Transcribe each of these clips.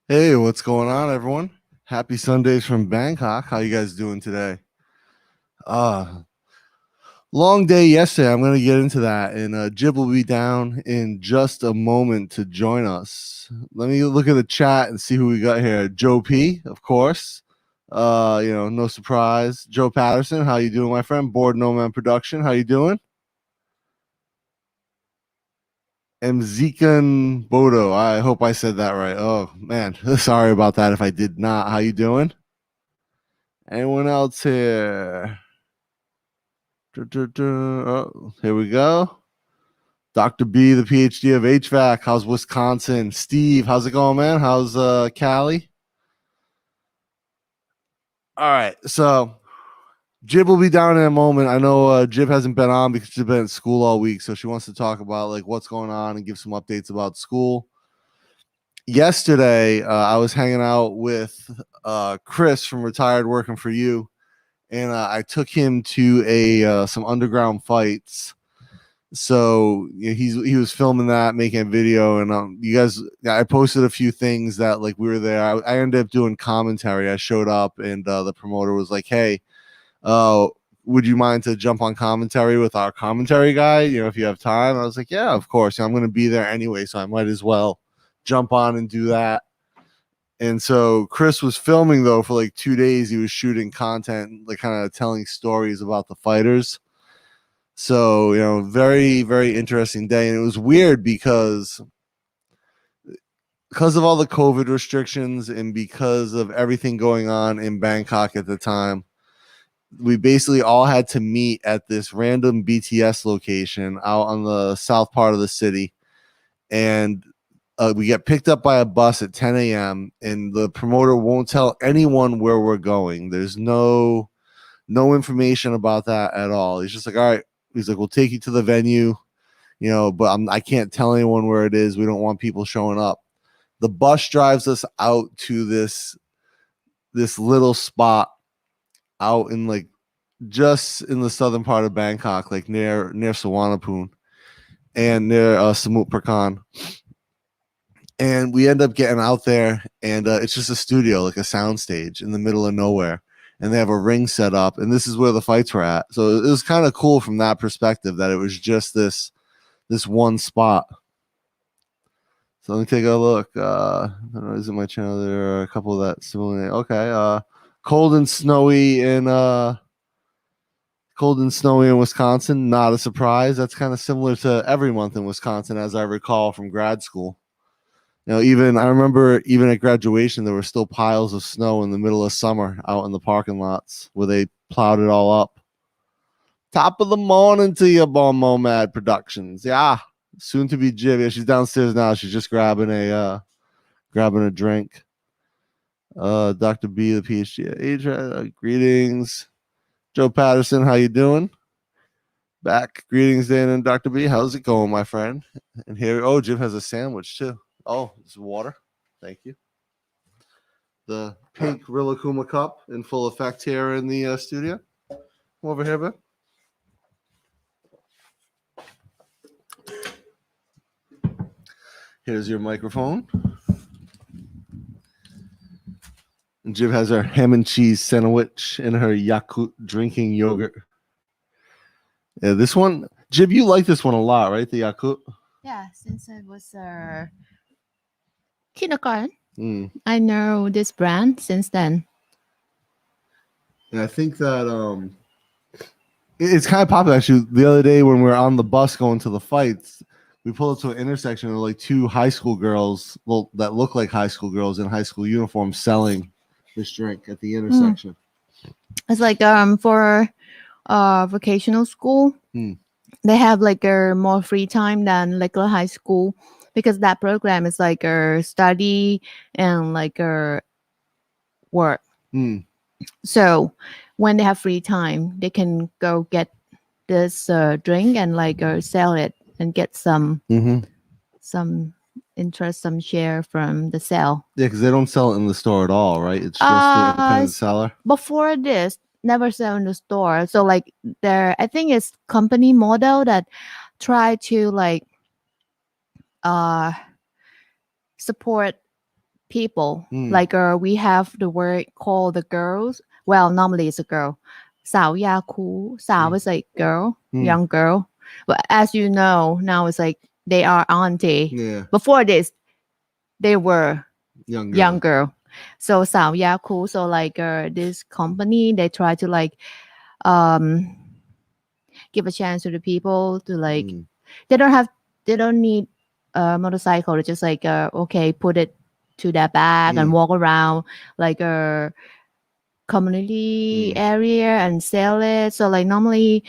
Hey, what's going on, everyone? Happy Sundays from Bangkok. How you guys doing today? Uh, Long day yesterday. I'm going to get into that, and Jib will be down in just a moment to join us. Let me look at the chat and see who we got here. Joe P, of course. No surprise. Joe Patterson, how you doing, my friend? Board No Man Production, how you doing? Mzikan Bodo. I hope I said that right. Oh man, sorry about that if I did not. How you doing? Anyone else here? Oh, here we go. Dr. B, the PhD of HVAC. How's Wisconsin? Steve, how's it going, man? How's Cali? All right, so Jib will be down in a moment. I know Jib hasn't been on because she's been at school all week, so she wants to talk about like what's going on and give some updates about school. Yesterday, I was hanging out with Chris from Retired Working for You, and I took him to a some underground fights. So he was filming that, making a video, and you guys, I posted a few things that like we were there. I ended up doing commentary. I showed up, and the promoter was like, "Hey, uh, would you mind to jump on commentary with our commentary guy? If you have time." I was like, "Yeah, of course. I'm going to be there anyway, so I might as well jump on and do that." And so Chris was filming though for like 2 days. He was shooting content, like kind of telling stories about the fighters. So, very, very interesting day. And it was weird because of all the COVID restrictions and because of everything going on in Bangkok at the time, we basically all had to meet at this random BTS location out on the south part of the city. And we get picked up by a bus at 10 a.m. and the promoter won't tell anyone where we're going. There's no information about that at all. He's just like, all right. He's like, we'll take you to the venue. But I can't tell anyone where it is. We don't want people showing up. The bus drives us out to this little spot out in like just in the southern part of Bangkok, like near Suvarnabhumi and near Samut Prakan. And we end up getting out there, and it's just a studio, like a sound stage in the middle of nowhere. And they have a ring set up, and this is where the fights were at. So it was kind of cool from that perspective that it was just this one spot. So let me take a look. I don't know, is it my channel? There are a couple that similar. Okay. Cold and snowy in Wisconsin. Not a surprise. That's kind of similar to every month in Wisconsin, as I recall from grad school. Even I remember even at graduation, there were still piles of snow in the middle of summer out in the parking lots where they plowed it all up. Top of the morning to you, Bon Momad Productions. Yeah. Soon to be Jib. Yeah, she's downstairs now. She's just grabbing a drink. Dr. B, the PhD. Adrian, greetings. Joe Patterson, how you doing? Back. Greetings, Dan and Dr. B. How's it going, my friend? And here, Jim has a sandwich too. Oh, it's water. Thank you. The pink Rilakkuma cup in full effect here in the studio. Come over here, Ben. Here's your microphone. And Jib has her ham and cheese sandwich and her Yakult drinking yogurt. Yeah, this one, Jib, you like this one a lot, right? The Yakult. Yeah, since I was kindergarten, I know this brand since then. And I think that it's kind of popular. Actually, the other day when we were on the bus going to the fights, we pulled up to an intersection of like two high school girls, that look like high school girls in high school uniforms selling this drink at the intersection. It's like for vocational school, they have like a more free time than like a high school because that program is like a study and like a work. So when they have free time, they can go get this drink and like sell it and get some interest, some share from the sale. Yeah, because they don't sell it in the store at all, right? It's just the independent seller. Before this, never sell in the store. So like I think it's company model that try to like support people. Mm. Like we have the word called the girls. Well, normally it's a girl. 小亚哭. 小 is like girl, young girl. But as you know, now it's like they are auntie. Yeah. Before this, they were Young girl. So 小亚哭. So like this company, they try to like um give a chance to the people to like they don't need a motorcycle. They just like okay, put it to their bag and walk around like a community area and sell it. So like normally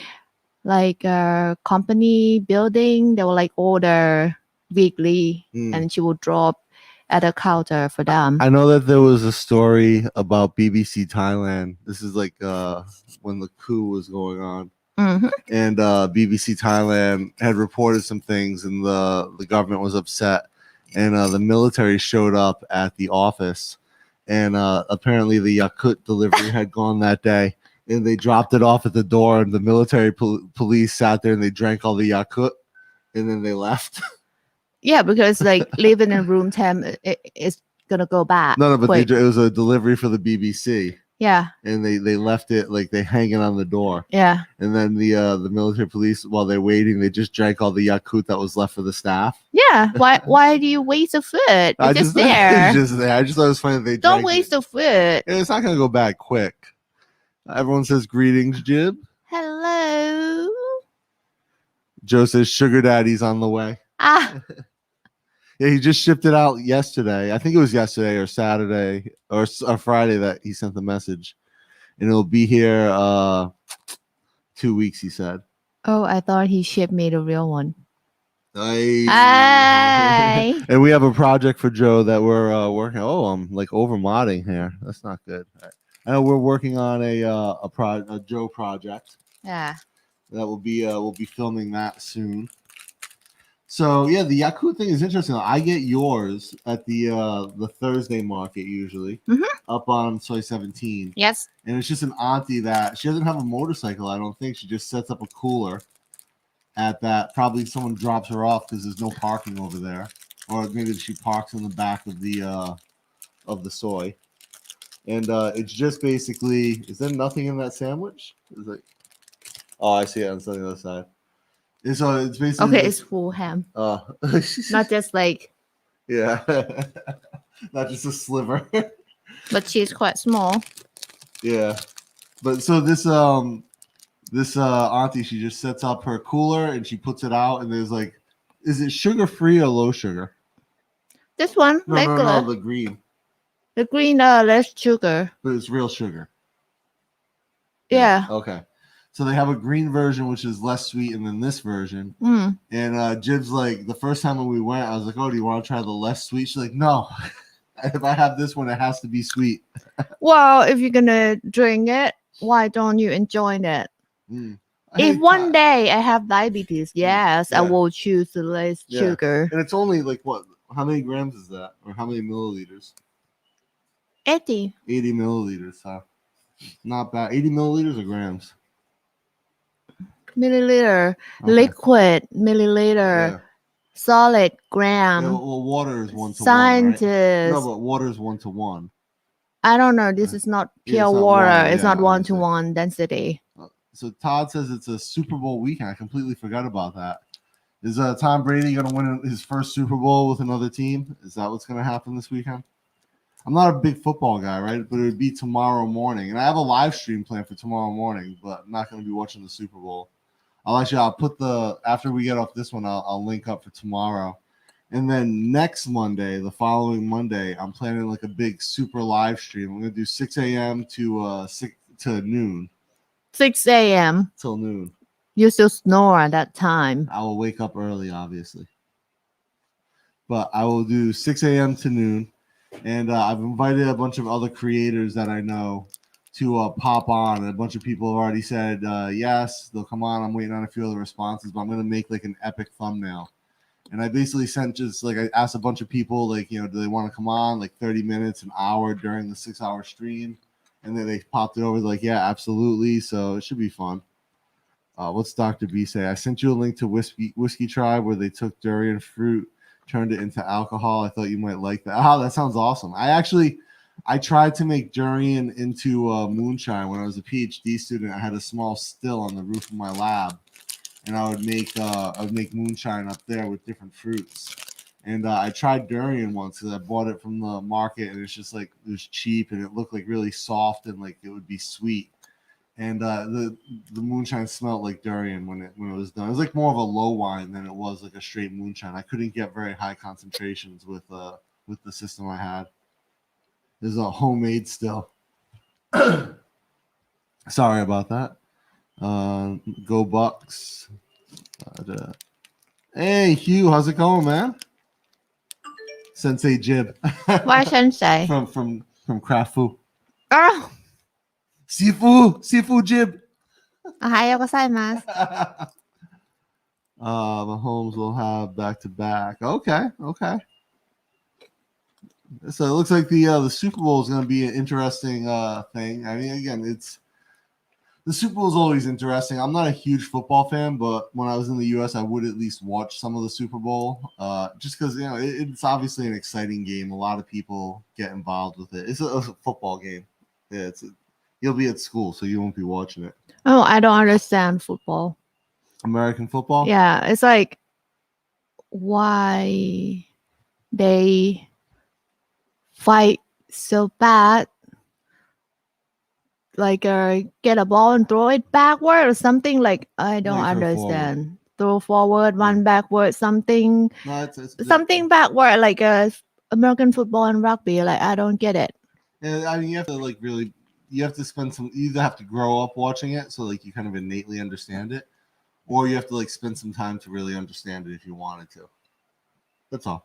like a company building, they will like order weekly and she will drop at a counter for them. I know that there was a story about BBC Thailand. This is like when the coup was going on. And BBC Thailand had reported some things, and the government was upset, and the military showed up at the office, and apparently the Yakut delivery had gone that day, and they dropped it off at the door, and the military police sat there and they drank all the Yakut, and then they left. Yeah, because like living in room 10 it's gonna go back. No, but it was a delivery for the BBC. Yeah. And they left it like they hang it on the door. Yeah. And then the military police, while they're waiting, they just drank all the Yakult that was left for the staff. Yeah. Why do you waste the food? It's just there. It's just there. I just thought it was funny that they don't waste the food. It's not gonna go bad quick. Everyone says greetings, Jib. Hello. Joe says sugar daddy's on the way. Yeah, he just shipped it out yesterday. I think it was yesterday or Saturday or Friday that he sent the message. And it'll be here 2 weeks, he said. Oh, I thought he shipped me the real one. Nice. Hi. And we have a project for Joe that we're working. Oh, I'm like over modding here. That's not good. I know we're working on a Joe project. Yeah. That will be we'll be filming that soon. So yeah, the Yakult thing is interesting. I get yours at the Thursday market usually up on Soy 17. Yes. And it's just an auntie that she doesn't have a motorcycle. I don't think she just sets up a cooler at that. Probably someone drops her off because there's no parking over there, or maybe she parks in the back of the soy. And it's just basically. Is there nothing in that sandwich? Is it? Oh, I see it on the other side. And so it's basically okay. It's full ham. Not just like. Yeah, not just a sliver. But she's quite small. Yeah, but so this auntie, she just sets up her cooler and she puts it out, and there's like, is it sugar free or low sugar? This one, no, the green. The green, less sugar. But it's real sugar. Yeah. Okay. So they have a green version, which is less sweet, and then this version. And Jib's like, the first time when we went, I was like, oh, do you want to try the less sweet? She's like, no. If I have this one, it has to be sweet. Well, if you're going to drink it, why don't you enjoy it? If one day I have diabetes, yes, I will choose the less sugar. And it's only like what? How many grams is that? Or how many milliliters? 80. 80 milliliters, huh? Not bad. 80 milliliters or grams? Milliliter, liquid, milliliter, solid, gram. Yeah, well, water is 1 to 1. Scientist. Right? No, but water is 1 to 1. I don't know. This is not pure water. It's not 1-to-1 density. So Todd says it's a Super Bowl weekend. I completely forgot about that. Is Tom Brady going to win his first Super Bowl with another team? Is that what's going to happen this weekend? I'm not a big football guy, right? But it would be tomorrow morning. And I have a live stream planned for tomorrow morning, but I'm not going to be watching the Super Bowl. I'll put after we get off this one, I'll link up for tomorrow. And then next Monday, the following Monday, I'm planning like a big super live stream. I'm going to do 6 a.m. to noon. 6 a.m. till noon. You still snore at that time. I will wake up early, obviously. But I will do 6 a.m. to noon. And I've invited a bunch of other creators that I know to pop on. And a bunch of people have already said, yes, they'll come on. I'm waiting on a few other responses, but I'm going to make like an epic thumbnail. And I basically I asked a bunch of people, like, do they want to come on like 30 minutes, an hour during the 6-hour stream? And then they popped it over like, yeah, absolutely. So it should be fun. What's Dr. B say? I sent you a link to Whiskey Tribe where they took durian fruit turned it into alcohol. I thought you might like that. Oh, that sounds awesome. I tried to make durian into moonshine when I was a PhD student. I had a small still on the roof of my lab, and I would make moonshine up there with different fruits. And I tried durian once because I bought it from the market, and it's just like it was cheap and it looked like really soft and like it would be sweet. And the moonshine smelled like durian when it was done. It was like more of a low wine than it was like a straight moonshine. I couldn't get very high concentrations with the system I had. There's a homemade still. Sorry about that. Go Bucks. Hey Hugh, how's it going, man? Sensei Jib. What sensei? from Craft Food. Oh, Sifu Jib. ohayo gozaimasu. Mahomes will have back-to-back. Okay. So it looks like the Super Bowl is going to be an interesting thing. I mean, again, the Super Bowl is always interesting. I'm not a huge football fan, but when I was in the U.S., I would at least watch some of the Super Bowl, just because it's obviously an exciting game. A lot of people get involved with it. It's a football game. Yeah, you'll be at school, so you won't be watching it. Oh, I don't understand football. American football? Yeah, it's like why they fight so bad, like get a ball and throw it backward or something. Like I don't Like understand. Throw forward, run backward, something. No, it's Something backward, like American football and rugby. Like I don't get it. Yeah, I mean, you have to you have to spend some. You either have to grow up watching it, so like you kind of innately understand it, or you have to like spend some time to really understand it if you wanted to. That's all.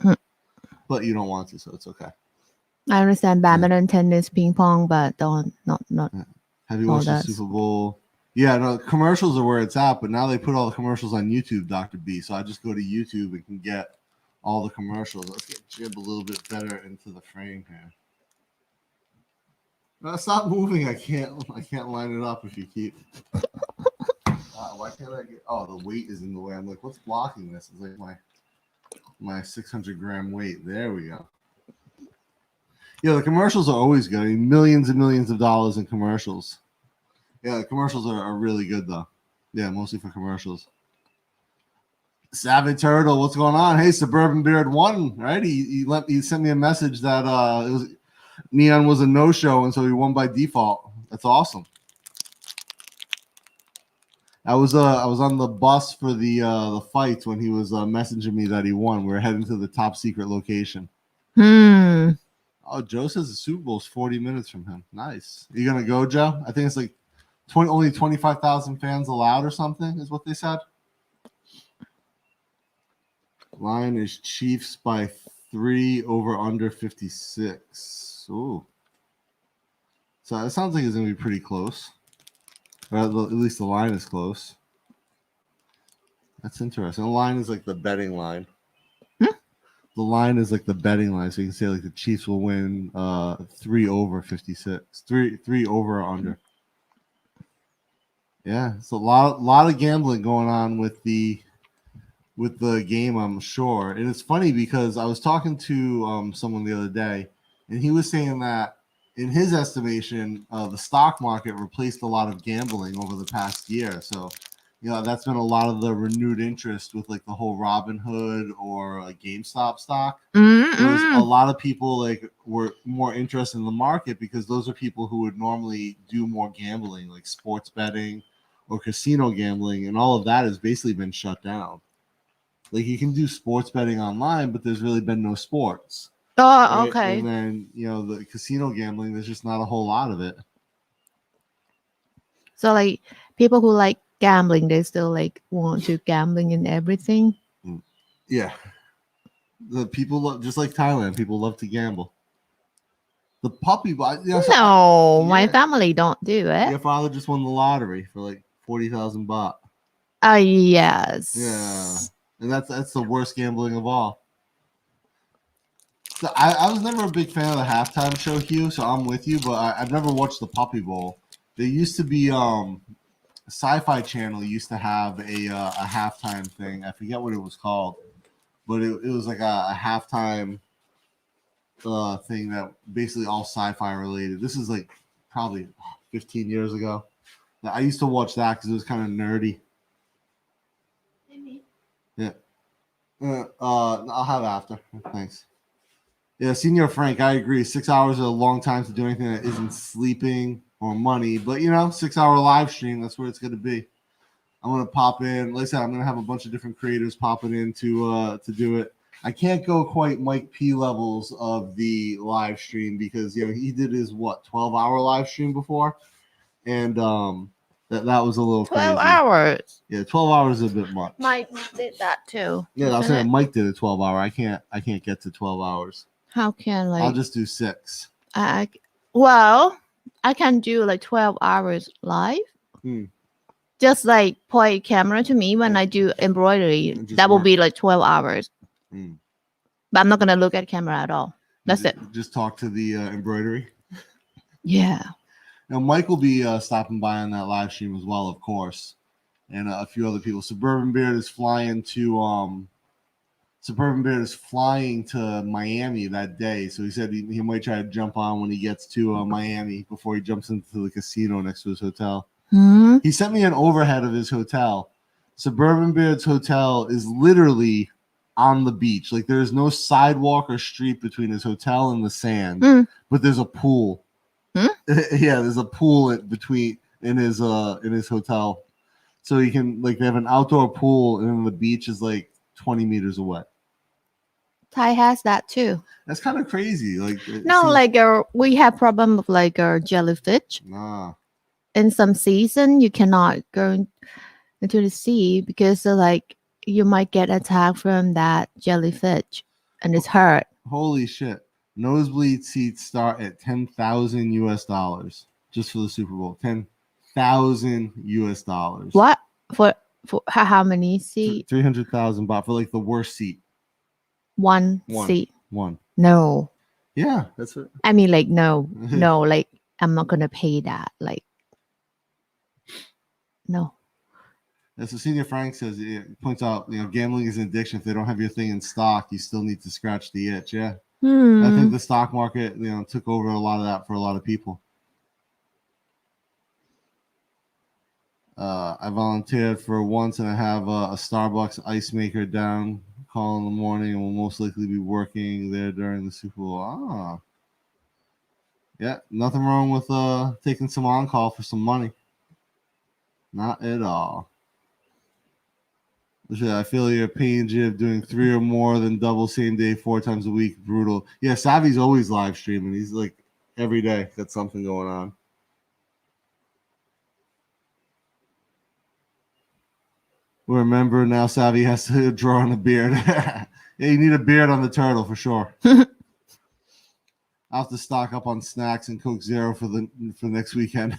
But you don't want to, so it's okay. I understand badminton, tennis, ping pong, but not. Have you watched the Super Bowl? Yeah, no, commercials are where it's at, but now they put all the commercials on YouTube, Dr. B. So I just go to YouTube and can get all the commercials. Let's get Jib a little bit better into the frame here. No, stop moving. I can't line it up if you keep. Why can't I get? Oh, the weight is in the way. I'm like, what's blocking this? It's like my 600-gram weight. There we go. Yeah, the commercials are always good. I mean, millions and millions of dollars in commercials. Yeah, the commercials are really good though. Yeah, mostly for commercials. Savage Turtle, what's going on? Hey, Suburban Beard won, right? He sent me a message that it was Neon was a no-show, and so he won by default. That's awesome. I was on the bus for the fights when he was messaging me that he won. We were heading to the top secret location. Oh, Joe says the Super Bowl is 40 minutes from him. Nice. Are you gonna go, Joe? I think it's like only 25,000 fans allowed or something is what they said. Line is Chiefs by 3 over under 56. Ooh. So it sounds like it's going to be pretty close. Or at least the line is close. That's interesting. The line is like the betting line. The line is like the betting line. So you can say like the Chiefs will win 3 over 56. 3 over or under. Yeah, it's a lot of gambling going on with the game, I'm sure. And it's funny because I was talking to someone the other day, and he was saying that in his estimation, the stock market replaced a lot of gambling over the past year. So, that's been a lot of the renewed interest with like the whole Robinhood or GameStop stock. There's a lot of people like were more interested in the market because those are people who would normally do more gambling, like sports betting or casino gambling, and all of that has basically been shut down. Like you can do sports betting online, but there's really been no sports. Oh, right? okay. And then the casino gambling, there's just not a whole lot of it. So like people who like gambling, they still like want to gambling in everything. Yeah, the people love, just like Thailand. People love to gamble. The puppy, my family don't do it. Your father just won the lottery for like 40,000 baht. Yes. Yeah. And that's the worst gambling of all. So I was never a big fan of the halftime show, Hugh, so I'm with you, but I've never watched the Puppy Bowl. There used to be Sci-Fi Channel used to have a halftime thing. I forget what it was called. but it was like a halftime thing that basically all sci-fi related. This is like probably 15 years ago. I used to watch that because it was kind of nerdy. Yeah. I'll have after. Thanks. Yeah, Senior Frank, I agree. 6 hours is a long time to do anything that isn't sleeping or money. But, 6-hour live stream, that's where it's going to be. I'm going to pop in. Like I said, I'm going to have a bunch of different creators popping in to do it. I can't go quite Mike P levels of the live stream because, he did his, 12-hour live stream before? And that was a little 12 crazy. hours. Yeah, 12 hours is a bit much. Mike did that too. Yeah, I was saying Mike did a 12-hour. I can't get to 12 hours. How can I'll just do 6. I can do like 12 hours live. Just like point camera to me when I do embroidery. That will be like 12 hours. But I'm not gonna look at camera at all. That's it. Just talk to the embroidery. Yeah. Now Mike will be stopping by on that live stream as well, of course, and a few other people. Suburban Beard is flying to Miami that day, so he said he might try to jump on when he gets to Miami before he jumps into the casino next to his hotel. He sent me an overhead of his hotel. Suburban Beard's hotel is literally on the beach. Like there's no sidewalk or street between his hotel and the sand, but there's a pool. Yeah, there's a pool in his hotel, so you can they have an outdoor pool, and then the beach is like 20 meters away. Thai has that too. That's kind of crazy. We have problem of jellyfish. Nah. In some season, you cannot go into the sea because you might get attacked from that jellyfish, and it's hurt. Holy shit! Nosebleed seats start at $10,000 just for the Super Bowl. $10,000. What for how many seats? 300,000 baht for the worst seat. One seat. One. No. Yeah, that's it. I mean, no, I'm not gonna pay that. No. As the Senior Frank says, points out, gambling is an addiction. If they don't have your thing in stock, you still need to scratch the itch. Yeah. I think the stock market, took over a lot of that for a lot of people. I volunteered for once, and I have a Starbucks ice maker down call in the morning, and will most likely be working there during the Super Bowl. Yeah, nothing wrong with taking some on call for some money. Not at all. I feel your pain, Jib, doing 3 or more than double same day 4 times a week. Brutal. Yeah, Savvy's always live streaming. He's every day got something going on. Remember now, Savvy has to draw on a beard. Yeah, you need a beard on the turtle for sure. I'll have to stock up on snacks and Coke Zero for next weekend.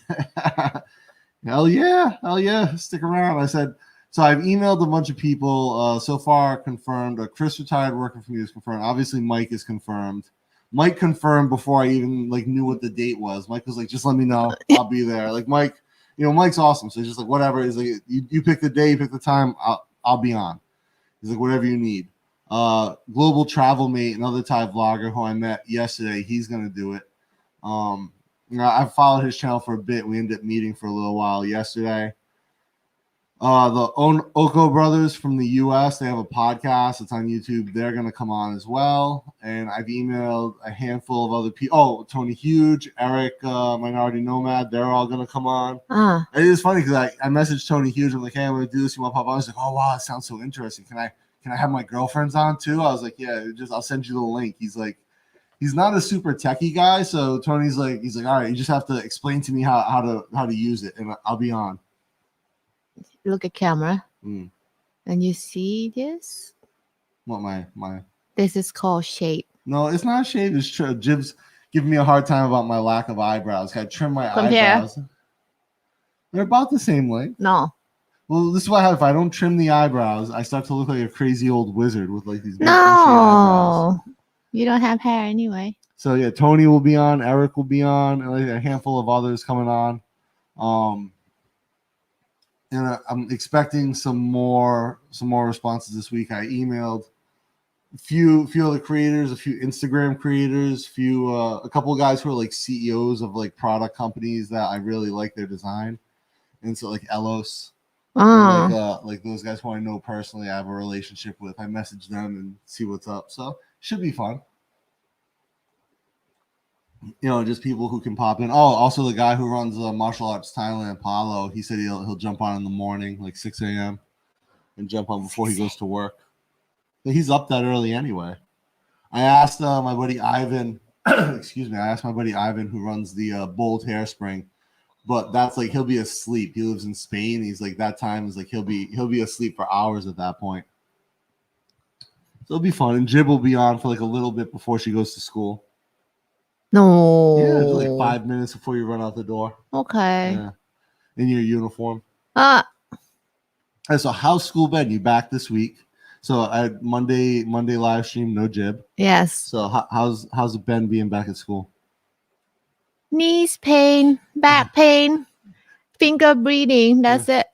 Hell yeah, stick around. I said. So I've emailed a bunch of people. So far confirmed. Chris retired working for me is confirmed. Obviously, Mike is confirmed. Mike confirmed before I even knew what the date was. Mike was just let me know. I'll be there. Mike, Mike's awesome. So he's just whatever. He's you pick the day, you pick the time. I'll be on. He's whatever you need. Global Travel Mate, another Thai vlogger who I met yesterday. He's gonna do it. I followed his channel for a bit. We ended up meeting for a little while yesterday. The Oko brothers from the U.S., they have a podcast. It's on YouTube. They're going to come on as well. And I've emailed a handful of other people. Oh, Tony Huge, Eric, Minority Nomad. They're all going to come on. It is funny because I messaged Tony Huge. I'm hey, I'm going to do this. You want to pop on? I was oh, wow, it sounds so interesting. Can I have my girlfriends on too? I was yeah, I'll send you the link. He's he's not a super techie guy. So Tony's all right, you just have to explain to me how to use it, and I'll be on. Look at camera, and you see this. What my? This is called shape. No, it's not shape. It's true. Jib's giving me a hard time about my lack of eyebrows. I trim my eyebrows. They're about the same length. No. Well, this is what happens. If I don't trim the eyebrows, I start to look like a crazy old wizard with these. No, you don't have hair anyway. So yeah, Tony will be on. Eric will be on, and a handful of others coming on. And I'm expecting some more responses this week. I emailed few other creators, a few Instagram creators, a couple of guys who are like CEOs of like product companies that I really like their design. And so like Elos, and like those guys who I know personally, I have a relationship with. I message them and see what's up. So should be fun. You know, just people who can pop in. Oh, also the guy who runs Martial Arts Thailand, Paulo, he said he'll jump on in the morning, like 6 a.m. and jump on before he goes to work. But he's up that early anyway. I asked my buddy Ivan, excuse me, I asked my buddy Ivan who runs the Bold Hairspring, but that's like he'll be asleep. He lives in Spain. He's like that time is like he'll be asleep for hours at that point. So it'll be fun. And Jib will be on for like a little bit before she goes to school. No. Yeah, just like 5 minutes before you run out the door. Okay. Yeah. In your uniform. And so how's school been? You back this week? So at Monday live stream, no Jib. Yes. So how's it been being back at school? Knees pain, back pain, finger bleeding. That's it.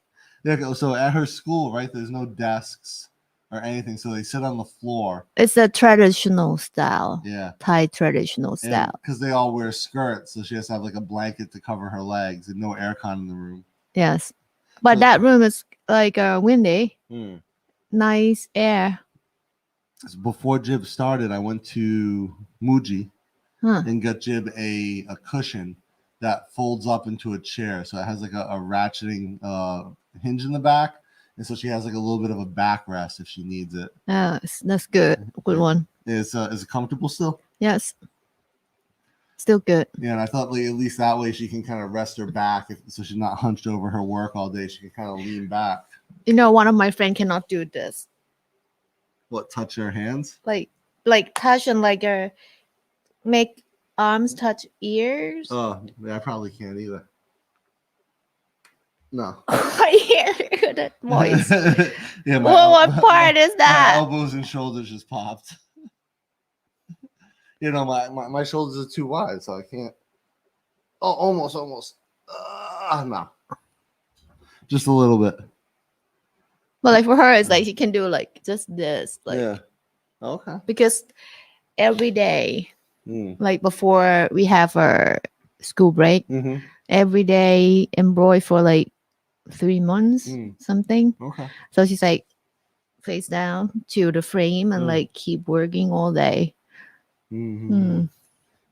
Yeah. So at her school, right? There's no desks or anything, so they sit on the floor. It's a traditional style. Yeah. Thai traditional style. Because they all wear skirts, so she has to have like a blanket to cover her legs and no aircon in the room. Yes. But that room is like windy. Nice air. So before Jib started, I went to Muji and got Jib a cushion that folds up into a chair. So it has like a ratcheting hinge in the back. And so she has like a little bit of a backrest if she needs it. Yes, that's good. Good one. Is it comfortable still? Yes. Still good. Yeah, and I thought like at least that way she can kind of rest her back, so she's not hunched over her work all day. She can kind of lean back. You know, one of my friends cannot do this. What, touch her hands? Like touch and like make arms touch ears. Oh, yeah, I probably can't either. No. I hear that voice. Yeah, what part is that? My elbows and shoulders just popped. You know, my shoulders are too wide, so I can't. Oh, almost. No. Just a little bit. But like for her, it's like she can do like just this. Like, yeah. Okay. Because every day, like before we have our school break, every day embroider for like 3 months, something. Okay. So she's like face down to the frame and like keep working all day. So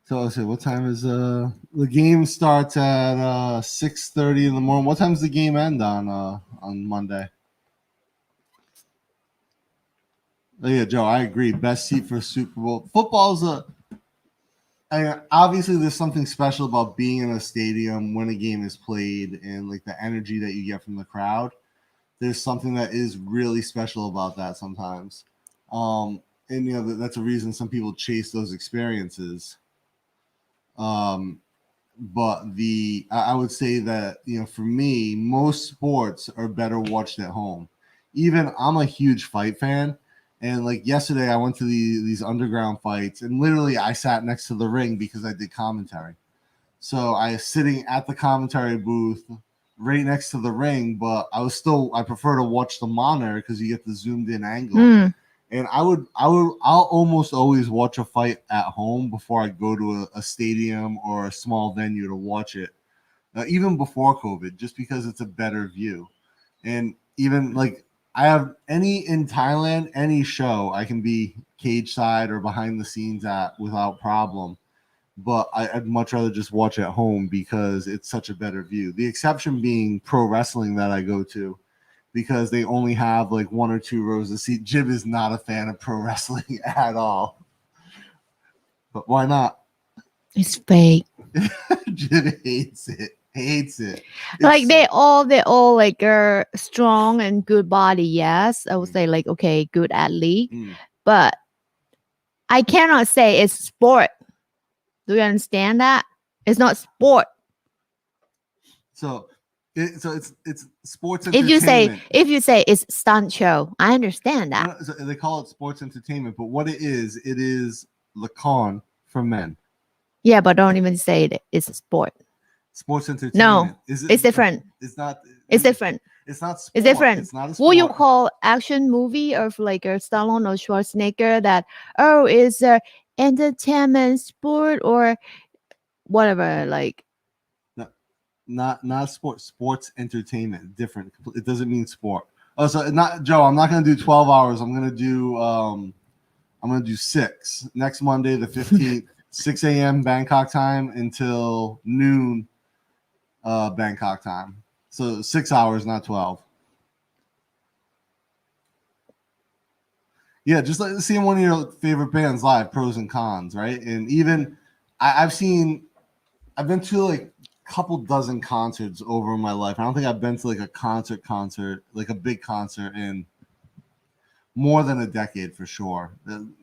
what time is the game starts at 6:30 in the morning? What time does the game end on Monday? Oh, yeah, Joe, I agree. Best seat for Super Bowl. Football's obviously there's something special about being in a stadium when a game is played and like the energy that you get from the crowd. There's something that is really special about that sometimes. And you know that's a reason some people chase those experiences. But I would say that, you know, for me, most sports are better watched at home. Even I'm a huge fight fan. And like yesterday, I went to these underground fights, and literally I sat next to the ring because I did commentary. So I was sitting at the commentary booth right next to the ring, but I prefer to watch the monitor because you get the zoomed in angle. And I'll almost always watch a fight at home before I go to a stadium or a small venue to watch it, even before COVID, just because it's a better view. And even like I have in Thailand, any show I can be cage side or behind the scenes at without problem. But I'd much rather just watch at home because it's such a better view. The exception being pro wrestling that I go to, because they only have like 1 or 2 rows of seat. Jib is not a fan of pro wrestling at all. But why not? It's fake. Jib hates it. Like they all like are strong and good body. Yes, I would say like okay, good athlete. But I cannot say it's sport. Do you understand that? It's not sport. So it's sports entertainment. If you say it's stunt show, I understand that. So they call it sports entertainment, but what it is Lacan for men. Yeah, but don't even say it's a sport. Sports entertainment. No, it's different. It's not. It's different. It's not sport. It's different. It's not a sport. What you call action movie of like a Stallone or Schwarzenegger that is a entertainment sport or whatever, like not sport. Sports entertainment. Different. It doesn't mean sport. Oh, so not Joe. I'm not gonna do 12 hours. I'm gonna do 6 next Monday, the 15th, 6 a.m. Bangkok time until noon, Bangkok time. So 6 hours, not 12. Yeah, just like seeing one of your favorite bands live, pros and cons, right? And even I've been to like a couple dozen concerts over my life. I don't think I've been to like a concert, like a big concert in more than a decade for sure. And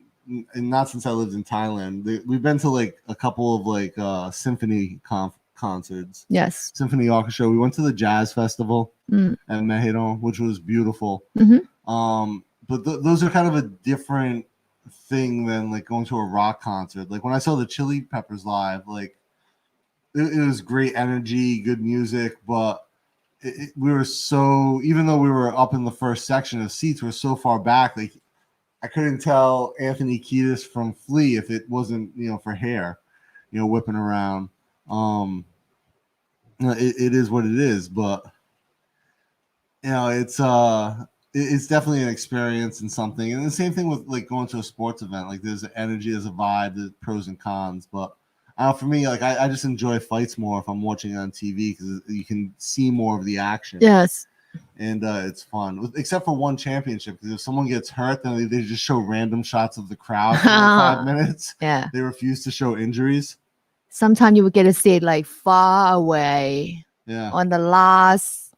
not since I lived in Thailand. We've been to like a couple of like symphony concerts. yes. Symphony orchestra. We went to the jazz festival Mm. at Mahidol, which was beautiful. Mm-hmm. But those are kind of a different thing than like going to a rock concert. Like when I saw the Chili Peppers live, like it was great energy, good music, but we were so, even though we were up in the first section of seats, we're so far back, like I couldn't tell Anthony Kiedis from Flea if it wasn't, for hair, whipping around. It is what it is, but it's definitely an experience and something. And the same thing with like going to a sports event. Like there's an energy, there's a vibe, there's pros and cons. But for me, like I just enjoy fights more if I'm watching it on TV because you can see more of the action. Yes. And it's fun, except for one championship. Because if someone gets hurt, then they just show random shots of the crowd for like 5 minutes. Yeah. They refuse to show injuries. Sometimes you would get to see it like far away. Yeah. On the last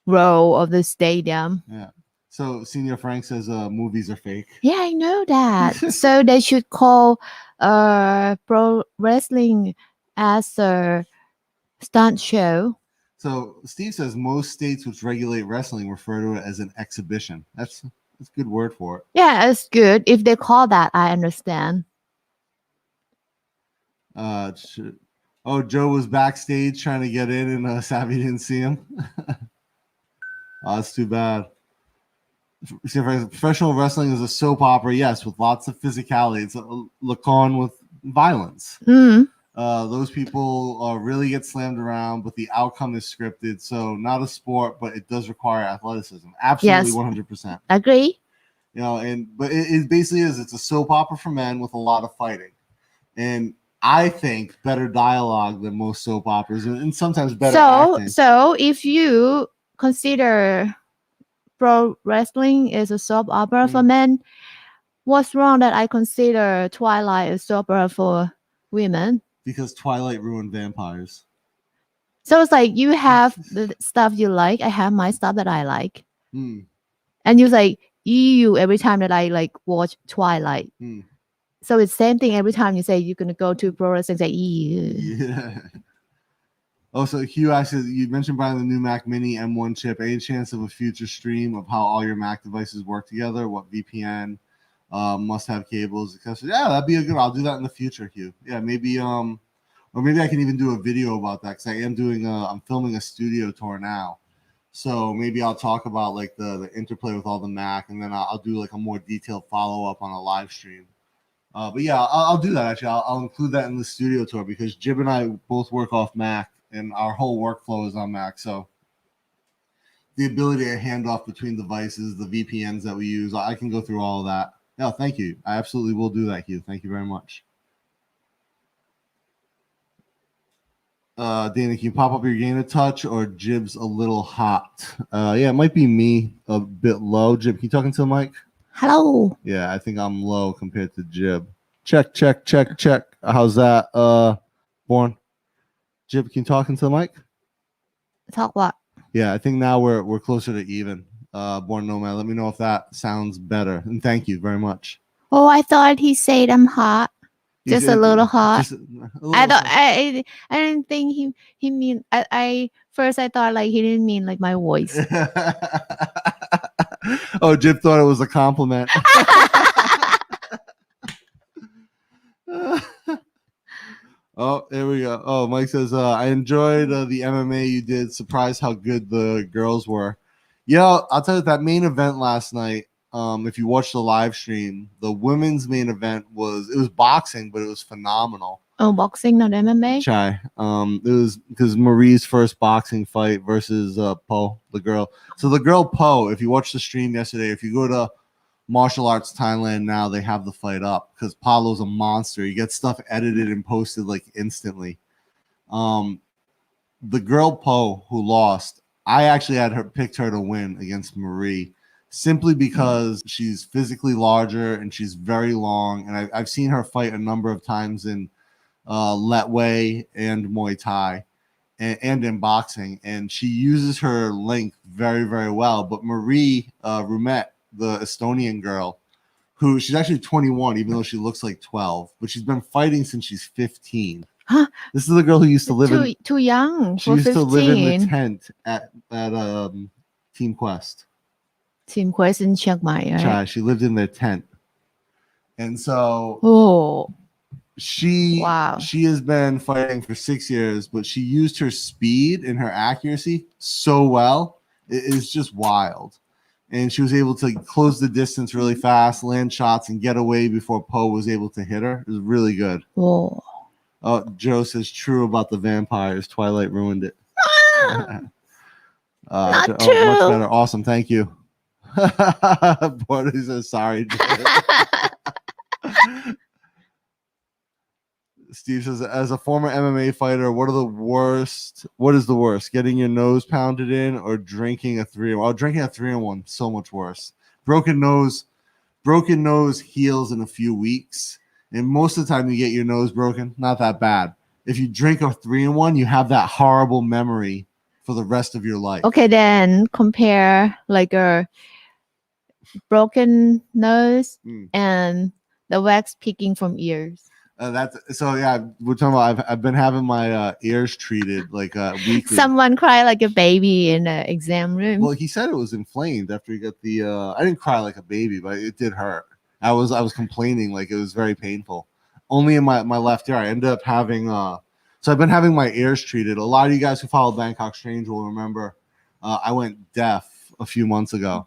row of the stadium. Yeah. So Senior Frank says movies are fake. Yeah, I know that. So they should call pro wrestling as a stunt show. So Steve says most states which regulate wrestling refer to it as an exhibition. That's a good word for it. Yeah, it's good. If they call that, I understand. Joe was backstage trying to get in and Savvy didn't see him. That's too bad. Professional wrestling is a soap opera, yes, with lots of physicality. It's a lacan with violence. Those people really get slammed around, but the outcome is scripted. So not a sport, but it does require athleticism. Absolutely, yes. 100%. Agree. But it basically is. It's a soap opera for men with a lot of fighting, and I think better dialogue than most soap operas, and sometimes better acting. So if you consider pro wrestling is a soap opera for men, what's wrong that I consider Twilight a soap opera for women? Because Twilight ruined vampires. So it's like you have the stuff you like, I have my stuff that I like. And you like you every time that I like watch Twilight. So it's same thing every time you say you're gonna go to pro wrestling, say yeah. Also, Hugh asks, you mentioned buying the new Mac Mini M1 chip. Any chance of a future stream of how all your Mac devices work together? What VPN, must-have cables, etc. Yeah, that'd be a good. I'll do that in the future, Hugh. Yeah, maybe or maybe I can even do a video about that because I am doing. I'm filming a studio tour now, so maybe I'll talk about like the interplay with all the Mac, and then I'll do like a more detailed follow-up on a live stream. But yeah, I'll do that actually. I'll include that in the studio tour because Jib and I both work off Mac. And our whole workflow is on Mac. So the ability to hand off between devices, the VPNs that we use, I can go through all of that. No, thank you. I absolutely will do that, Hugh. Thank you very much. Dana, can you pop up your gain a touch or Jib's a little hot? Yeah, it might be me a bit low. Jib, can you talk into the mic? Hello. Yeah, I think I'm low compared to Jib. Check. How's that, Born? Jib, can you talk into the mic? Talk what? Yeah, I think now we're closer to even. Born Nomad, let me know if that sounds better. And thank you very much. Oh, I thought he said I'm hot. Just a little hot. I thought I didn't think he mean I first I thought like he didn't mean like my voice. Oh, Jib thought it was a compliment. Oh, there we go. Oh, Mike says, I enjoyed the MMA you did. Surprised how good the girls were. Yeah, I'll tell you that main event last night. If you watched the live stream, the women's main event was boxing, but it was phenomenal. Oh, boxing, not MMA. Chai. It was because Marie's first boxing fight versus Po, the girl. So the girl Po, if you watched the stream yesterday, if you go to Martial Arts Thailand now, they have the fight up because Paulo's a monster. He gets stuff edited and posted like instantly. The girl Po who lost, I actually had picked her to win against Marie simply because she's physically larger and she's very long. And I've seen her fight a number of times in Letway and Muay Thai and in boxing. And she uses her length very, very well. But Marie Rumet, the Estonian girl, who she's actually 21, even though she looks like 12, but she's been fighting since she's 15. Huh? This is the girl who used to live too young. She for used 15. to live in the tent at Team Quest. Team Quest in Chiang Mai, right? She lived in their tent, and so she has been fighting for 6 years, but she used her speed and her accuracy so well. It is just wild. And she was able to close the distance really fast, land shots, and get away before Po was able to hit her. It was really good. Whoa. Joe says true about the vampires. Twilight ruined it. Not true. Much better. Awesome. Thank you. He says sorry. Steve says, as a former MMA fighter, what is the worst? Getting your nose pounded in or drinking a 3-in-1? Oh, drinking a 3-in-1, so much worse. Broken nose heals in a few weeks. And most of the time you get your nose broken, not that bad. If you drink a 3-in-1, you have that horrible memory for the rest of your life. Okay, then compare like a broken nose and the wax peeking from ears. We're talking about I've been having my ears treated like weekly. Someone cried like a baby in the exam room. Well, he said it was inflamed after he got the I didn't cry like a baby, but it did hurt. I was complaining, like it was very painful. Only in my left ear. I ended up having so I've been having my ears treated. A lot of you guys who follow Bangkok Strange will remember I went deaf a few months ago.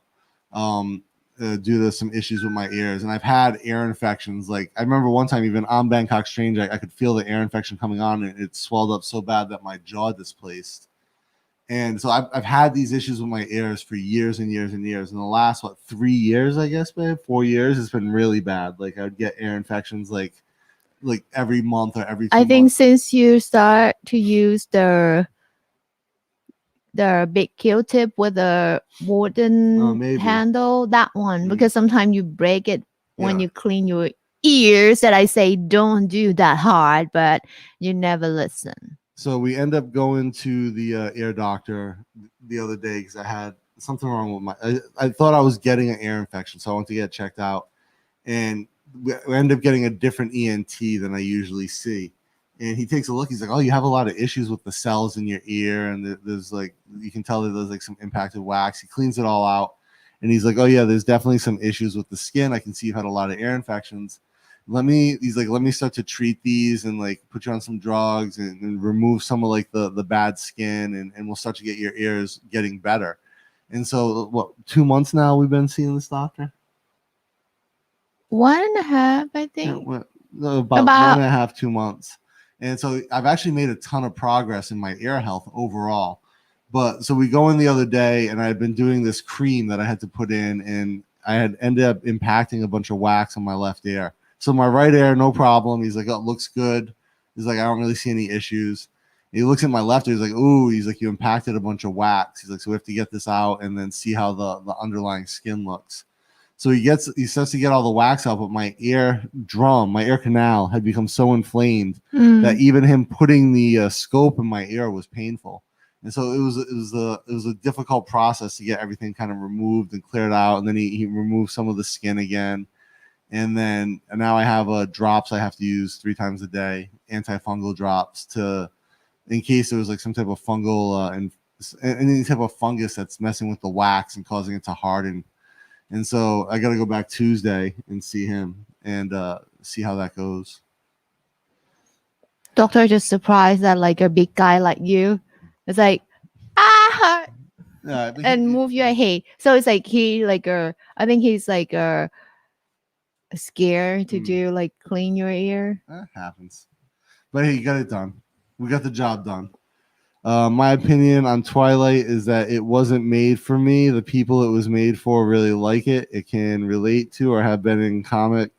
Due to some issues with my ears, and I've had ear infections. Like I remember one time, even on Bangkok Strange, I could feel the ear infection coming on, and it swelled up so bad that my jaw displaced. And so I've had these issues with my ears for years and years and years. In the last 3 years, I guess, 4 years, it's been really bad. Like I would get ear infections like every month or every 2 months. I think since you start to use the big Q-tip with a wooden handle, that one, because sometimes you break it when you clean your ears. That I say don't do that hard, but you never listen. So we end up going to the ear doctor the other day because I had something wrong with my. I thought I was getting an ear infection, so I went to get checked out, and we end up getting a different ENT than I usually see. And he takes a look. He's like, "Oh, you have a lot of issues with the cells in your ear, and there's like you can tell that there's like some impacted wax." He cleans it all out, and he's like, "Oh yeah, there's definitely some issues with the skin. I can see you've had a lot of ear infections. Let me start to treat these and like put you on some drugs and remove some of like the bad skin, and we'll start to get your ears getting better." And so, 2 months now we've been seeing this doctor. 1.5, I think. Yeah, about 1.5, 2 months. And so I've actually made a ton of progress in my ear health overall. But so we go in the other day, and I had been doing this cream that I had to put in, and I had ended up impacting a bunch of wax on my left ear. So my right ear, no problem. He's like, "Oh, it looks good." He's like, "I don't really see any issues." And he looks at my left ear. He's like, "Ooh," he's like, "You impacted a bunch of wax." He's like, "So we have to get this out and then see how the underlying skin looks." So he starts to get all the wax out, but my ear canal had become so inflamed that even him putting the scope in my ear was painful. And so it was a difficult process to get everything kind of removed and cleared out. And then he removed some of the skin again. And now I have drops I have to use 3 times a day, antifungal drops in case there was like some type of fungal and any type of fungus that's messing with the wax and causing it to harden. And so I got to go back Tuesday and see him and see how that goes. Doctor just surprised that like a big guy like you is like, hurt. Yeah, but and move your head. So it's like he like I think he's like scared to do like clean your ear. That happens. But hey, you got it done. We got the job done. My opinion on Twilight is that it wasn't made for me. The people it was made for really like it. It can relate to or have been in comic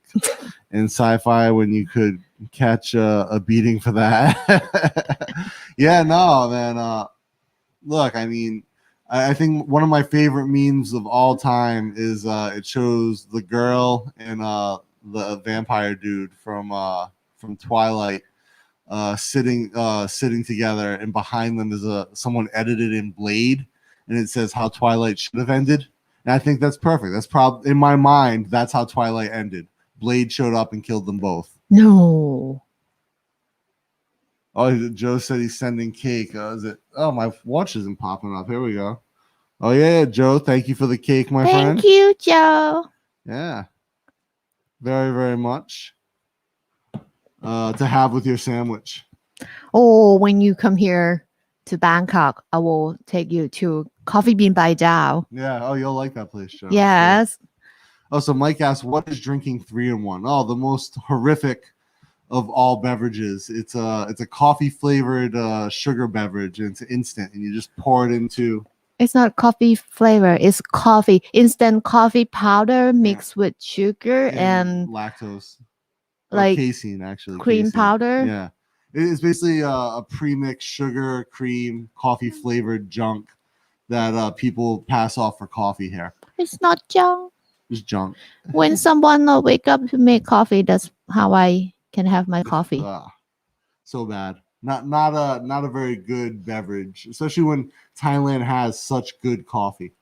and sci-fi when you could catch a beating for that. Yeah, no, man. Look, I mean, I think one of my favorite memes of all time is it shows the girl and the vampire dude from Twilight sitting together, and behind them is someone edited in Blade, and it says how Twilight should have ended. And I think that's perfect. That's probably in my mind. That's how Twilight ended. Blade showed up and killed them both. No. Oh, Joe said he's sending cake. Is it? Oh, my watch isn't popping up. Here we go. Oh yeah, Joe. Thank you for the cake, my friend. Thank you, Joe. Yeah, very, very much. To have with your sandwich. Oh, when you come here to Bangkok, I will take you to Coffee Bean by Dao. Yeah. Oh, you'll like that place, Joe. Yes. Oh, so Mike asked, "What is drinking 3-in-1?" Oh, the most horrific of all beverages. It's a coffee flavored sugar beverage, and it's instant, and you just pour it into. It's not coffee flavor. It's coffee, instant coffee powder mixed with sugar and lactose. like casein, actually. cream casein. powder. Yeah. It's basically a pre-mixed sugar, cream, coffee flavored junk that people pass off for coffee here. It's not junk. It's junk. When someone wake up to make coffee, that's how I can have my coffee. So bad. Not a very good beverage, especially when Thailand has such good coffee.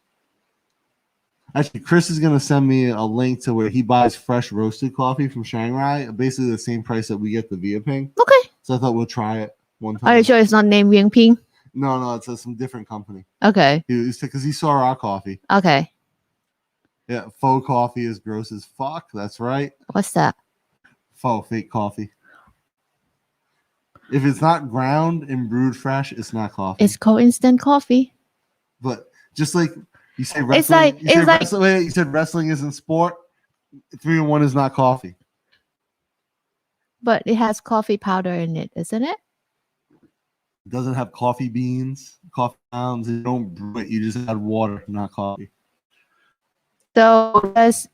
Actually, Chris is going to send me a link to where he buys fresh roasted coffee from Shanghai, basically the same price that we get the Via Ping. Okay. So I thought we'll try it one time. Are you sure it's not named Ying Ping? No, it's some different company. Okay. Because he saw our coffee. Okay. Yeah, faux coffee is gross as fuck. That's right. What's that? Faux, fake coffee. If it's not ground and brewed fresh, it's not coffee. It's called instant coffee. But just like you say wrestling, you said wrestling isn't sport. 3-in-1 is not coffee. But it has coffee powder in it, isn't it? It doesn't have coffee beans, coffee grounds. You don't brew it. You just add water, not coffee. So does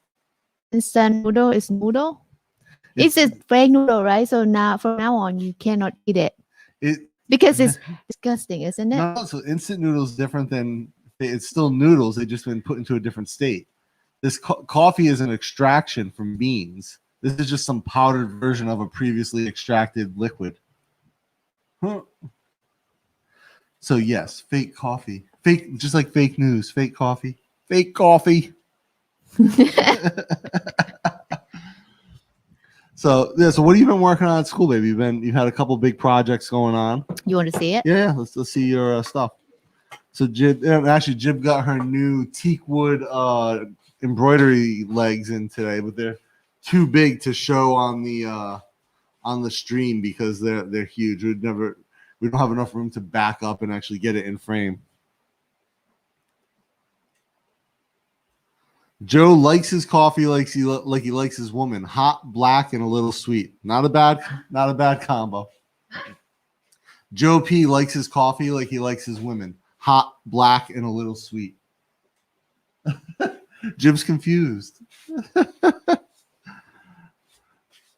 instant noodle is noodle? It's a fake noodle, right? So now from now on you cannot eat it. Because it's disgusting, isn't it? No, so instant noodles different than it's still noodles. They've just been put into a different state. This coffee is an extraction from beans. This is just some powdered version of a previously extracted liquid. Huh. So yes, fake coffee. Fake, just like fake news. Fake coffee. Fake coffee. So what have you been working on at school, baby? You've had a couple big projects going on. You want to see it? Yeah, let's see your stuff. So Jib got her new teak wood embroidery legs in today, but they're too big to show on the stream because they're huge. We don't have enough room to back up and actually get it in frame. Joe likes his coffee like he likes his woman, hot, black, and a little sweet. Not a bad combo. Joe P likes his coffee like he likes his women, hot, black, and a little sweet. Jim's confused.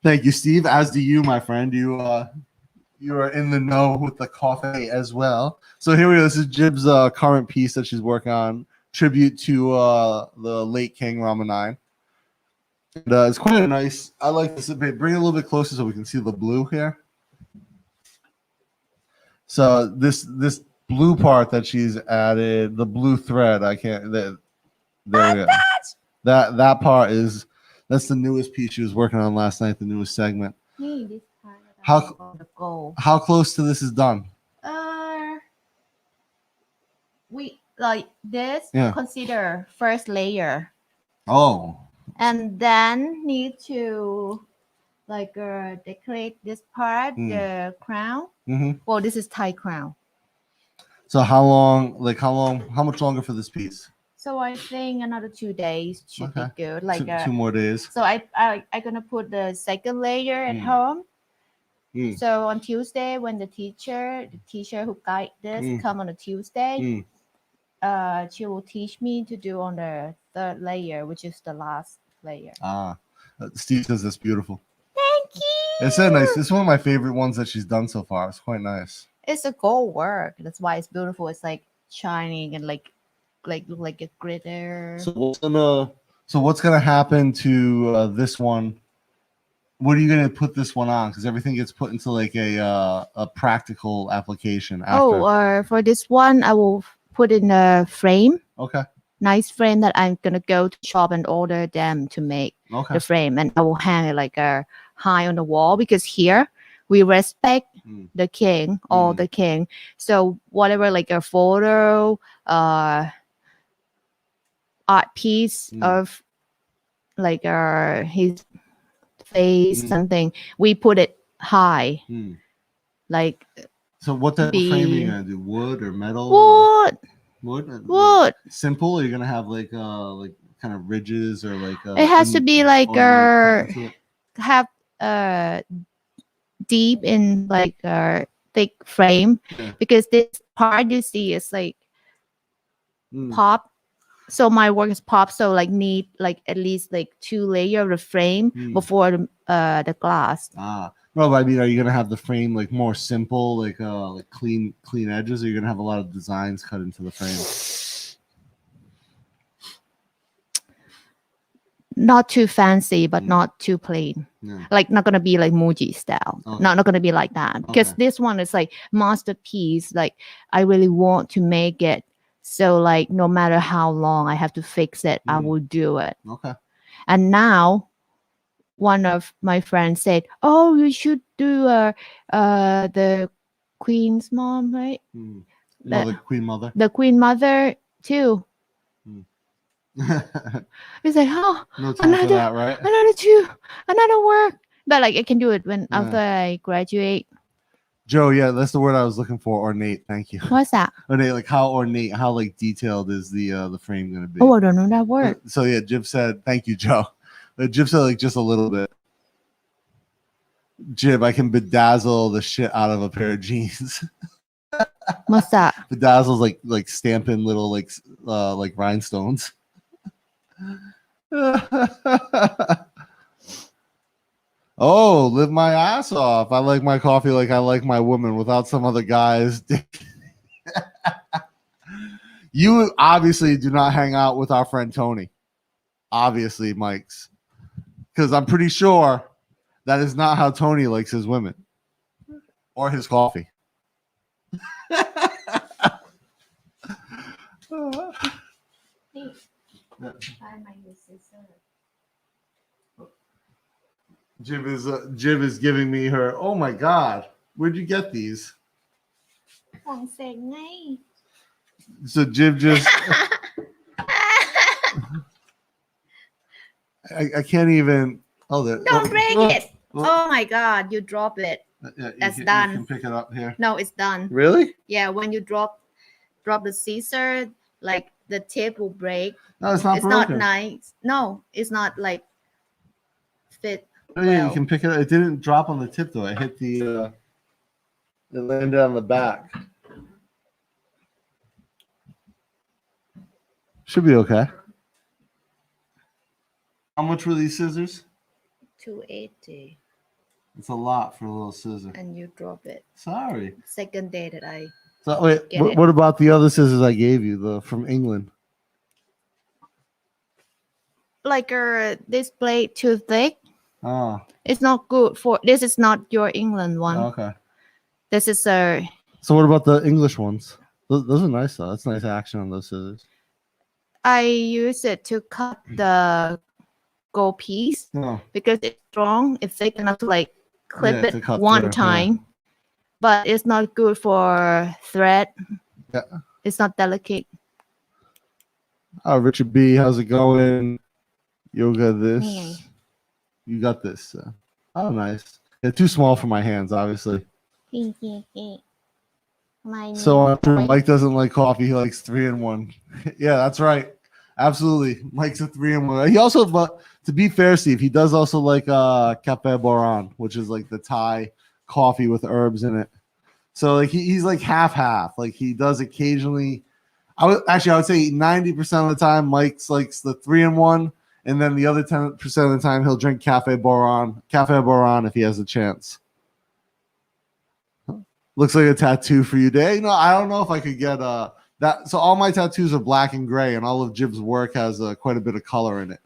Thank you, Steve. As do you, my friend. You are in the know with the coffee as well. So here we go. This is Jib's current piece that she's working on. Tribute to the late King Ramanine. And it's quite a nice. I like this a bit. Bring it a little bit closer so we can see the blue here. So this blue part that she's added, the blue thread. I can't. There we go. That part that's the newest piece she was working on last night. The newest segment. How close to this is done? We like this. Yeah. Consider first layer. Oh. And then need to like decorate this part, the crown. Mm-hmm. Well, this is Thai crown. So how long? Like how much longer for this piece? So I think another 2 days should be good. Like two more days. so I gonna put the second layer at home. So on Tuesday, when the teacher who guide this come on a Tuesday, she will teach me to do on the third layer, which is the last layer. Steve says that's beautiful. Thank you. It's so nice. It's one of my favorite ones that she's done so far. It's quite nice. It's a gold work. That's why it's beautiful. It's like shining and like look like a glitter. So what's gonna happen to this one? What are you gonna put this one on? Because everything gets put into like a practical application. After. For this one, I will put in a frame. Okay. Nice frame that I'm gonna go to shop and order them to make the frame, and I will hang it like high on the wall, because here we respect the king or the king. So whatever, like a photo, art piece of like his face, something, we put it high. Like, so what type of frame are you gonna do? Wood or metal? Wood. Wood. Simple. Or you're gonna have like kind of ridges or like. It has to be like have deep in like thick frame, because this part you see is like pop. So my work is pop. So like need like at least like 2 layers of the frame before the glass. No, I mean, are you gonna have the frame like more simple, like clean edges, or you're gonna have a lot of designs cut into the frame? Not too fancy, but not too plain. Like not gonna be like Muji style. Not gonna be like that, because this one is like masterpiece. Like I really want to make it so like no matter how long I have to fix it, I will do it. Okay. And now one of my friends said, "Oh, you should do the Queen's mom, right? The Queen Mother. The Queen Mother too." It's like, oh, no time for that, right? Another work. But like I can do it when after I graduate. Joe, yeah, that's the word I was looking for. Ornate, thank you. What's that? Ornate, like how ornate, how like detailed is the frame gonna be? Oh, I don't know that word. So yeah, Jib said, thank you, Joe. Jib said like just a little bit. Jib, I can bedazzle the shit out of a pair of jeans. What's that? Bedazzle's like stamping little like rhinestones. Oh, live my ass off. I like my coffee like I like my woman, without some other guys. You obviously do not hang out with our friend Tony. Obviously, Mike's. Because I'm pretty sure that is not how Tony likes his women or his coffee. Jib is giving me her. Oh my God, where'd you get these? So Jib just. I can't even. Oh, don't break it. Oh my God, you drop it. That's done. You can pick it up here. No, it's done. Really? Yeah, when you drop the scissor, like the tip will break. No, it's not. It's broken. Not nice. No, it's not like fit. Oh yeah, you can pick it up. It didn't drop on the tip though. It hit the. It landed on the back. Should be okay. How much were these scissors? $280. It's a lot for a little scissor. And you drop it. Sorry. Second day that I. So wait, what about the other scissors I gave you, from England? Like this blade too thick. Oh. It's not good for. This is not your England one. Oh, okay. This is So what about the English ones? Those are nice though. That's nice action on those scissors. I use it to cut the gold piece because it's strong. It's thick enough to like clip it one time. Yeah. But it's not good for thread. Yeah. It's not delicate. Oh, Richard B, how's it going? You got this. Yeah. You got this. Oh, nice. Yeah, too small for my hands, obviously. So I'm sure Mike doesn't like coffee. He likes 3-in-1. Yeah, that's right. Absolutely. Mike's a 3-in-1. He also, but to be fair, Steve, he does also like Cafe Boran, which is like the Thai coffee with herbs in it. So like he's like half. Like he does occasionally. I would say 90% of the time Mike's likes the 3-in-1, and then the other 10% of the time he'll drink Cafe Boran if he has a chance. Looks like a tattoo for you, Day. No, I don't know if I could get that. So all my tattoos are black and gray, and all of Jib's work has quite a bit of color in it.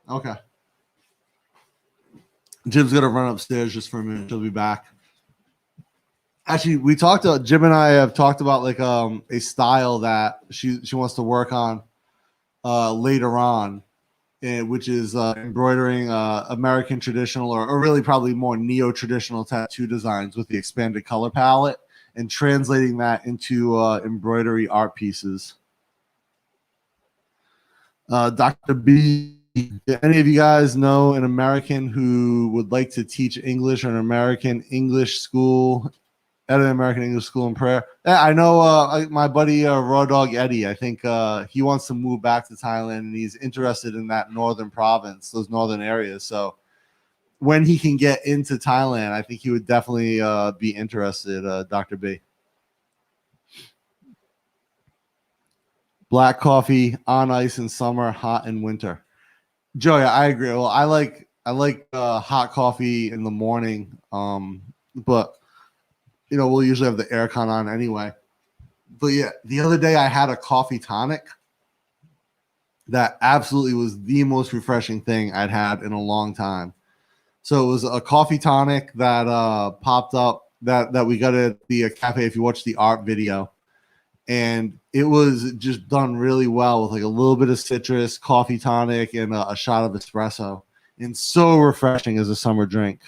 Okay. Jib's gonna run upstairs just for a minute. She'll be back. Actually, Jib and I have talked about like a style that she wants to work on later on, which is embroidering American traditional or really probably more neo-traditional tattoo designs with the expanded color palette and translating that into embroidery art pieces. Dr. B, any of you guys know an American who would like to teach English or an American English school at an American English school in Prayer? Yeah, I know my buddy Raw Dog Eddie. I think he wants to move back to Thailand and he's interested in that northern province, those northern areas. So when he can get into Thailand, I think he would definitely be interested, Dr. B. Black coffee on ice in summer, hot in winter. Joey, I agree. Well, I like hot coffee in the morning, but you know, we'll usually have the aircon on anyway. But yeah, the other day I had a coffee tonic that absolutely was the most refreshing thing I'd had in a long time. So it was a coffee tonic that popped up that we got at the cafe if you watch the art video. And it was just done really well with like a little bit of citrus, coffee tonic, and a shot of espresso. And so refreshing as a summer drink.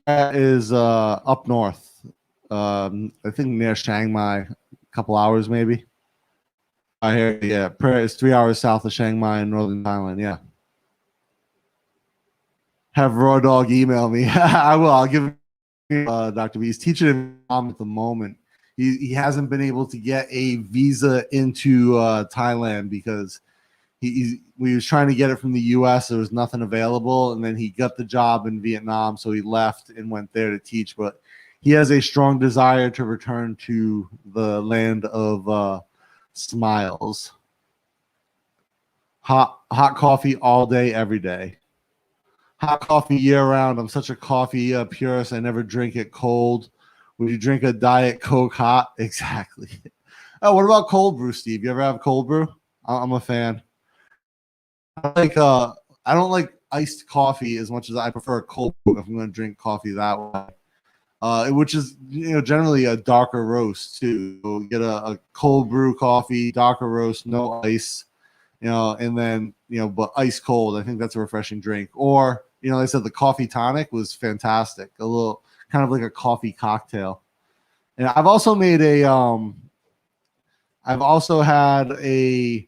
That is up north. I think near Chiang Mai, a couple hours maybe. I hear, yeah. Prayer is 3 hours south of Chiang Mai in northern Thailand. Yeah. Have Raw Dog email me. I will. I'll give Dr. B. He's teaching him at the moment. He hasn't been able to get a visa into Thailand because we was trying to get it from the U.S. There was nothing available, and then he got the job in Vietnam, so he left and went there to teach. But he has a strong desire to return to the land of smiles. Hot coffee all day, every day. Hot coffee year round. I'm such a coffee purist. I never drink it cold. Would you drink a Diet Coke hot? Exactly. Oh, what about cold brew, Steve? You ever have cold brew? I'm a fan. I don't like iced coffee as much as I prefer cold brew if I'm going to drink coffee that way. Which is, you know, generally a darker roast too. So get a cold brew coffee, darker roast, no ice, you know, and then, you know, but ice cold. I think that's a refreshing drink. Or, you know, like I said, the coffee tonic was fantastic. A little kind of like a coffee cocktail. And I've also made I've also had a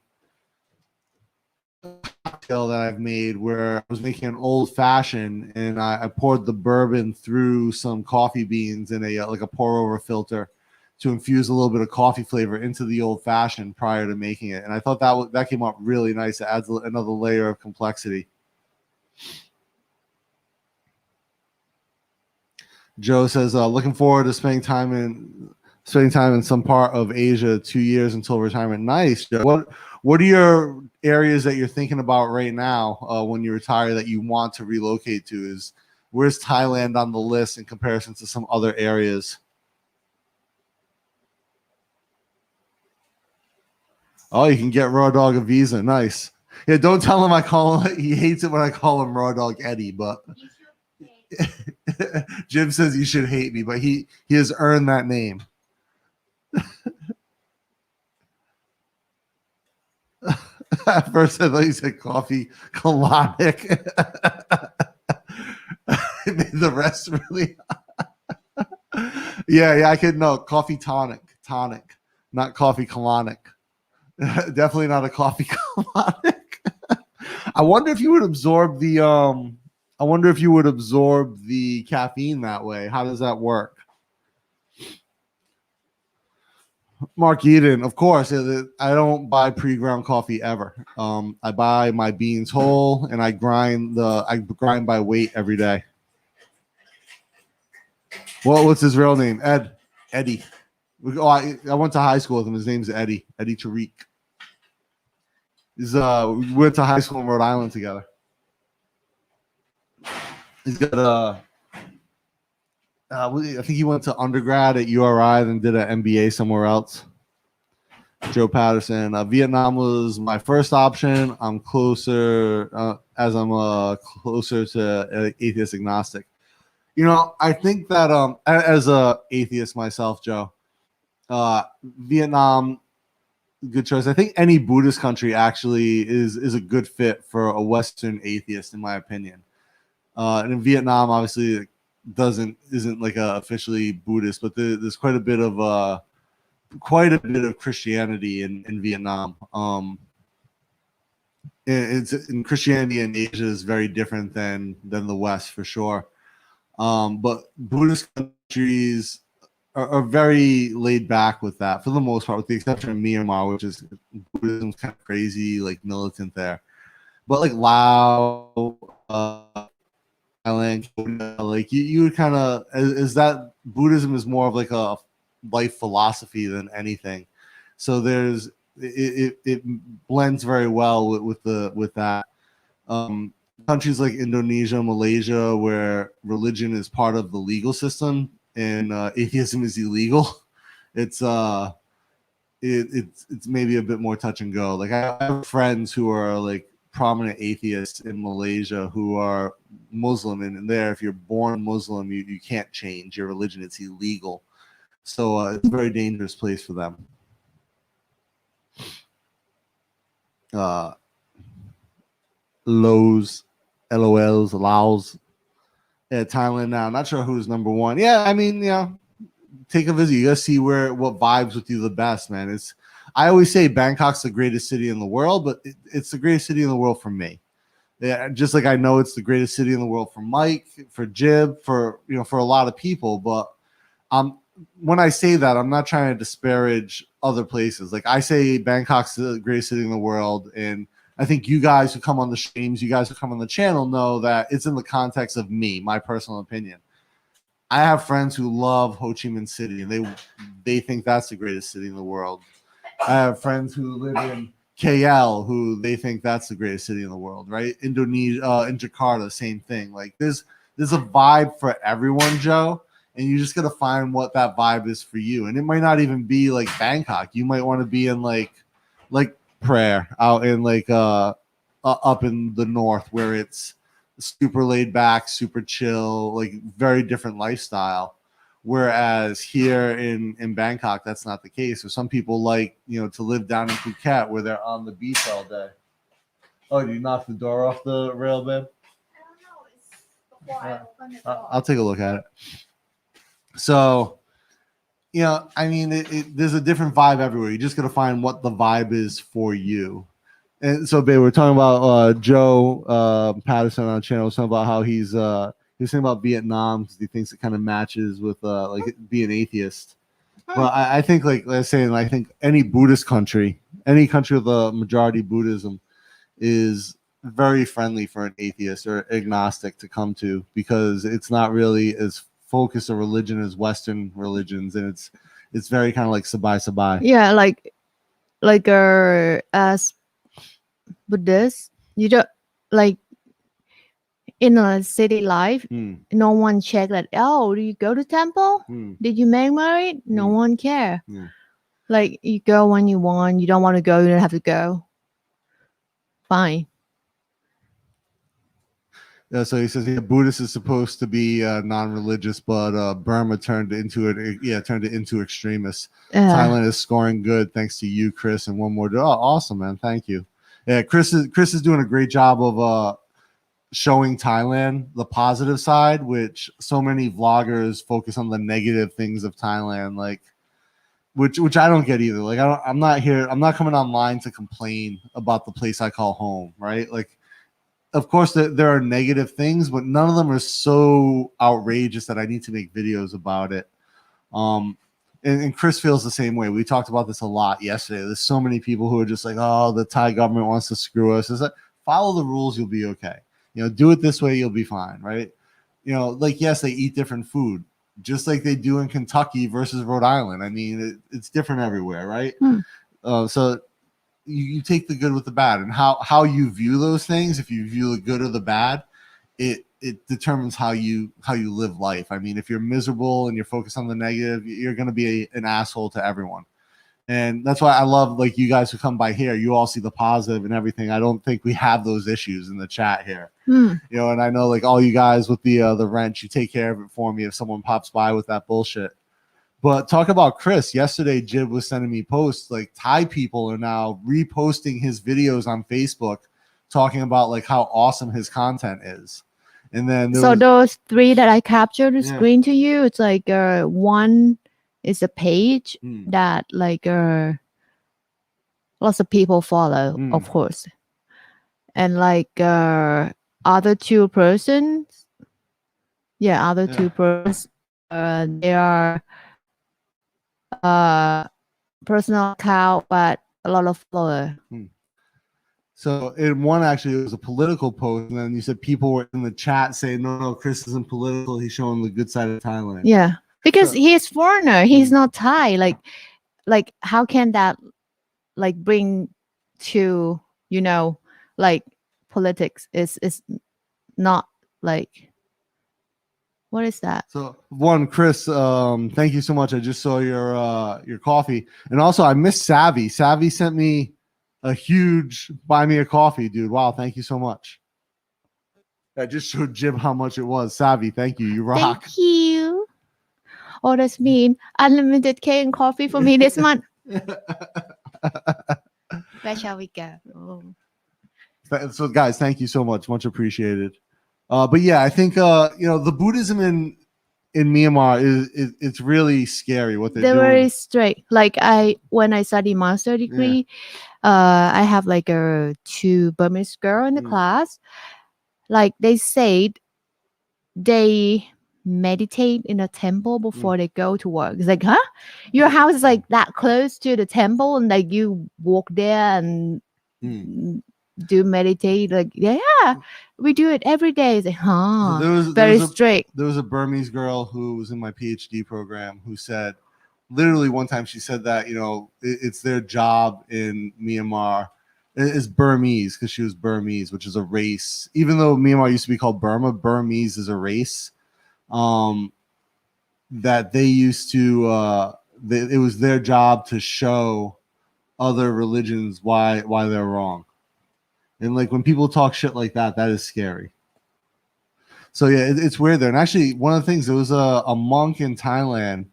cocktail that I've made where I was making an old fashioned and I poured the bourbon through some coffee beans in a like a pour over filter to infuse a little bit of coffee flavor into the old fashioned prior to making it. And I thought that came out really nice. It adds another layer of complexity. Joe says, looking forward to spending time in some part of Asia 2 years until retirement. Nice, Joe. What are your areas that you're thinking about right now when you retire that you want to relocate to? Where's Thailand on the list in comparison to some other areas? Oh, you can get Raw Dog a visa. Nice. Yeah, don't tell him he hates it when I call him Raw Dog Eddie, but Jim says you should hate me, but he has earned that name. At first, I thought you said coffee colonic. It made the rest really. Yeah, I could know coffee tonic, not coffee colonic. Definitely not a coffee colonic. I wonder if you would absorb the I wonder if you would absorb the caffeine that way. How does that work? Mark Eden, of course. I don't buy pre-ground coffee ever. I buy my beans whole, and I grind by weight every day. What's his real name? Eddie. Oh, I went to high school with him. His name's Eddie Tariq. We went to high school in Rhode Island together. He's got I think he went to undergrad at URI, then did an MBA somewhere else. Joe Patterson. Vietnam was my first option. I'm closer closer to atheist agnostic. I think that as a atheist myself, Joe, Vietnam, good choice. I think any Buddhist country actually is a good fit for a Western atheist, in my opinion. And in Vietnam, obviously, isn't like officially Buddhist, but there's quite a bit of Christianity in Vietnam. It's in Christianity in Asia is very different than the West for sure. But Buddhist countries are very laid back with that for the most part, with the exception of Myanmar, which is Buddhism's kind of crazy, like militant there. But like Laos, Thailand, like you kind of is that Buddhism is more of like a life philosophy than anything. So it blends very well with that. Countries like Indonesia, Malaysia, where religion is part of the legal system and atheism is illegal, it's maybe a bit more touch and go. Like I have friends who are like prominent atheists in Malaysia who are Muslim, and there, if you're born Muslim, you can't change your religion. It's illegal. So it's a very dangerous place for them. LOLs, Laos, Thailand now. Not sure who's number one. Yeah, I mean, take a visit. You gotta see what vibes with you the best, man. I always say Bangkok's the greatest city in the world, but it's the greatest city in the world for me. Yeah, just like I know it's the greatest city in the world for Mike, for Jib, for a lot of people. But when I say that, I'm not trying to disparage other places. Like I say, Bangkok's the greatest city in the world, and I think you guys who come on the streams, you guys who come on the channel know that it's in the context of me, my personal opinion. I have friends who love Ho Chi Minh City, and they think that's the greatest city in the world. I have friends who live in KL who they think that's the greatest city in the world, right? Indonesia, in Jakarta, same thing. Like there's a vibe for everyone, Joe, and you just gotta find what that vibe is for you. And it might not even be like Bangkok. You might want to be in like Prayer out in like up in the north where it's super laid back, super chill, like very different lifestyle. Whereas here in Bangkok, that's not the case. So some people like to live down in Phuket where they're on the beach all day. Oh, did you knock the door off the rail, babe? I don't know. It's before I open the door. I'll take a look at it. So I mean, there's a different vibe everywhere. You just got to find what the vibe is for you. And so, babe, we're talking about Joe Patterson on the channel. Talking about how he's saying about Vietnam because he thinks it kind of matches with like being atheist. Well, I think like let's say, I think any Buddhist country, any country with a majority Buddhism, is very friendly for an atheist or agnostic to come to because it's not really as focus of religion as Western religions, and it's very kind of like sabai. Yeah, like as Buddhist, you don't like in a city life. No one check that. Oh, do you go to temple? Did you make married? No one care. Like you go when you want. You don't want to go. You don't have to go. Fine. So he says, Buddhist is supposed to be non-religious, but Burma turned it into extremists. Thailand is scoring good thanks to you, Chris, and one more. Oh, awesome, man! Thank you. Yeah, Chris is doing a great job of showing Thailand the positive side, which so many vloggers focus on the negative things of Thailand, like which I don't get either. Like I'm not coming online to complain about the place I call home, right? Like of course, there are negative things, but none of them are so outrageous that I need to make videos about it. And Chris feels the same way. We talked about this a lot yesterday. There's so many people who are just like, oh, the Thai government wants to screw us. It's like, follow the rules, you'll be okay. Do it this way, you'll be fine, right? Like, yes, they eat different food, just like they do in Kentucky versus Rhode Island. I mean, it's different everywhere, right? So you take the good with the bad, and how you view those things. If you view the good or the bad, it determines how you live life. I mean, if you're miserable and you're focused on the negative, you're going to be an asshole to everyone. And that's why I love, like, you guys who come by here, you all see the positive and everything. I don't think we have those issues in the chat here. And I know, like, all you guys with the wrench, you take care of it for me if someone pops by with that bullshit. But talk about Chris. Yesterday, Jib was sending me posts, like, Thai people are now reposting his videos on Facebook talking about, like, how awesome his content is. And then those 3 that I captured the screen to you, it's like one is a page that, like, lots of people follow, of course. And, like, other 2 persons, other 2 persons, they are personal account, but a lot of followers. So in one, actually, it was a political post, and then you said people were in the chat saying, no, Chris isn't political. He's showing the good side of Thailand. Yeah, because he's foreigner. He's not Thai. Like how can that, like, bring to, like, politics is not, like, what is that? So one, Chris, thank you so much. I just saw your coffee, and also I missed Savvy. Savvy sent me a huge buy me a coffee, dude. Wow, thank you so much. I just showed Jim how much it was. Savvy, thank you. You rock. Thank you. Oh, that's mean. Unlimited cake and coffee for me this month. Where shall we go? So, guys, thank you so much. Much appreciated. But yeah, I think the Buddhism in Myanmar is it's really scary what they're doing. Very strict. Like, when I study master degree, I have, like, 2 Burmese girl in the class. Like, they said they meditate in a temple before they go to work. It's like, huh? Your house is, like, that close to the temple, and, like, you walk there and do meditate? Like, we do it every day. It's like, So very strict. There was a Burmese girl who was in my PhD program who said, literally one time she said that, it's their job in Myanmar. It's Burmese, because she was Burmese, which is a race. Even though Myanmar used to be called Burma, Burmese is a race that they used to, it was their job to show other religions why they're wrong. And, like, when people talk shit like that, that is scary. So yeah, it's weird there. And actually, one of the things, there was a monk in Thailand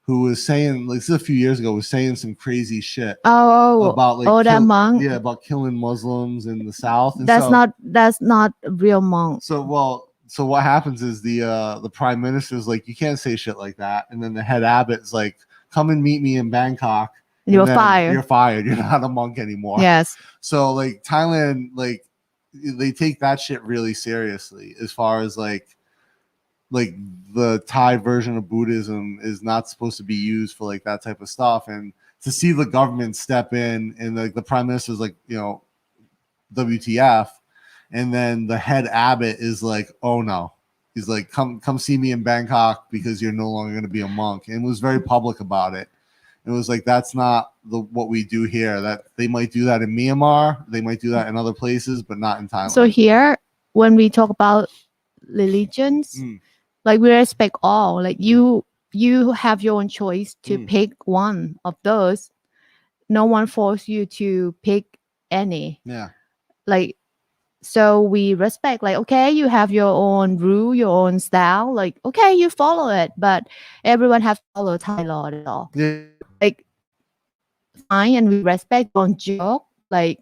who was saying, like, this is a few years ago, was saying some crazy shit about, like, that monk. Yeah, about killing Muslims in the South. And that's not a real monk. So what happens is the prime minister's like, you can't say shit like that, and then the head abbot's like, come and meet me in Bangkok. You're fired. You're fired. You're not a monk anymore. Yes. So, like, Thailand, like, they take that shit really seriously, as far as like the Thai version of Buddhism is not supposed to be used for, like, that type of stuff. And to see the government step in, and, like, the prime minister's like, WTF, and then the head abbot is like, oh no, he's like, come see me in Bangkok because you're no longer going to be a monk, and was very public about it. It was like, that's not what we do here. That they might do that in Myanmar, they might do that in other places, but not in Thailand. So here, when we talk about religions, like, we respect all. Like, you have your own choice to pick one of those. No one force you to pick any. Yeah. Like, so we respect, like, okay, you have your own rule, your own style. Like, okay, you follow it, but everyone have to follow Thai law at all. Yeah. Like, fine, and we respect. Don't joke. Like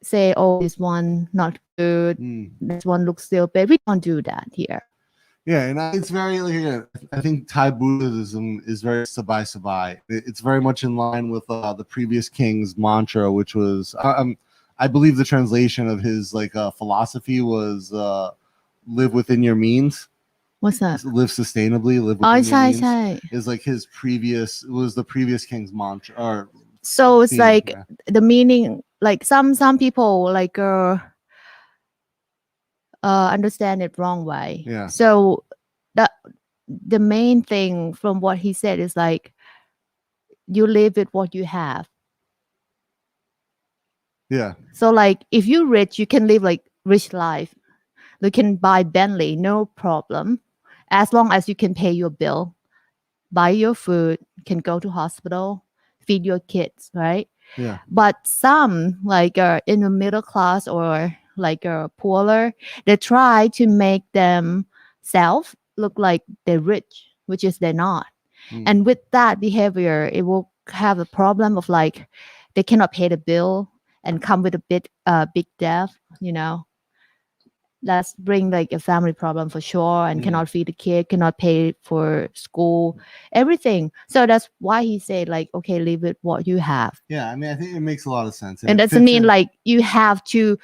say, oh, this one not good. This one looks stupid. We don't do that here. Yeah, and it's very, like, again, I think Thai Buddhism is very sabai. It's very much in line with the previous king's mantra, which was, I'm I believe the translation of his like philosophy was live within your means. What's that? Live sustainably, live Oh, within your means.ใช่ Is like his previous was the previous king's mantra or so it's theme, like yeah. the meaning, like some people like understand it wrong way. Yeah. So the main thing from what he said is like you live with what you have. Yeah. So like if you're rich, you can live like rich life. You can buy Bentley, no problem, as long as you can pay your bill, buy your food, can go to hospital, feed your kids, right? Yeah. But some like in the middle class or like poorer, they try to make themselves look like they're rich, which is they're not. And with that behavior, it will have a problem of like they cannot pay the bill and come with a big debt, you know. That's bring like a family problem for sure, and cannot feed the kid, cannot pay for school, everything. So that's why he said like, okay, live with what you have. Yeah, I mean, I think it makes a lot of sense. And it doesn't fits mean in- like you have to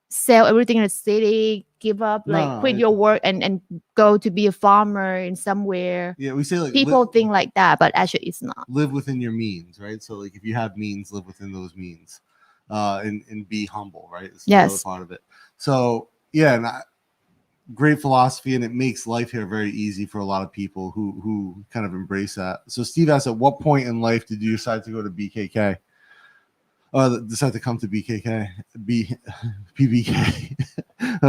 sell everything in the city, give up, like No, quit your work and go to be a farmer in somewhere. yeah, we say like People think like that, but actually it's not. live within your means, right? So like if you have means, live within those means, and be humble, right? It's the other Yes. part of it. So yeah, and great philosophy, and it makes life here very easy for a lot of people who kind of embrace that. So Steve asked, at what point in life did you decide to go to BKK? Decide to come to BKK, PBK.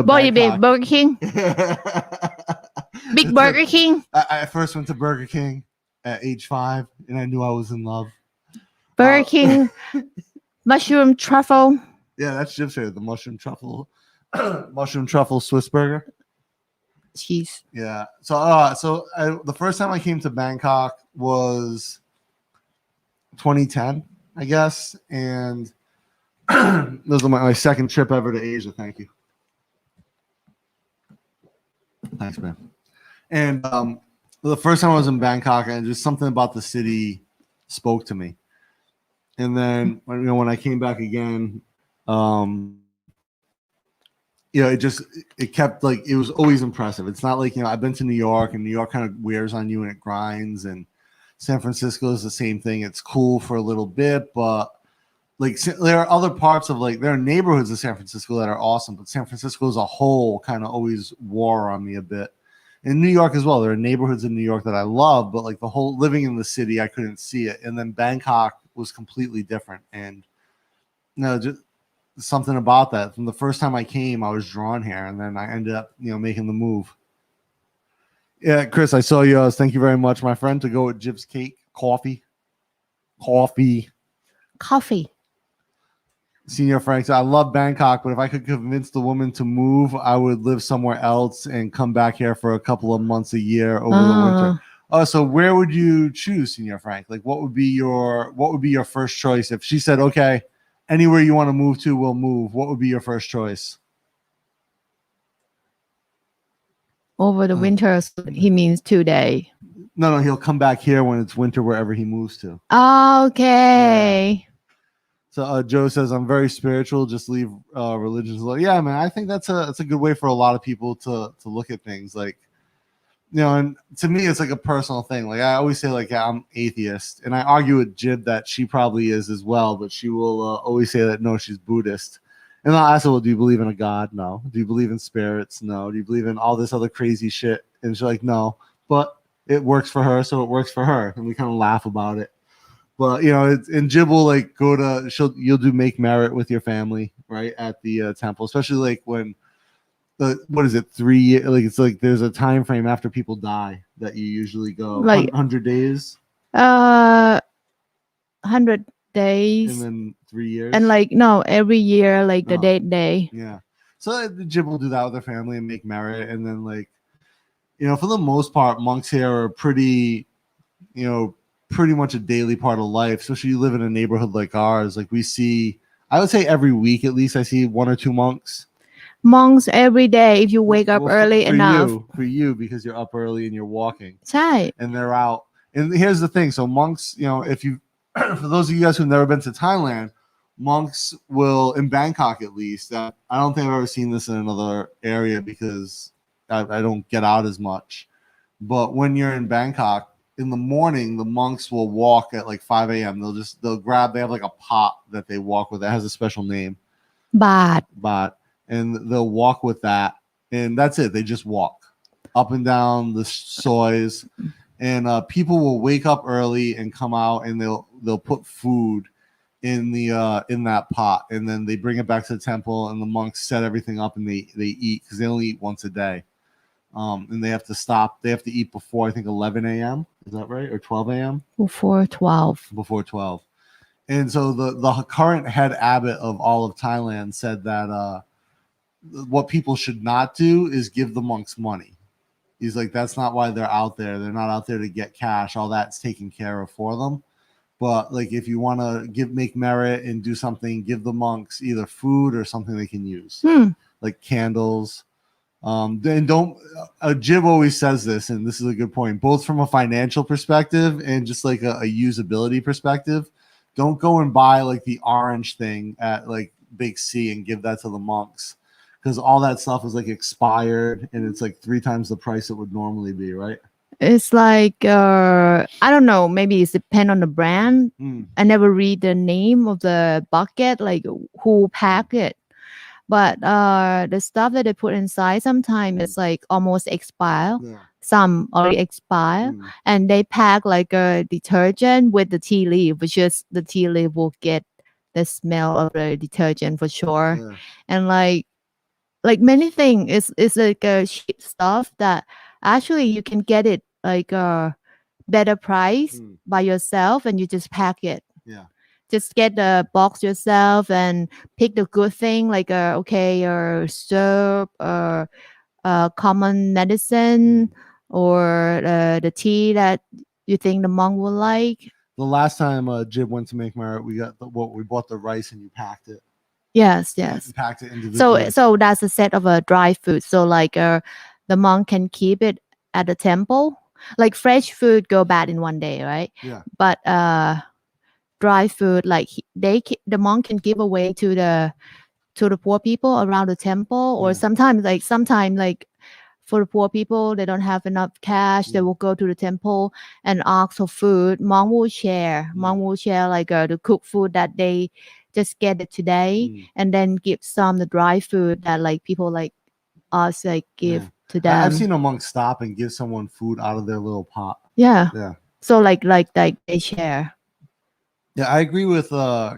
Boy, big Burger King, big Burger King. I first went to Burger King at age 5, and I knew I was in love. Burger King, mushroom truffle. Yeah, that's Jim's favorite, the mushroom truffle Swiss burger. Cheese. Yeah. So the first time I came to Bangkok was 2010, I guess, and this was my second trip ever to Asia. Thank you. Thanks, man. And the first time I was in Bangkok, and just something about the city spoke to me. And then when I came back again, it kept like, it was always impressive. It's not like, I've been to New York, and New York kind of wears on you and it grinds, and San Francisco is the same thing. It's cool for a little bit, but like there are other parts of there are neighborhoods of San Francisco that are awesome, but San Francisco as a whole kind of always wore on me a bit. In New York as well, there are neighborhoods in New York that I love, but like the whole living in the city, I couldn't see it. And then Bangkok was completely different. And just something about that. From the first time I came, I was drawn here, and then I ended up, making the move. Yeah, Chris, I saw yours. Thank you very much, my friend. To go with Jib's cake, coffee. Senior Frank said, I love Bangkok, but if I could convince the woman to move, I would live somewhere else and come back here for a couple of months a year over the winter. Oh, so where would you choose, Senior Frank? Like, what would be your first choice if she said, okay, anywhere you want to move to, we'll move? What would be your first choice? Over the winter, he means 2 days. No, he'll come back here when it's winter wherever he moves to. Okay. Yeah. So Joe says, I'm very spiritual, just leave religions alone. Yeah, man, I think that's a good way for a lot of people to look at things. Like, and to me, it's like a personal thing. Like I always say, like, yeah, I'm atheist, and I argue with Jib that she probably is as well, but she will always say that no, she's Buddhist. And I'll ask her, well, do you believe in a God? No. Do you believe in spirits? No. Do you believe in all this other crazy shit? And she's like, no. But it works for her, so it works for her, and we kind of laugh about it. But and Jib will like you'll do make merit with your family, right, at the temple, especially like when what is it, 3 years? Like it's like there's a time frame after people die that you usually go, like 100 days. 100 days, and then 3 years, and like no, every year like the day. Yeah, so the Jib will do that with their family and make merit, and then like for the most part, monks here are pretty much a daily part of life, especially you live in a neighborhood like ours. Like we see, I would say every week at least, I see 1 or 2 monks every day if you wake up early enough. For you, because you're up early and you're walking. Right. And they're out. And here's the thing. So monks, if you, for those of you guys who've never been to Thailand, monks will, in Bangkok at least, I don't think I've ever seen this in another area because I don't get out as much. But when you're in Bangkok, in the morning, the monks will walk at like 5 a.m. They have like a pot that they walk with that has a special name. Bad. And they'll walk with that. And that's it. They just walk up and down the sois. And people will wake up early and come out and they'll put food in that pot, and then they bring it back to the temple, and the monks set everything up and they eat because they only eat once a day. And they have to stop. They have to eat before I think 11 a.m. Is that right? Or 12 a.m. Before 12. Before 12. And so the current head abbot of all of Thailand said that what people should not do is give the monks money. He's like, that's not why they're out there. They're not out there to get cash. All that's taken care of for them. But like, if you want to make merit and do something, give the monks either food or something they can use, like candles. Then don't. Jib always says this, and this is a good point, both from a financial perspective and just like a usability perspective. Don't go and buy like the orange thing at like Big C and give that to the monks, because all that stuff is like expired and it's like 3 times the price it would normally be, right? It's like I don't know, maybe it depends on the brand. I never read the name of the bucket, like who packed it. But the stuff that they put inside sometimes it's like almost expired. Yeah. Some already expired. And they pack like a detergent with the tea leaf, which is the tea leaf will get the smell of the detergent for sure. Yeah. And like many things, it's like a cheap stuff that actually you can get it like a better price by yourself, and you just pack it. Yeah. Just get the box yourself and pick the good thing, like or soap or common medicine or the tea that you think the monk will like. The last time Jib went to make merit, we bought the rice and you packed it. Yes. You packed it individually. So that's a set of a dry food. So like the monk can keep it at the temple. Like fresh food go bad in one day, right? Yeah. But dry food, like the monk can give away to the poor people around the temple, or sometimes for the poor people, they don't have enough cash. They will go to the temple and ask for food. Monk will share. Monk will share like the cooked food that they just get it today, and then give some the dry food that like people like us like give to them. I've seen a monk stop and give someone food out of their little pot. Yeah. Yeah. So like they share. Yeah, I agree with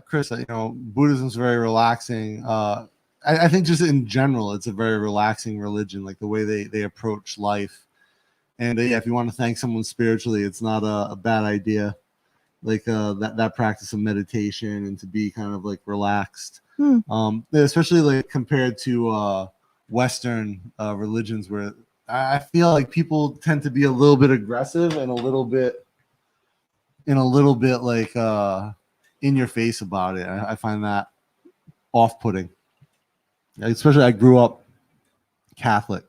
Chris that Buddhism's very relaxing. I think just in general, it's a very relaxing religion, like the way they approach life. And if you want to thank someone spiritually, it's not a bad idea. Like that practice of meditation and to be kind of like relaxed. Especially like compared to Western religions, where I feel like people tend to be a little bit aggressive and a little bit like in your face about it. I find that off-putting. Especially I grew up Catholic,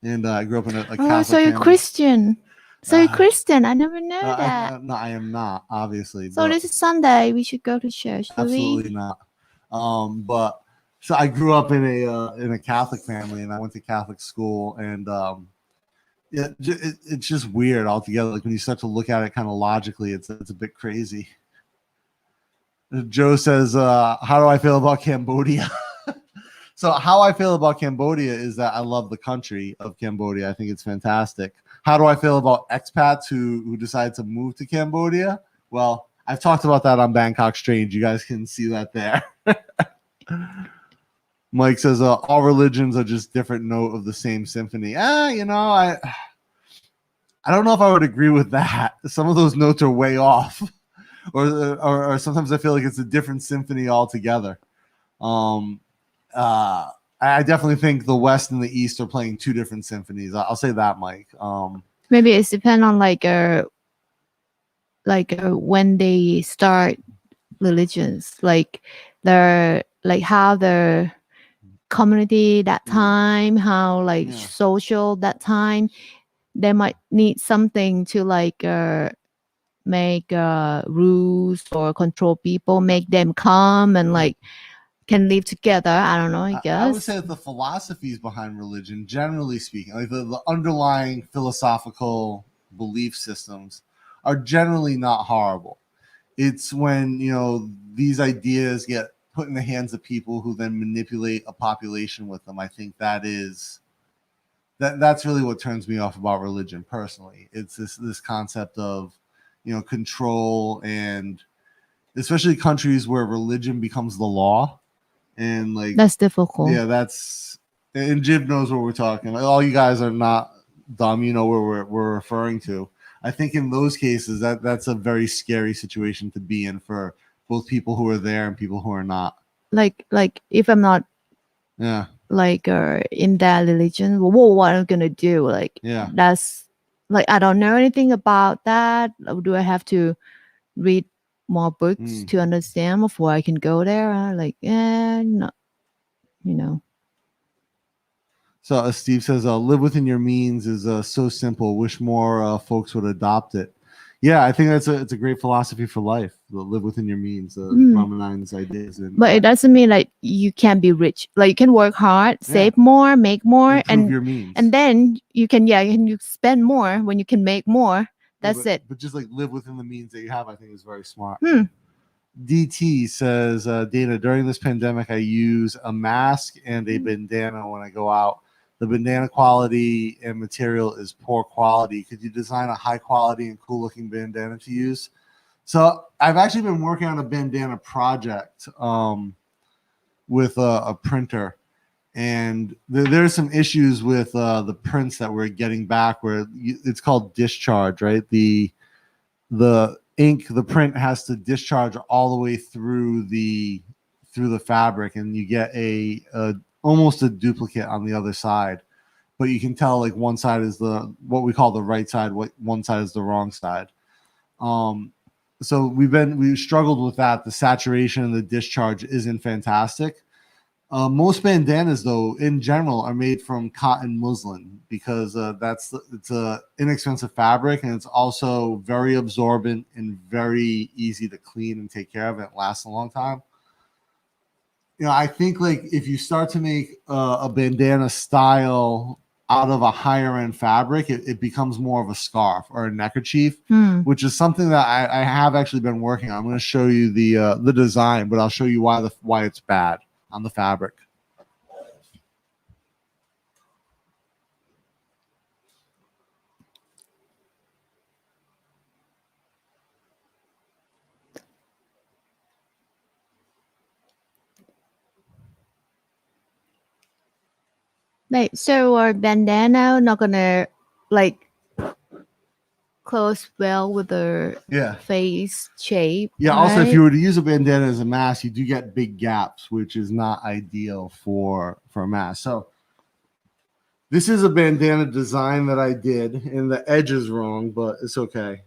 and I grew up in a Catholic so you're family. Christian. So you're Christian. I never know that. No, I am not, obviously. So this is Sunday. We should go to church. Absolutely not. But so I grew up in a Catholic family, and I went to Catholic school, and it's just weird altogether. Like when you start to look at it kind of logically, it's a bit crazy. Joe says, "How do I feel about Cambodia?" So how I feel about Cambodia is that I love the country of Cambodia. I think it's fantastic. How do I feel about expats who decide to move to Cambodia? Well, I've talked about that on Bangkok Strange. You guys can see that there. Mike says, all religions are just different note of the same symphony. I don't know if I would agree with that. Some of those notes are way off. Or sometimes I feel like it's a different symphony altogether. I definitely think the West and the East are playing 2 different symphonies. I'll say that, Mike. Maybe it's depend on like when they start religions, like how the community that time, how like social that time, they might need something to like make rules or control people, make them calm and like can live together. I don't know, I guess. I would say that the philosophies behind religion, generally speaking, like the underlying philosophical belief systems, are generally not horrible. It's when, you know, these ideas get put in the hands of people who then manipulate a population with them. I think that's really what turns me off about religion personally. It's this concept of, you know, control, and especially countries where religion becomes the law. And like that's difficult. Yeah, and Jib knows what we're talking. All you guys are not dumb. You know where we're referring to. I think in those cases that's a very scary situation to be in for both people who are there and people who are not. Like if I'm not like in that religion, well, what am I gonna do? Like that's like I don't know anything about that. Do I have to read more books to understand before I can go there? Like, no, you know. So Steve says, "Live within your means" is so simple. Wish more folks would adopt it. Yeah, I think it's a great philosophy for life. Live within your means. Ramanayan's ideas. But it doesn't mean like you can't be rich. Like you can work hard, save more, make more, improve your means, and then you can you spend more when you can make more. That's it. But just like live within the means that you have, I think is very smart. DT says, Dana, during this pandemic, I use a mask and a bandana when I go out. The bandana quality and material is poor quality. Could you design a high quality and cool looking bandana to use? So I've actually been working on a bandana project with a printer, and there's some issues with the prints that we're getting back where it's called discharge, right? The ink, the print has to discharge all the way through the fabric, and you get a almost a duplicate on the other side, but you can tell like one side is what we call the right side, one side is the wrong side. So we've struggled with that. The saturation and the discharge isn't fantastic. Most bandanas, though, in general, are made from cotton muslin because it's a inexpensive fabric, and it's also very absorbent and very easy to clean and take care of. And it lasts a long time. You know, I think like if you start to make a bandana style out of a higher end fabric, it becomes more of a scarf or a neckerchief, which is something that I have actually been working on. I'm going to show you the design, but I'll show you why it's bad on the fabric. Like, so our bandana not gonna like close well with the face shape. Yeah. Right? Also, if you were to use a bandana as a mask, you do get big gaps, which is not ideal for a mask. So this is a bandana design that I did, and the edge is wrong, but it's okay.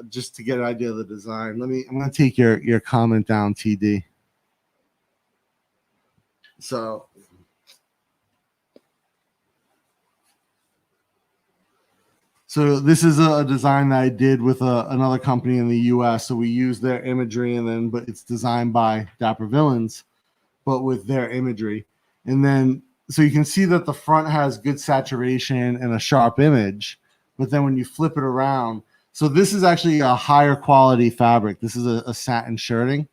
Just to get an idea of the design, I'm gonna take your comment down, TD. So this is a design that I did with another company in the U.S. So we use their imagery, but it's designed by Dapper Villains, but with their imagery. And then, so you can see that the front has good saturation and a sharp image, but then when you flip it around, so this is actually a higher quality fabric. This is a satin shirting,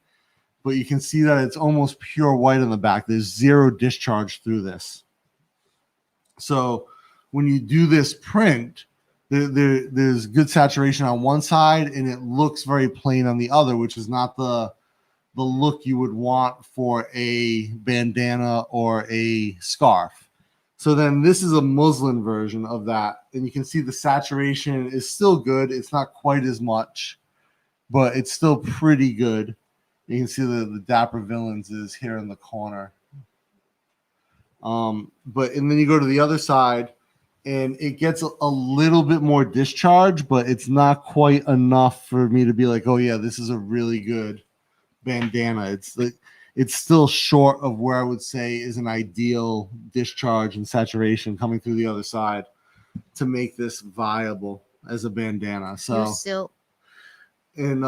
but you can see that it's almost pure white in the back. There's zero discharge through this. So when you do this print, there's good saturation on one side, and it looks very plain on the other, which is not the look you would want for a bandana or a scarf. So then this is a muslin version of that, and you can see the saturation is still good. It's not quite as much, but it's still pretty good. You can see the Dapper Villains is here in the corner. And then you go to the other side, and it gets a little bit more discharge, but it's not quite enough for me to be like, oh yeah, this is a really good bandana. It's still short of where I would say is an ideal discharge and saturation coming through the other side to make this viable as a bandana. So And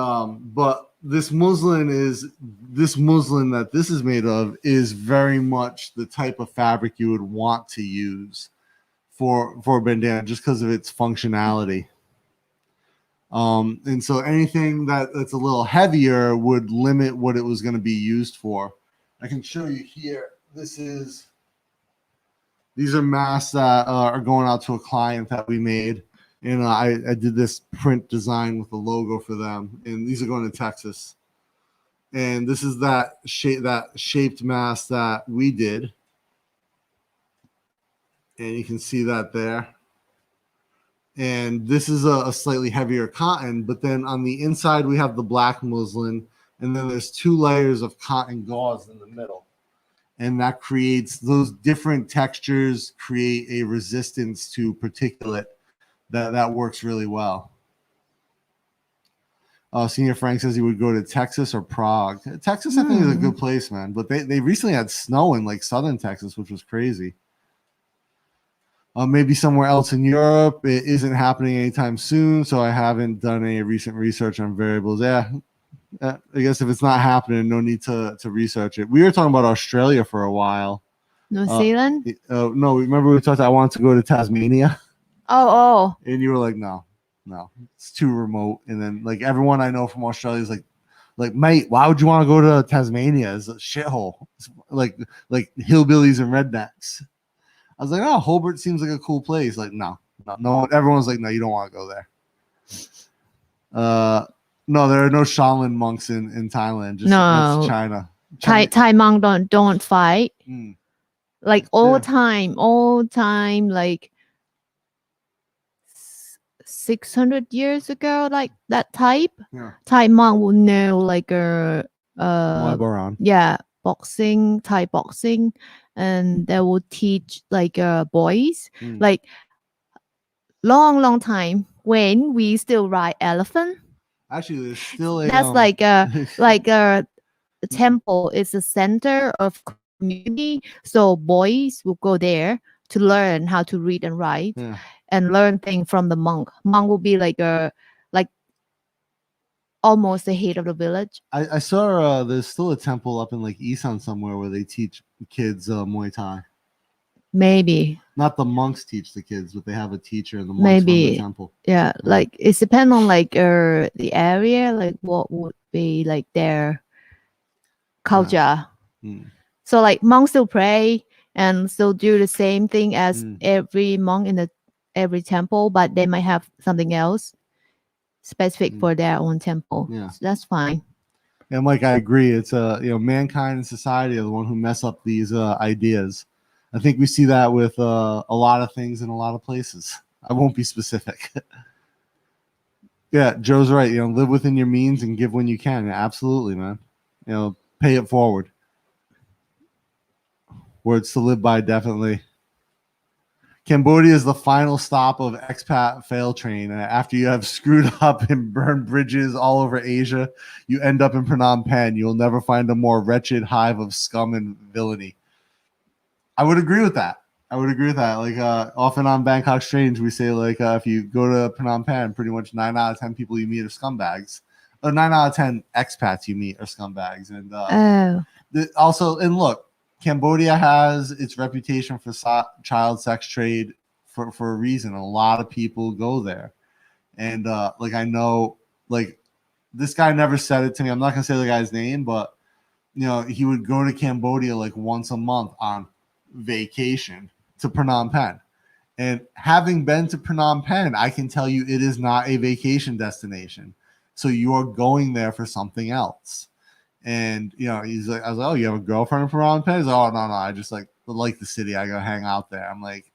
but this muslin that this is made of is very much the type of fabric you would want to use for a bandana, just because of its functionality. And so anything that's a little heavier would limit what it was going to be used for. I can show you here. These are masks that are going out to a client that we made. And I did this print design with the logo for them. And these are going to Texas. And this is that shaped mask that we did. And you can see that there. And this is a slightly heavier cotton. But then on the inside, we have the black muslin. And then there's 2 layers of cotton gauze in the middle. And that creates those different textures, create a resistance to particulate that works really well. Senior Frank says he would go to Texas or Prague. Texas, I think, is a good place, man. But they recently had snow in like southern Texas, which was crazy. Maybe somewhere else in Europe. It isn't happening anytime soon, so I haven't done any recent research on variables. Yeah, I guess if it's not happening, no need to research it. We were talking about Australia for a while. New Zealand? No, remember we talked. I wanted to go to Tasmania. Oh. And you were like, no, it's too remote. And then like everyone I know from Australia is like, mate, why would you want to go to Tasmania? It's a shithole. It's like hillbillies and rednecks. I was like, oh, Hobart seems like a cool place. Like, no. Everyone's like, no, you don't want to go there. No, there are no Shaolin monks in Thailand. Just that's China. Thai monk don't fight. Like all time, like 600 years ago, like that type. Thai monk will know like boxing, Thai boxing, and they will teach like boys like long time when we still ride elephant. Actually, there's still that's like a temple is the center of community, so boys will go there to learn how to read and write and learn things from the monk. Monk will be like almost the head of the village. I saw there's still a temple up in like Isan somewhere where they teach kids Muay Thai. Maybe not the monks teach the kids, but they have a teacher in the monks run the temple. Yeah, like it depends on like the area, like what would be like their culture. So like monks still pray and still do the same thing as every monk in every temple, but they might have something else specific for their own temple. So that's fine. And Mike, I agree. It's mankind and society are the one who mess up these ideas. I think we see that with a lot of things in a lot of places. I won't be specific. Yeah, Joe's right. Live within your means and give when you can. Absolutely, man. Pay it forward. Words to live by, definitely. Cambodia is the final stop of expat fail train. After you have screwed up and burned bridges all over Asia, you end up in Phnom Penh. You'll never find a more wretched hive of scum and villainy. I would agree with that. Like often on Bangkok Strange, we say like if you go to Phnom Penh, pretty much 9 out of 10 people you meet are scumbags. Or 9 out of 10 expats you meet are scumbags. And also, and look, Cambodia has its reputation for child sex trade for a reason. A lot of people go there. And like I know, like this guy never said it to me. I'm not gonna say the guy's name, but he would go to Cambodia like once a month on vacation to Phnom Penh. And having been to Phnom Penh, I can tell you it is not a vacation destination. So you are going there for something else. And he's like, I was like, oh, you have a girlfriend in Phnom Penh? He's like, oh, no, I just like the city. I go hang out there. I'm like,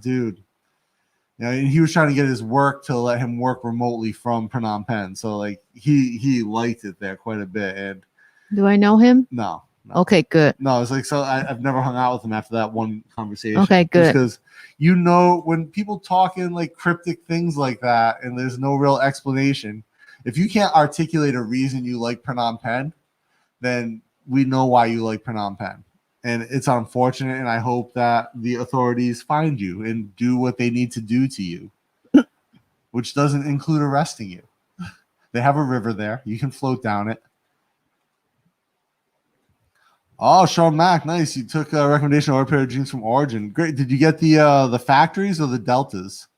dude. And he was trying to get his work to let him work remotely from Phnom Penh. So like he liked it there quite a bit. And do I know him? No. Okay, good. No, it's like, so I've never hung out with him after that one conversation. Okay, good. Because when people talk in like cryptic things like that and there's no real explanation, if you can't articulate a reason you like Phnom Penh, then we know why you like Phnom Penh. And it's unfortunate, and I hope that the authorities find you and do what they need to do to you, which doesn't include arresting you. They have a river there. You can float down it. Oh, Sean Mack, nice. You took a recommendation or a pair of jeans from Origin. Great. Did you get the factories or the deltas?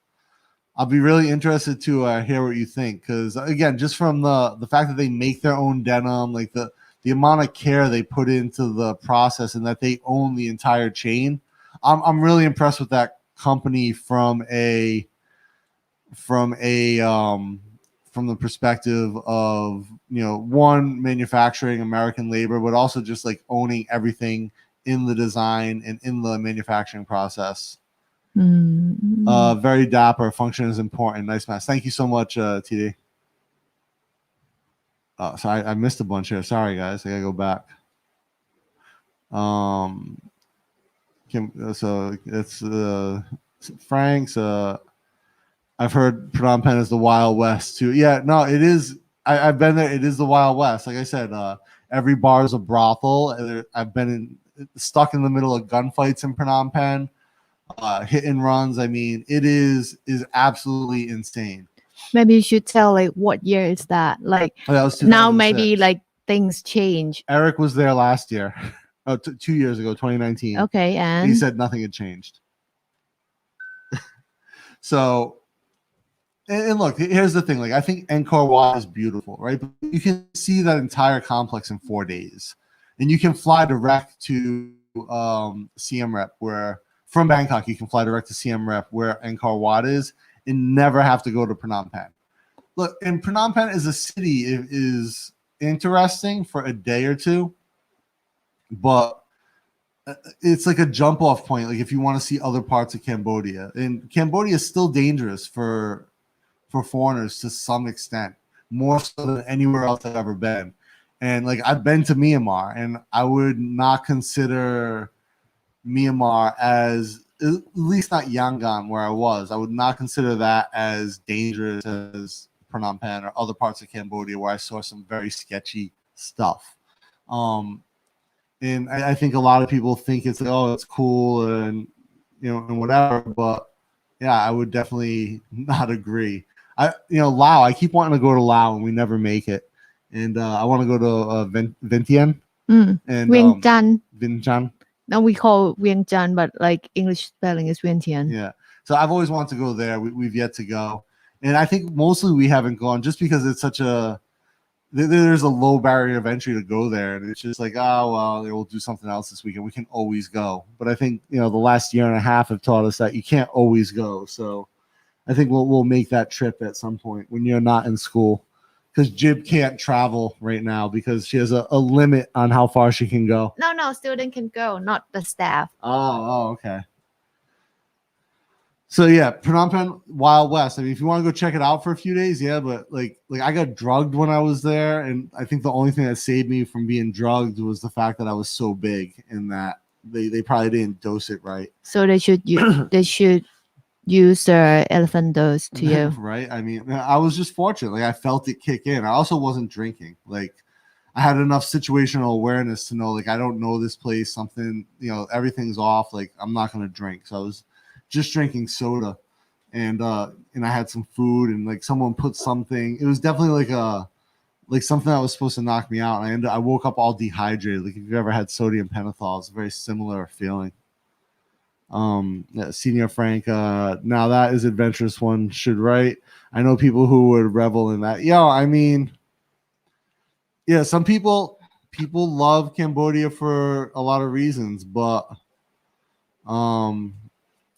I'll be really interested to hear what you think, because again, just from the fact that they make their own denim, like the amount of care they put into the process, and that they own the entire chain, I'm really impressed with that company from the perspective of, one, manufacturing American labor, but also just like owning everything in the design and in the manufacturing process. Very dapper. Function is important. Nice mask. Thank you so much, TD. So I missed a bunch here. Sorry, guys. I gotta go back. So it's Frank's. I've heard Phnom Penh is the Wild West too. Yeah, no, it is. I've been there. It is the Wild West. Like I said, every bar is a brothel. I've been stuck in the middle of gunfights in Phnom Penh, hit and runs. I mean, it is absolutely insane. Maybe you should tell like what year is that? Like that was now, maybe like things change. Eric was there last year, 2 years ago, 2019. Okay, and he said nothing had changed. So. And look, here's the thing. Like, I think Angkor Wat is beautiful, right? But you can see that entire complex in 4 days, and you can fly direct to Siem Reap, where from Bangkok you can fly direct to Siem Reap, where Angkor Wat is, and never have to go to Phnom Penh. Look, and Phnom Penh is a city. It is interesting for a day or two, but it's like a jump off point. Like if you want to see other parts of Cambodia, and Cambodia is still dangerous for foreigners to some extent, more so than anywhere else I've ever been. And like I've been to Myanmar, and I would not consider Myanmar as, at least not Yangon where I was, I would not consider that as dangerous as Phnom Penh or other parts of Cambodia where I saw some very sketchy stuff. And I think a lot of people think it's like, oh, it's cool and and whatever, but yeah, I would definitely not agree. Laos. I keep wanting to go to Laos, and we never make it. And I want to go to Vientiane and Vientiane. Vientiane. Now we call Vientiane, but like English spelling is Vientiane. Yeah. So I've always wanted to go there. We've yet to go, and I think mostly we haven't gone just because it's such there's a low barrier of entry to go there, and it's just like, oh well, we'll do something else this weekend. We can always go, but I think the last year and a half have taught us that you can't always go. So I think we'll make that trip at some point when you're not in school, because Jib can't travel right now because she has a limit on how far she can go. No, student can go, not the staff. Oh, okay. So yeah, Phnom Penh, Wild West. I mean, if you want to go check it out for a few days, yeah, but like I got drugged when I was there, and I think the only thing that saved me from being drugged was the fact that I was so big, and that they probably didn't dose it right. So they should use elephant dose to you. Right. I mean, I was just fortunate. Like I felt it kick in. I also wasn't drinking. Like I had enough situational awareness to know, like, I don't know this place, something, everything's off. Like I'm not going to drink. So I was just drinking soda, and I had some food, and like someone put something, it was definitely like something that was supposed to knock me out. And I woke up all dehydrated. Like if you've ever had sodium pentothal, it's a very similar feeling. Senior Frank, now that is adventurous, one should write. I know people who would revel in that. I mean, yeah, some people love Cambodia for a lot of reasons, but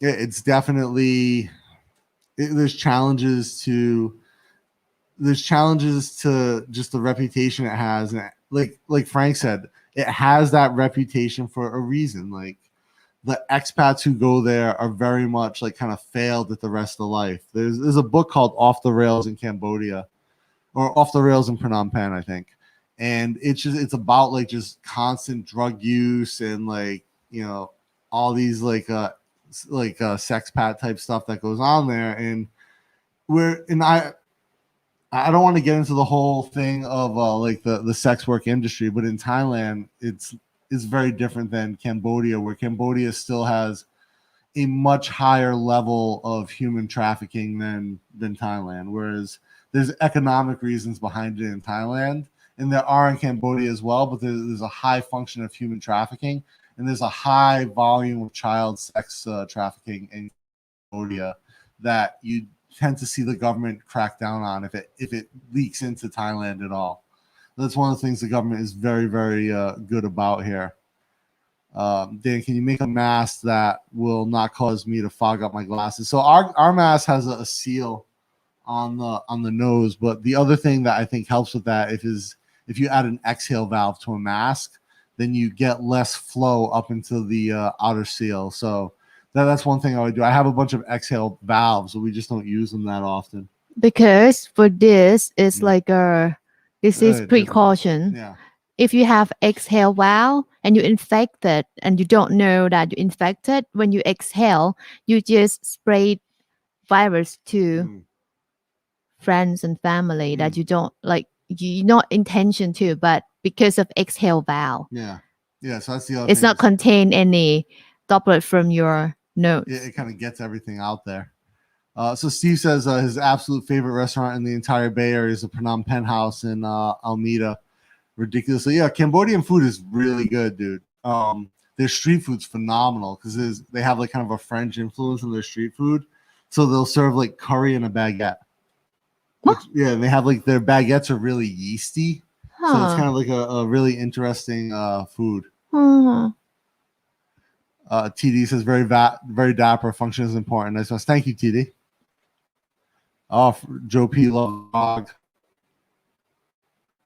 it's definitely there's challenges to just the reputation it has, and like Frank said, it has that reputation for a reason. Like the expats who go there are very much like kind of failed at the rest of life. There's a book called Off the Rails in Cambodia, or Off the Rails in Phnom Penh, I think. And it's about like just constant drug use and like, all these like sexpat type stuff that goes on there. And I don't want to get into the whole thing of like the sex work industry, but in Thailand, it's very different than Cambodia, where Cambodia still has a much higher level of human trafficking than Thailand. Whereas there's economic reasons behind it in Thailand, and there are in Cambodia as well. But there's a high function of human trafficking, and there's a high volume of child sex trafficking in Cambodia that you tend to see the government crack down on if it leaks into Thailand at all. That's one of the things the government is very, very good about here. Dan, can you make a mask that will not cause me to fog up my glasses? So our mask has a seal on the nose, but the other thing that I think helps with that is if you add an exhale valve to a mask, then you get less flow up into the outer seal. So that's one thing I would do. I have a bunch of exhale valves, but we just don't use them that often. Because for this, it's like a disease precaution. Yeah. If you have exhale valve and you infect it and you don't know that you infected, when you exhale, you just spray virus to friends and family that you don't like. You not intention to, but because of exhale valve. Yeah. Yeah. So that's the other. It's not contain any droplet from your nose. It kind of gets everything out there. So Steve says his absolute favorite restaurant in the entire Bay Area is the Phnom Penh House in Almeida. Ridiculously, yeah. Cambodian food is really good, dude. Their street food's phenomenal because they have like kind of a French influence in their street food. So they'll serve like curry and a baguette. Which, yeah, they have like their baguettes are really yeasty, so it's kind of like a really interesting food. TD says very dapper. Function is important. Nice one. Thank you, TD. Oh, Joe P. Love dog.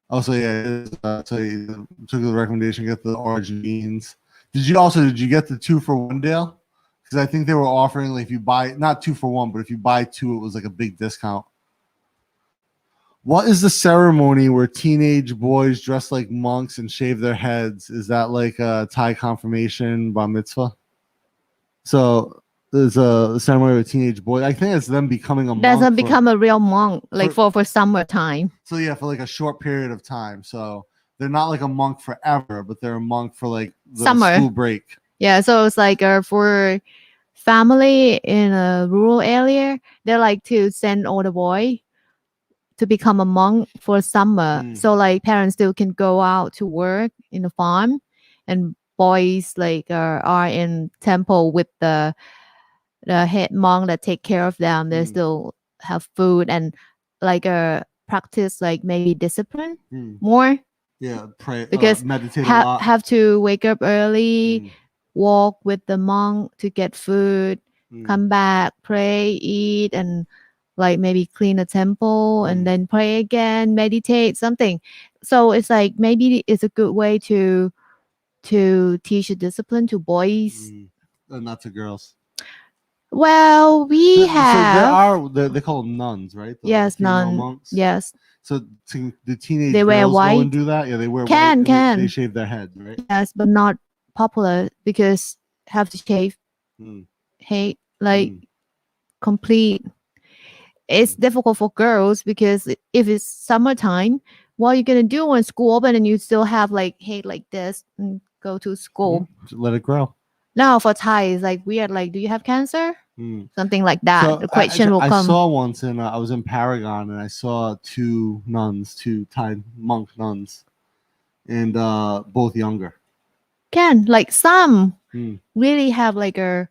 Also, yeah, so you took the recommendation, get the orange beans. Did you get the 2-for-1 deal? Because I think they were offering like if you buy not 2-for-1, but if you buy 2, it was like a big discount. What is the ceremony where teenage boys dress like monks and shave their heads? Is that like a Thai confirmation bar mitzvah? So there's a ceremony with teenage boys. I think it's them becoming a monk. Doesn't become a real monk like for summertime. So yeah, for like a short period of time. So they're not like a monk forever, but they're a monk for like the summer school break. Yeah, so it's like for family in a rural area, they like to send all the boy to become a monk for summer. So like parents still can go out to work in the farm, and boys like are in temple with the head monk that take care of them. They still have food and like practice like maybe discipline more. Yeah, pray because meditate a lot. Have to wake up early, walk with the monk to get food, come back, pray, eat, and like maybe clean a temple and then pray again, meditate, something. So it's like maybe it's a good way to teach a discipline to boys. Not to girls. Well, we have. So they call them nuns, right? Yes, nuns. Monks. Yes. So the teenage they wear girls white. go and do that. Yeah, they wear white. They shave their head, right? Yes, but not popular because have to shave. Hate like complete. It's difficult for girls because if it's summertime, what are you gonna do when school open and you still have like hate like this and go to school? Let it grow. Now for Thai, it's like weird. Like, do you have cancer? Something like that. So the question will come. I saw once, and I was in Paragon, and I saw two Thai monk nuns, and both younger. Like some really have like a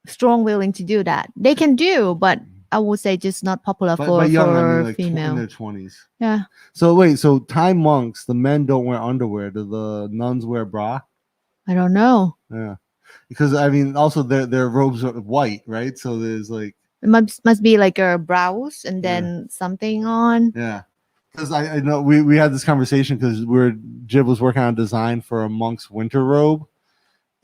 strong willing to do that. They can do, but I would say just not popular for young, I mean, like female. In their 20s. Yeah. So wait, so Thai monks, the men don't wear underwear. Do the nuns wear bra? I don't know. Yeah. Because I mean, also their robes are white, right? So there's like it must be like a blouse and then something on. Yeah, because I know we had this conversation because Jib was working on a design for a monk's winter robe,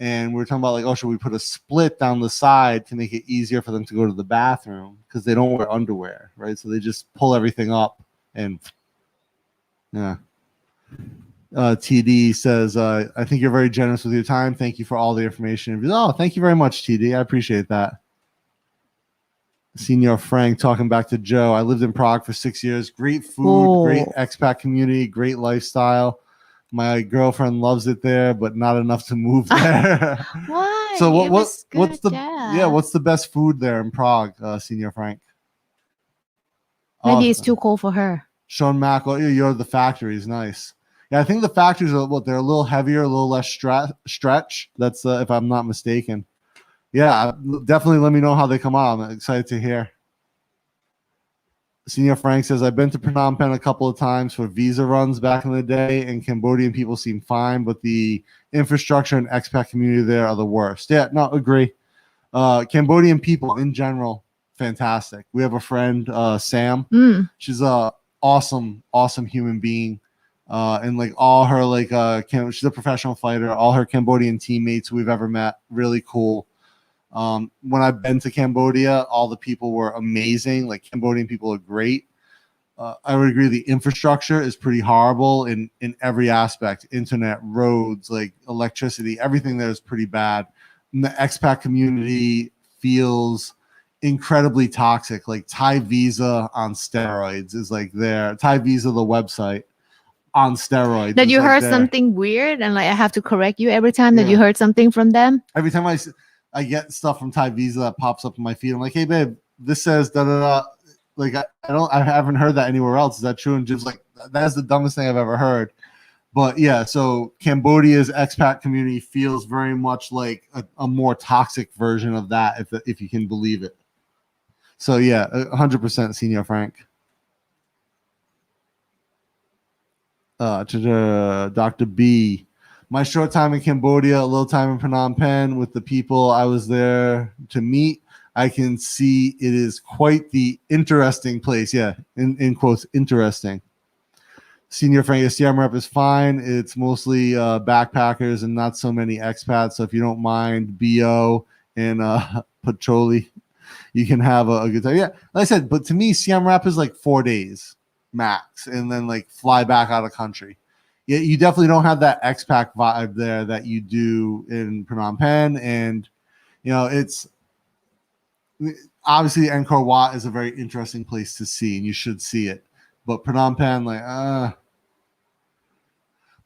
and we were talking about like, oh, should we put a split down the side to make it easier for them to go to the bathroom because they don't wear underwear, right? So they just pull everything up and yeah. TD says, I think you're very generous with your time. Thank you for all the information. Oh, thank you very much, TD. I appreciate that. Senior Frank talking back to Joe. I lived in Prague for 6 years. Great food, great expat community, great lifestyle. My girlfriend loves it there, but not enough to move there. Why? So what's the best food there in Prague, Senior Frank? Maybe it's too cold for her. Sean Mack, you're the factories. Nice. Yeah, I think the factories are they're a little heavier, a little less stretch. That's if I'm not mistaken. Yeah, definitely let me know how they come out. I'm excited to hear. Senior Frank says, I've been to Phnom Penh a couple of times for visa runs back in the day, and Cambodian people seem fine, but the infrastructure and expat community there are the worst. Yeah, no, agree. Cambodian people in general, fantastic. We have a friend, Sam. She's a awesome human being. And like all her she's a professional fighter. All her Cambodian teammates we've ever met, really cool. When I've been to Cambodia, all the people were amazing. Like Cambodian people are great. I would agree the infrastructure is pretty horrible in every aspect. Internet, roads, like electricity, everything there is pretty bad. And the expat community feels incredibly toxic. Like Thai Visa on steroids is like there. Thai Visa, the website, on steroids. That you heard something weird and like I have to correct you every time that you heard something from them? Every time I get stuff from Thai Visa that pops up in my feed. I'm like, hey babe, this says da da da. Like I haven't heard that anywhere else. Is that true? And Jim's like, that's the dumbest thing I've ever heard. But yeah, so Cambodia's expat community feels very much like a more toxic version of that, if you can believe it. So yeah, 100% Senior Frank. To Dr. B. My short time in Cambodia, a little time in Phnom Penh with the people I was there to meet, I can see it is quite the interesting place. Yeah, in quotes, interesting. Senior Frank, Siem Reap is fine. It's mostly backpackers and not so many expats. So if you don't mind BO and Pacholi, you can have a good time. Yeah, like I said, but to me, Siem Reap is like 4 days max, and then like fly back out of country. Yeah, you definitely don't have that expat vibe there that you do in Phnom Penh, and you know it's obviously Angkor Wat is a very interesting place to see, and you should see it. But Phnom Penh, like,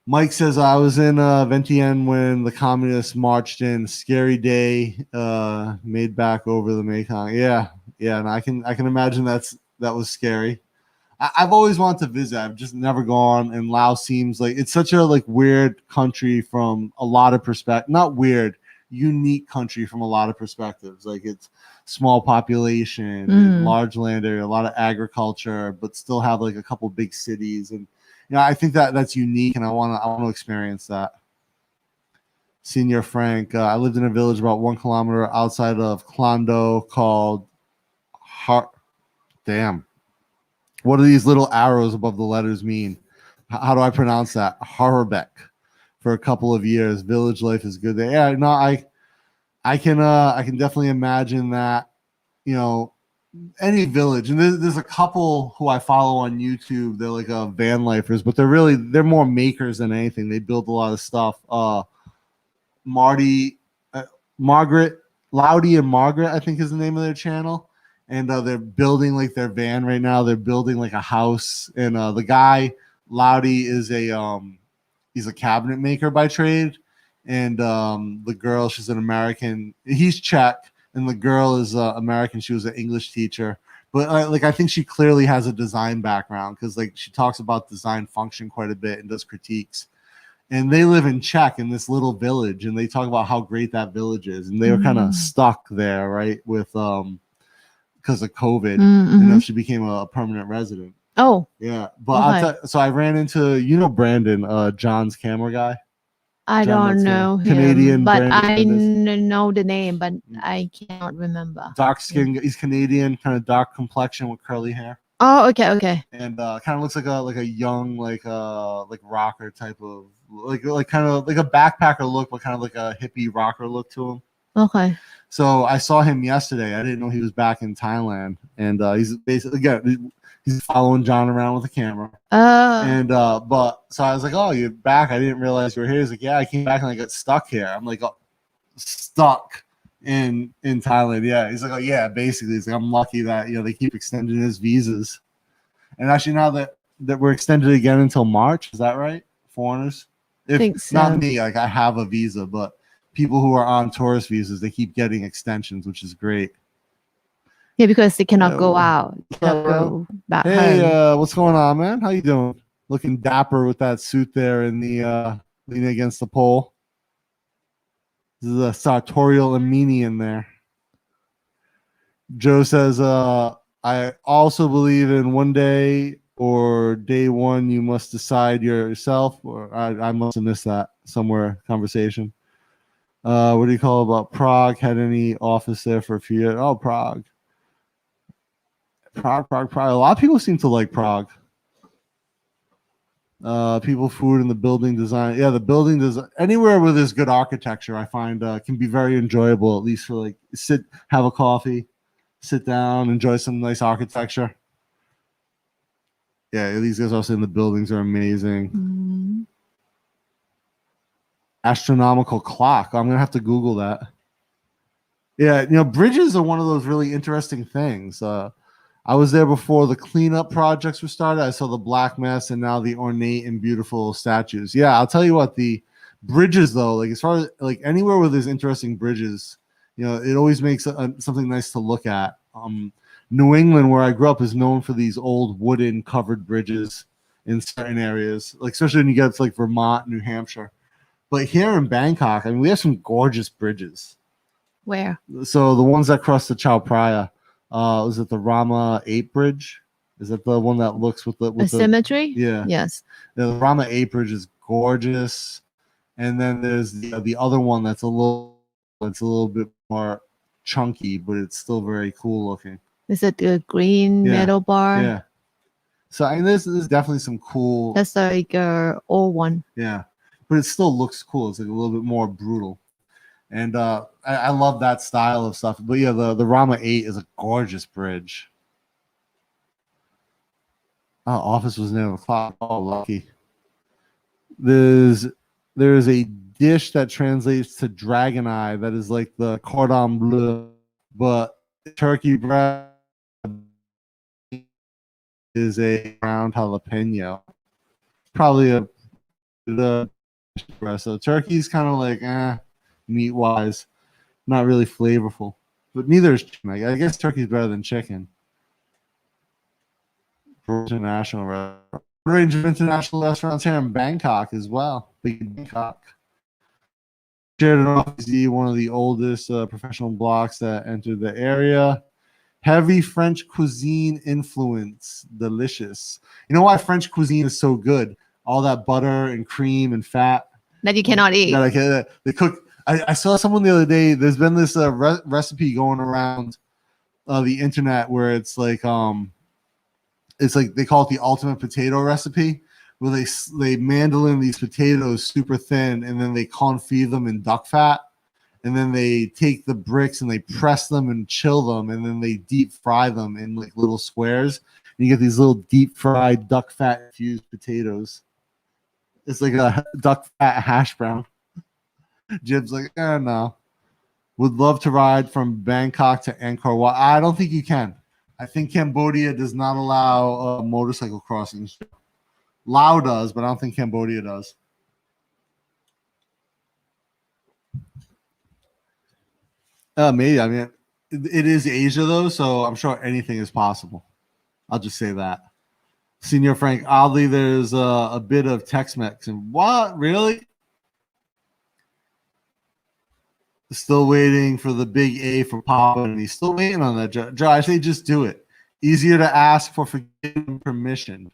Mike says I was in Vientiane when the communists marched in. Scary day, made back over the Mekong. Yeah, and I can imagine that was scary. I've always wanted to visit. I've just never gone, and Laos seems like it's such a like weird country from a lot of perspectives. Not weird, unique country from a lot of perspectives. Like it's small population, large land area, a lot of agriculture, but still have like a couple big cities, and you know I think that's unique, and I want to experience that. Senior Frank, I lived in a village about 1 kilometer outside of Klondo called Damn. What do these little arrows above the letters mean? How do I pronounce that? Harbeck. For a couple of years, village life is good there. Yeah, no, I can definitely imagine that. You know, any village, and there's a couple who I follow on YouTube. They're like van lifers, but they're more makers than anything. They build a lot of stuff. Margaret, Loudy and Margaret, I think is the name of their channel. And they're building like their van right now. They're building like a house. And the guy, Loudy, is he's a cabinet maker by trade. And the girl, she's an American. He's Czech, and the girl is American. She was an English teacher. But I think she clearly has a design background because like she talks about design function quite a bit and does critiques. And they live in Czech in this little village, and they talk about how great that village is. And they were kind of stuck there, right, with because of COVID, and then she became a permanent resident. Oh, yeah. But so I ran into Brandon, John's camera guy. I John, don't know him, Canadian, but I know the name, but I cannot remember. Dark skin. He's Canadian, kind of dark complexion with curly hair. Oh, okay. And kind of looks like a young like rocker type of like kind of like a backpacker look, but kind of like a hippie rocker look to him. Okay. So I saw him yesterday. I didn't know he was back in Thailand, and he's basically he's following John around with a camera. But so I was like, "Oh, you're back? I didn't realize you were here." He's like, "Yeah, I came back and I got stuck here." I'm like, "Oh, stuck in Thailand?" Yeah. He's like, "Oh, yeah." Basically, he's like, "I'm lucky that they keep extending his visas." And actually, now that we're extended again until March, is that right? Foreigners, I think so. Not me. Like I have a visa, but people who are on tourist visas, they keep getting extensions, which is great. Yeah, because they cannot go well, out. They cannot go back hey, home. what's going on, man? How you doing? Looking dapper with that suit there and the leaning against the pole. This is a sartorial Amini in there. Joe says, I also believe in one day or day one, you must decide yourself. Or I must have missed that somewhere conversation. What do you call about Prague? Had any office there for a few years? Oh, Prague. Prague. A lot of people seem to like Prague. People, food, and the building design. Yeah, the building design. Anywhere where there's good architecture, I find can be very enjoyable. At least for like have a coffee, sit down, enjoy some nice architecture. Yeah, these guys are saying the buildings are amazing. Mm-hmm. Astronomical clock. I'm gonna have to Google that. Yeah, bridges are one of those really interesting things. I was there before the cleanup projects were started. I saw the black mess and now the ornate and beautiful statues. Yeah, I'll tell you what, the bridges though, like as far as like anywhere where there's interesting bridges, it always makes something nice to look at. New England, where I grew up, is known for these old wooden covered bridges in certain areas, like especially when you get to like Vermont, New Hampshire. But here in Bangkok, I mean, we have some gorgeous bridges. Where? So the ones that cross the Chao Phraya, was it the Rama 8 bridge? Is that the one that looks with the symmetry? Yeah. Yes. The Rama 8 bridge is gorgeous. And then there's the other one that's a little bit more chunky, but it's still very cool looking. Is it the green metal bar? Yeah. So I mean, there's definitely some cool. That's like old one. Yeah, but it still looks cool. It's like a little bit more brutal. And I love that style of stuff. But yeah, the Rama 8 is a gorgeous bridge. Oh, office was near the clock. Oh, lucky. There's a dish that translates to dragon eye that is like the cordon bleu, but turkey breast is a ground jalapeno. Probably the breast. So turkey's kind of like meat wise, not really flavorful. But neither is chicken. I guess turkey's better than chicken. International range of international restaurants here in Bangkok as well. Big Bangkok. Shared an office, one of the oldest professional blocks that entered the area. Heavy French cuisine influence. Delicious. You know why French cuisine is so good? All that butter and cream and fat. That you cannot eat. They cook. I saw someone the other day. There's been this recipe going around the internet where it's like they call it the ultimate potato recipe, where they mandolin these potatoes super thin and then they confit them in duck fat, and then they take the bricks and they press them and chill them, and then they deep fry them in like little squares. And you get these little deep fried duck fat infused potatoes. It's like a duck fat hash brown. Jib's like, no. Would love to ride from Bangkok to Angkor Wat. I don't think you can. I think Cambodia does not allow motorcycle crossings. Laos does, but I don't think Cambodia does. Maybe. I mean, it is Asia, though, so I'm sure anything is possible. I'll just say that. Senior Frank, oddly, there's a bit of Tex-Mex. And what? Really? Still waiting for the big A for Papa, and he's still waiting on that. Joe, I say just do it. Easier to ask for forgiveness permission.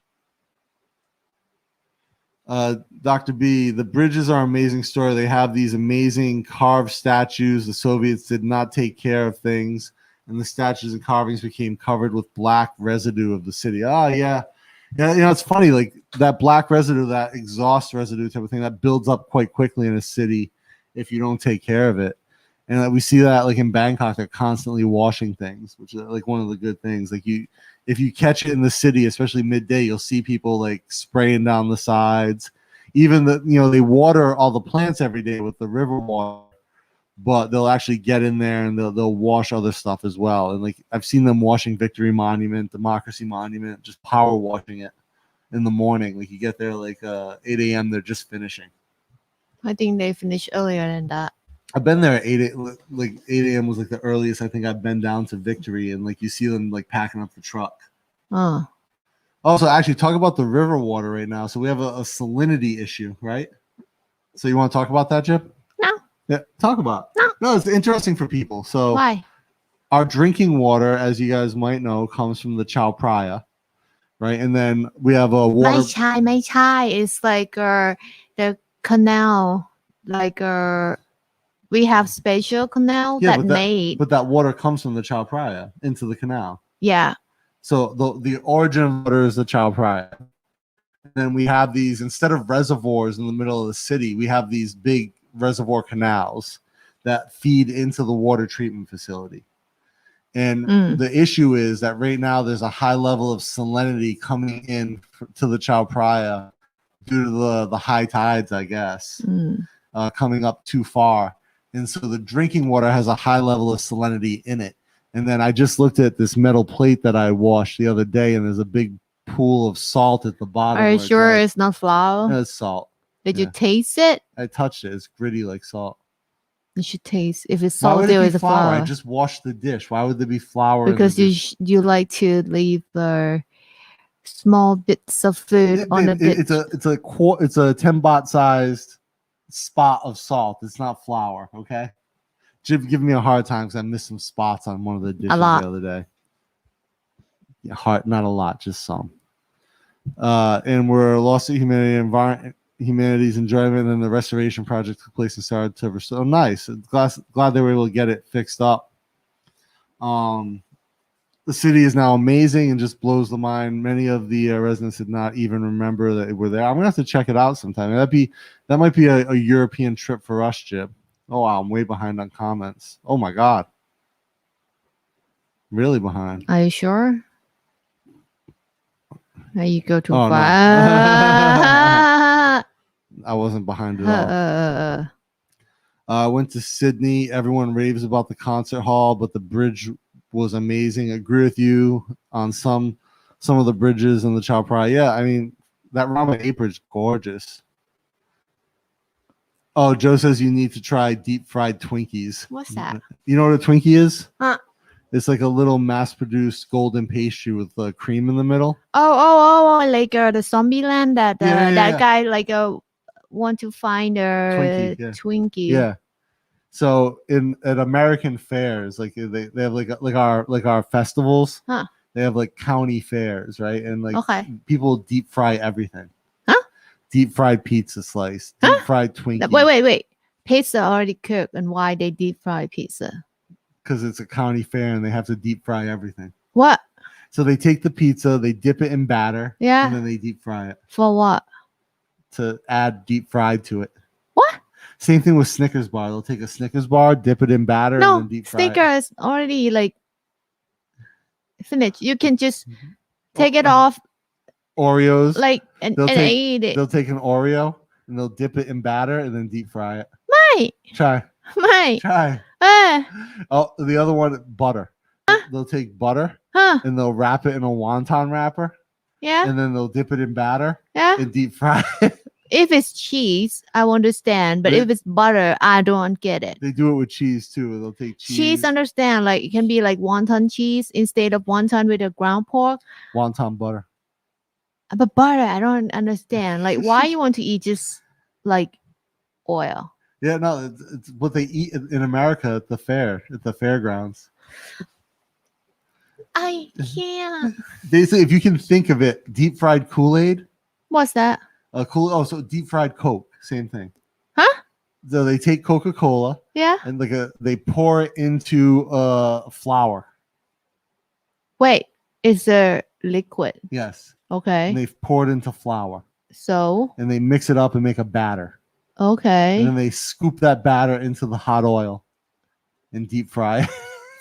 Dr. B, the bridges are an amazing story. They have these amazing carved statues. The Soviets did not take care of things, and the statues and carvings became covered with black residue of the city. Oh, yeah. Yeah, it's funny. Like that black residue, that exhaust residue type of thing, that builds up quite quickly in a city if you don't take care of it. And we see that like in Bangkok, they're constantly washing things, which is like one of the good things. Like if you catch it in the city, especially midday, you'll see people like spraying down the sides. Even they water all the plants every day with the river water, but they'll actually get in there and they'll wash other stuff as well. And like I've seen them washing Victory Monument, Democracy Monument, just power washing it in the morning. Like you get there like 8 a.m. They're just finishing. I think they finish earlier than that. I've been there at 8 a.m. was like the earliest I think I've been down to Victory, and like you see them like packing up the truck. Oh. Also, actually, talk about the river water right now. So we have a salinity issue, right? So you want to talk about that, Chip? No. Yeah, talk about it. No, it's interesting for people. So Why? our drinking water, as you guys might know, comes from the Chao Phraya, right? And then we have a water. My chai is like the canal, like we have special canal made. But that water comes from the Chao Phraya into the canal. Yeah. So the origin of water is the Chao Phraya. And then we have these, instead of reservoirs in the middle of the city, we have these big reservoir canals that feed into the water treatment facility. And the issue is that right now there's a high level of salinity coming in to the Chao Phraya due to the high tides, I guess, coming up too far. And so the drinking water has a high level of salinity in it. And then I just looked at this metal plate that I washed the other day, and there's a big pool of salt at the bottom. Are you sure it's not flour? No, it's salt. Did you taste it? I touched it. It's gritty like salt. You should taste. If it's Why would salty it with be the flour? flour. I just washed the dish. Why would there be flour? Because in the you you like to leave small bits of food on the dish. It's a 10 baht sized spot of salt. It's not flour. Okay. Jib giving me a hard time because I missed some spots on one of the dishes the other day. Yeah, not a lot, just some. And we're lost to humanity's enjoyment, and then the restoration project took place and started to restore. Oh, nice. Glad they were able to get it fixed up. The city is now amazing and just blows the mind. Many of the residents did not even remember that they were there. I'm gonna have to check it out sometime. That might be a European trip for us, Jib. Oh wow, I'm way behind on comments. Oh my god. Really behind. Are you sure? Now you go too far. No. I wasn't behind at all. I went to Sydney. Everyone raves about the concert hall, but the bridge was amazing. I agree with you on some of the bridges in the Chao Phraya. Yeah, I mean, that ramen apron is gorgeous. Oh, Joe says you need to try deep fried Twinkies. What's that? You know what a Twinkie is? Huh. It's like a little mass-produced golden pastry with cream in the middle. Oh, like the Zombieland that guy like want to find a Twinkie. Yeah. So at American fairs, like they have like our festivals. Huh. They have like county fairs, right? And like people deep fry everything. Deep fried pizza slice, deep fried Twinkie. Wait. Pizza already cooked, and why they deep fry pizza? Because it's a county fair and they have to deep fry everything. What? So they take the pizza, they dip it in batter, yeah, and then they deep fry it. For what? To add deep fried to it. What? Some thing with Snickers bar. They'll take a Snickers bar, dip it in batter, and then deep fry it. Snickers already like finished. You can just take it off. Oreos, and eat it. They'll take an Oreo and they'll dip it in batter and then deep fry it. Try. Oh, the other one, butter. They'll take butter and they'll wrap it in a wonton wrapper. Yeah. And then they'll dip it in batter. Yeah. And deep fry it. If it's cheese, I understand, but if it's butter, I don't get it. They do it with cheese too. They'll take cheese. Cheese, understand? Like it can be like wonton cheese instead of wonton with a ground pork. Wonton butter. But butter, I don't understand. Like, why you want to eat just like oil? Yeah, no, it's what they eat in America at the fairgrounds. I can't. Basically, if you can think of it, deep fried Kool-Aid. What's that? So deep fried Coke, same thing. Huh? So they take Coca-Cola. Yeah. And they pour it into flour. Wait, it's a liquid. Yes. Okay. And they've poured into flour. So? And they mix it up and make a batter. Okay. And then they scoop that batter into the hot oil and deep fry.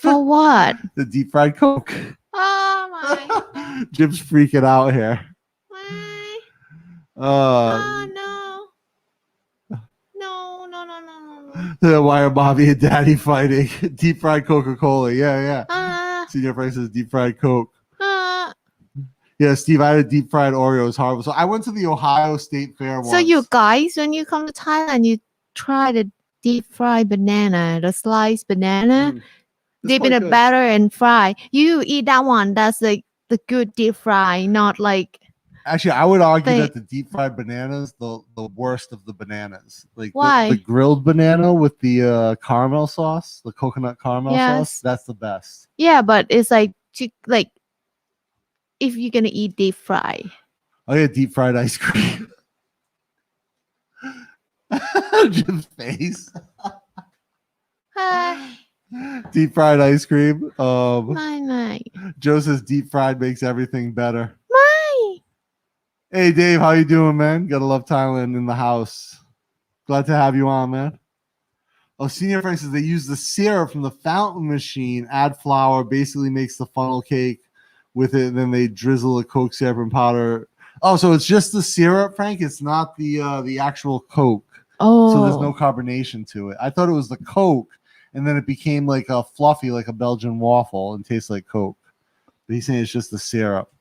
For what? The deep fried Coke. Oh my. Jim's freaking out here. Why? No. Why are Bobby and Daddy fighting? Deep fried Coca-Cola. Yeah. Senior Frank says deep fried Coke. Yeah, Steve, I had a deep fried Oreo. It was horrible. So I went to the Ohio State Fair once. So you guys, when you come to Thailand, you try the deep fried banana, the sliced banana, It's dip in quite a good. batter and fry. You eat that one. That's like the good deep fry, not like Actually, I would argue They- that the deep fried bananas, the worst of the bananas, like Why? the grilled banana with the caramel sauce, the coconut caramel sauce, Yes. that's the best. yeah, but it's like if you're gonna eat deep fry. Oh yeah, deep fried ice cream. Jim's face. Deep fried ice cream. My. Joe says deep fried makes everything better. My. Hey Dave, how you doing, man? Gotta love Thailand in the house. Glad to have you on, man. Oh, Senior Frank says they use the syrup from the fountain machine, add flour, basically makes the funnel cake with it, and then they drizzle the Coke syrup and powder. Oh, so it's just the syrup, Frank? It's not the actual Coke. Oh. So there's no carbonation to it. I thought it was the Coke, and then it became like a fluffy, like a Belgian waffle, and tastes like Coke. But he's saying it's just the syrup.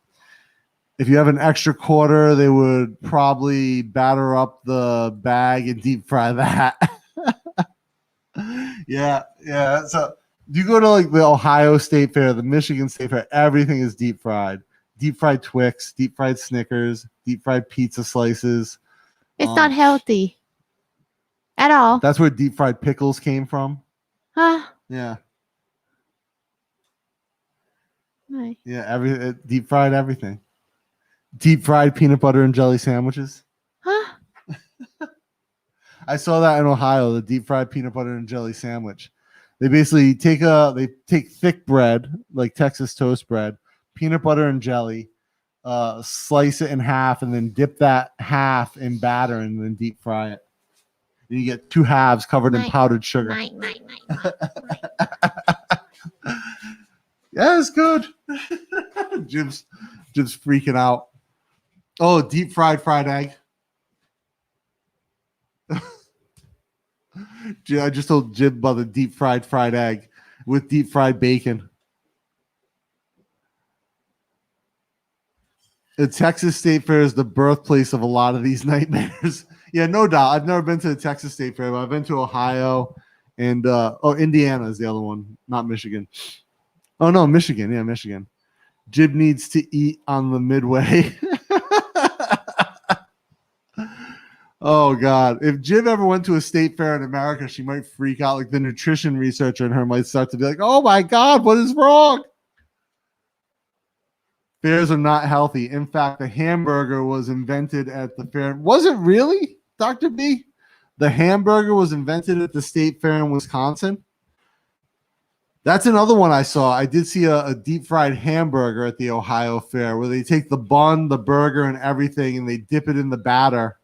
If you have an extra quarter, they would probably batter up the bag and deep fry that. yeah. So you go to like the Ohio State Fair, the Michigan State Fair, everything is deep fried. Deep fried Twix, deep fried Snickers, deep fried pizza slices. It's not healthy at all. That's where deep fried pickles came from. Huh? Yeah. My. Yeah, deep fried everything. Deep fried peanut butter and jelly sandwiches. Huh? I saw that in Ohio, the deep fried peanut butter and jelly sandwich. They basically take thick bread, like Texas toast bread, peanut butter and jelly, slice it in half, and then dip that half in batter and then deep fry it. And you get two halves covered in powdered sugar. Yeah, it's good. Jim's freaking out. Oh, deep fried egg. I just told Jim about the deep fried egg with deep fried bacon. The Texas State Fair is the birthplace of a lot of these nightmares. Yeah, no doubt. I've never been to the Texas State Fair, but I've been to Ohio and Indiana is the other one, not Michigan. Oh no, Michigan. Yeah, Michigan. Jib needs to eat on the midway. Oh God. If Jib ever went to a state fair in America, she might freak out. Like the nutrition researcher in her might start to be like, oh my God, what is wrong? Fairs are not healthy. In fact, the hamburger was invented at the fair. Was it really, Dr. B? The hamburger was invented at the state fair in Wisconsin. That's another one I saw. I did see a deep fried hamburger at the Ohio Fair where they take the bun, the burger, and everything, and they dip it in the batter.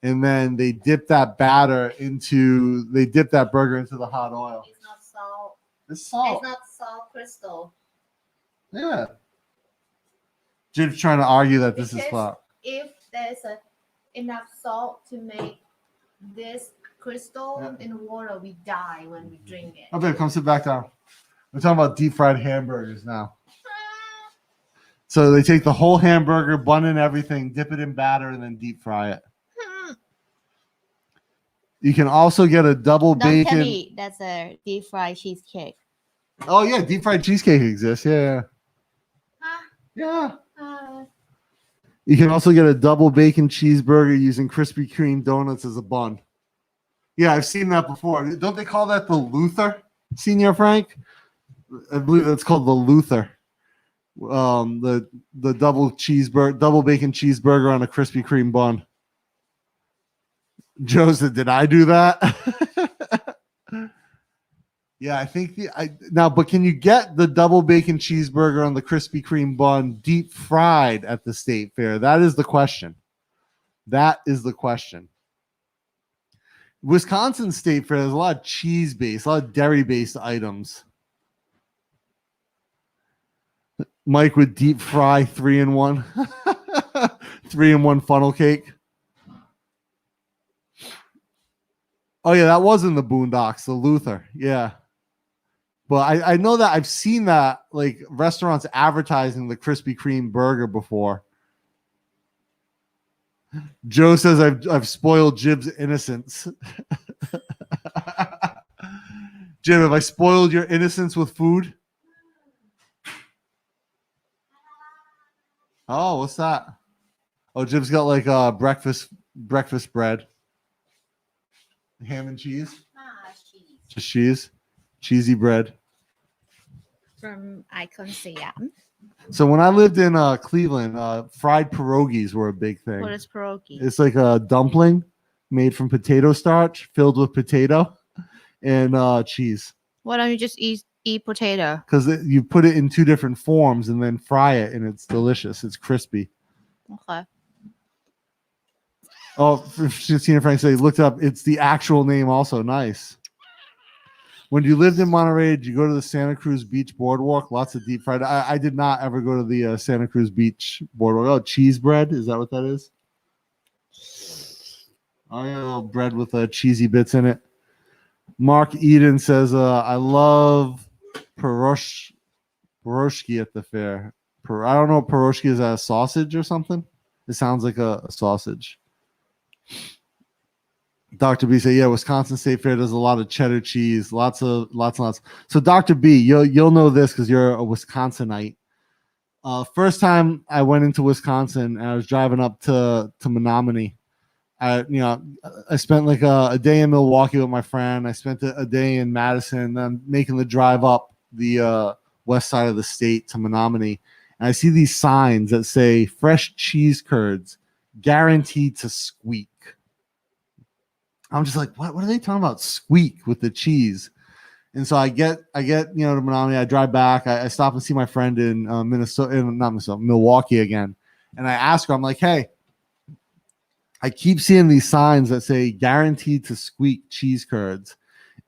And then they dip that burger into the hot oil. It's not salt. It's salt. It's not salt crystal. Yeah. Jim's trying to argue that this is salt. If there's enough salt to make this crystal in water, we die when we drink it. Okay, come sit back down. We're talking about deep fried hamburgers now. So they take the whole hamburger, bun and everything, dip it in batter, and then deep fry it. You can also get a double bacon. Tell me that's a deep fried cheesecake. Oh yeah, deep fried cheesecake exists. Yeah. Yeah. You can also get a double bacon cheeseburger using Krispy Kreme donuts as a bun. Yeah, I've seen that before. Don't they call that the Luther, Senior Frank? I believe that's called the Luther. The double bacon cheeseburger on a Krispy Kreme bun. Joe said, "Did I do that?" Yeah, I think but can you get the double bacon cheeseburger on the Krispy Kreme bun deep fried at the state fair? That is the question. Wisconsin State Fair, there's a lot of cheese-based, a lot of dairy-based items. Mike would deep fry 3-in-1. 3-in-1 funnel cake. Oh, yeah, that was in the Boondocks, the Luther. Yeah. But I know that I've seen that, like, restaurants advertising the Krispy Kreme burger before. Joe says I've spoiled Jib's innocence. Jim, have I spoiled your innocence with food? Oh, what's that? Oh, Jim's got like breakfast bread. Ham and cheese? Cheese. Just cheese? Cheesy bread. From Icon Siam. So when I lived in Cleveland, fried pierogies were a big thing. What is pierogi? It's like a dumpling made from potato starch filled with potato and cheese. Why don't you just eat potato? Because you put it in two different forms and then fry it, and it's delicious. It's crispy. Okay. Oh, Christina Frank said he looked up. It's the actual name also. Nice. When you lived in Monterey, did you go to the Santa Cruz Beach Boardwalk? Lots of deep fried. I did not ever go to the Santa Cruz Beach Boardwalk. Oh, cheese bread. Is that what that is? Oh, yeah, a little bread with cheesy bits in it. Mark Eden says, I love pierogi at the fair. I don't know what pierogi is. That a sausage or something? It sounds like a sausage. Dr. B said, yeah, Wisconsin State Fair does a lot of cheddar cheese, lots and lots. So Dr. B, you'll know this because you're a Wisconsinite. First time I went into Wisconsin, and I was driving up to Menominee. I spent like a day in Milwaukee with my friend. I spent a day in Madison. Then making the drive up the west side of the state to Menominee, and I see these signs that say "fresh cheese curds, guaranteed to squeak." I'm just like, what are they talking about? Squeak with the cheese. And so I get to Menominee. I drive back. I stop and see my friend in Milwaukee again. And I ask her, I'm like, hey, I keep seeing these signs that say guaranteed to squeak cheese curds.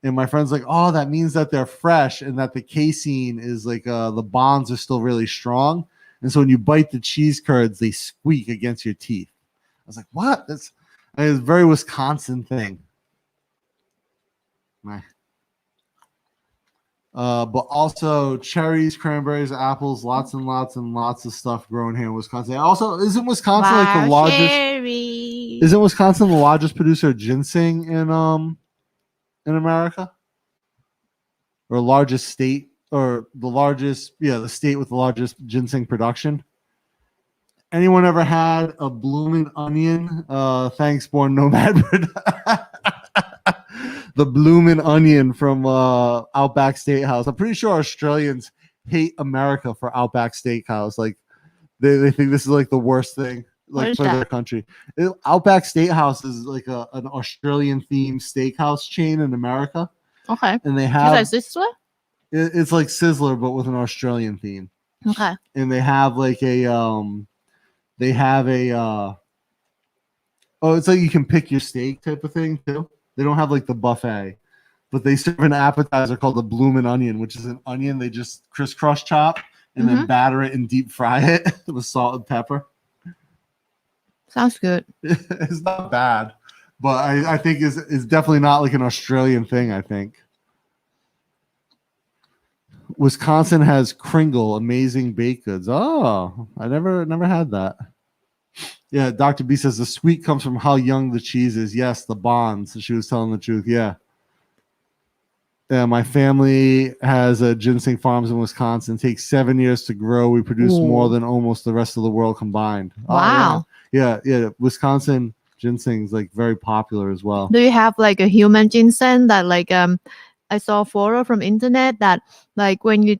And my friend's like, oh, that means that they're fresh and that the casein is like the bonds are still really strong. And so when you bite the cheese curds, they squeak against your teeth. I was like, what? It's a very Wisconsin thing. But also cherries, cranberries, apples, lots and lots and lots of stuff grown here in Wisconsin. Also, isn't Wisconsin like the largest? Cherries. Isn't Wisconsin the largest producer of ginseng in America? Or largest state, or the largest, the state with the largest ginseng production? Anyone ever had a blooming onion? Thanks, Born Nomad. The bloomin' onion from Outback Steakhouse. I'm pretty sure Australians hate America for Outback Steakhouse. Like they think this is like the worst thing like for their country. Outback Steakhouse is like an Australian themed steakhouse chain in America. Okay. And they have is that Sizzler? It's like Sizzler but with an Australian theme. Okay. And they have like it's like you can pick your steak type of thing too. They don't have like the buffet, but they serve an appetizer called the bloomin' onion, which is an onion they just crisscross chop and then batter it and deep fry it with salt and pepper. Sounds good. It's not bad, but I think it's definitely not like an Australian thing. I think Wisconsin has Kringle, amazing baked goods. Oh, I never had that. Yeah, Dr. B says the sweet comes from how young the cheese is. Yes, the bonds. She was telling the truth. Yeah. Yeah, my family has ginseng farms in Wisconsin. It takes 7 years to grow. We produce more than almost the rest of the world combined. Wow. Yeah. Wisconsin ginseng is like very popular as well. Do you have like a human ginseng that like I saw a photo from internet that like when you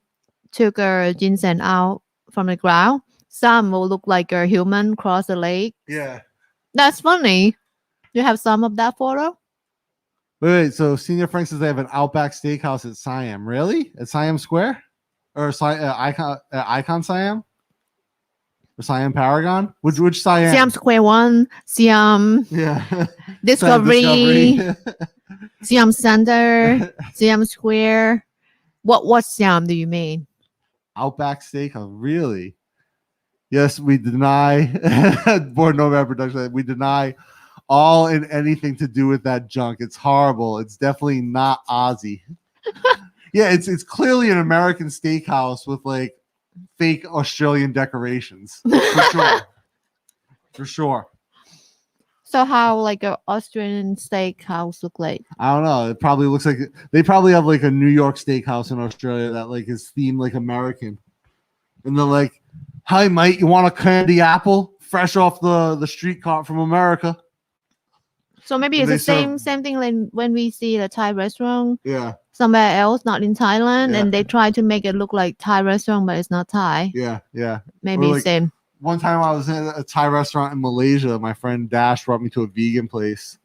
took a ginseng out from the ground, some will look like a human cross the leg. Yeah. That's funny. You have some of that photo? Wait. So Senior Frank says they have an Outback Steakhouse at Siam. Really? At Siam Square? Or Icon Siam? Or Siam Paragon? Which Siam? Siam Square 1, Siam Discovery, Siam Center, Siam Square. What Siam do you mean? Outback Steakhouse. Really? Yes, we deny Born Nomad Production. We deny all and anything to do with that junk. It's horrible. It's definitely not Aussie. Yeah, it's clearly an American steakhouse with like fake Australian decorations. For sure. For sure. So how like a Australian steakhouse look like? I don't know. It probably looks like they probably have like a New York steakhouse in Australia that like is themed like American. And they're like, "Hi, mate, you want a candy apple fresh off the street cart from America?" So maybe And it's they the serve- same thing like when we see the Thai restaurant Yeah, somewhere else, not in Thailand, Yeah. and they try to make it look like Thai restaurant, but it's not Thai. yeah. Maybe Or like same. one time I was in a Thai restaurant in Malaysia. My friend Dash brought me to a vegan place,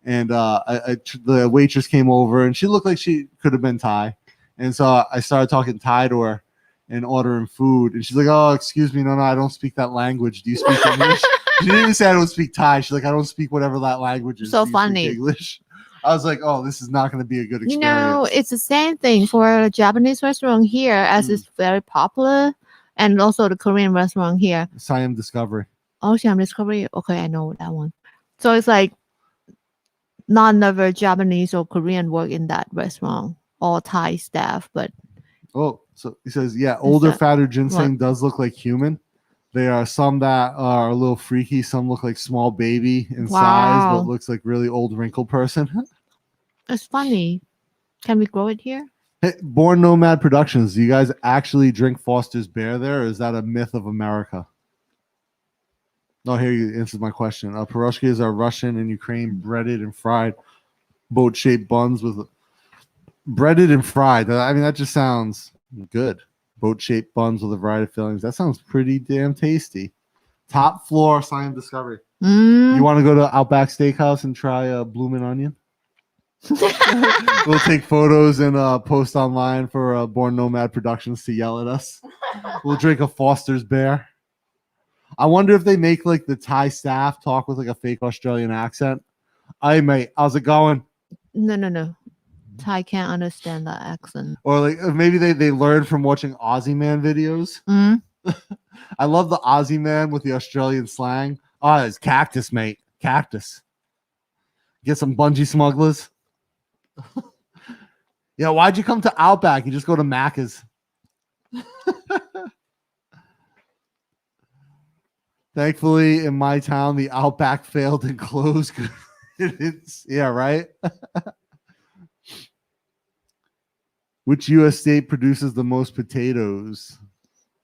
and the waitress came over, and she looked like she could have been Thai, and so I started talking Thai to her and ordering food, and she's like, "Oh, excuse me, no, I don't speak that language. Do you speak English?" She didn't even say I don't speak Thai. She's like, "I don't speak whatever that language is." So Do you speak funny. English. I was like, "Oh, this is not going to be a good experience." You know, it's the same thing for a Japanese restaurant here, as it's very popular, and also the Korean restaurant here. Siam Discovery. Oh, Siam Discovery. Okay, I know that one. So it's like none of the Japanese or Korean work in that restaurant, all Thai staff. But Oh, so he says, yeah, older, that- fatter ginseng does look like human. There are some that are a little freaky. Some look like small baby in size, Wow. but looks like really old wrinkled person. it's funny. Can we grow it here? Hey, Born Nomad Productions, do you guys actually drink Foster's Beer there, or is that a myth of America? No, here you answers my question. Pierogies are Russian and Ukraine breaded and fried boat-shaped buns with breaded and fried. I mean, that just sounds good. Boat-shaped buns with a variety of fillings. That sounds pretty damn tasty. Top floor Siam Discovery. Mm. You want to go to Outback Steakhouse and try a bloomin' onion? We'll take photos and post online for Born Nomad Productions to yell at us. We'll drink a Foster's Bear. I wonder if they make like the Thai staff talk with like a fake Australian accent. Hey mate, how's it going? No. Thai can't understand that accent. Or like maybe they learned from watching Aussie Man videos. Mm. I love the Aussie Man with the Australian slang. Oh, it's cactus, mate. Cactus. Get some bungee smugglers. Yeah, why'd you come to Outback? You just go to Macca's. Thankfully, in my town, the Outback failed and closed. Yeah, right? Which U.S. state produces the most potatoes?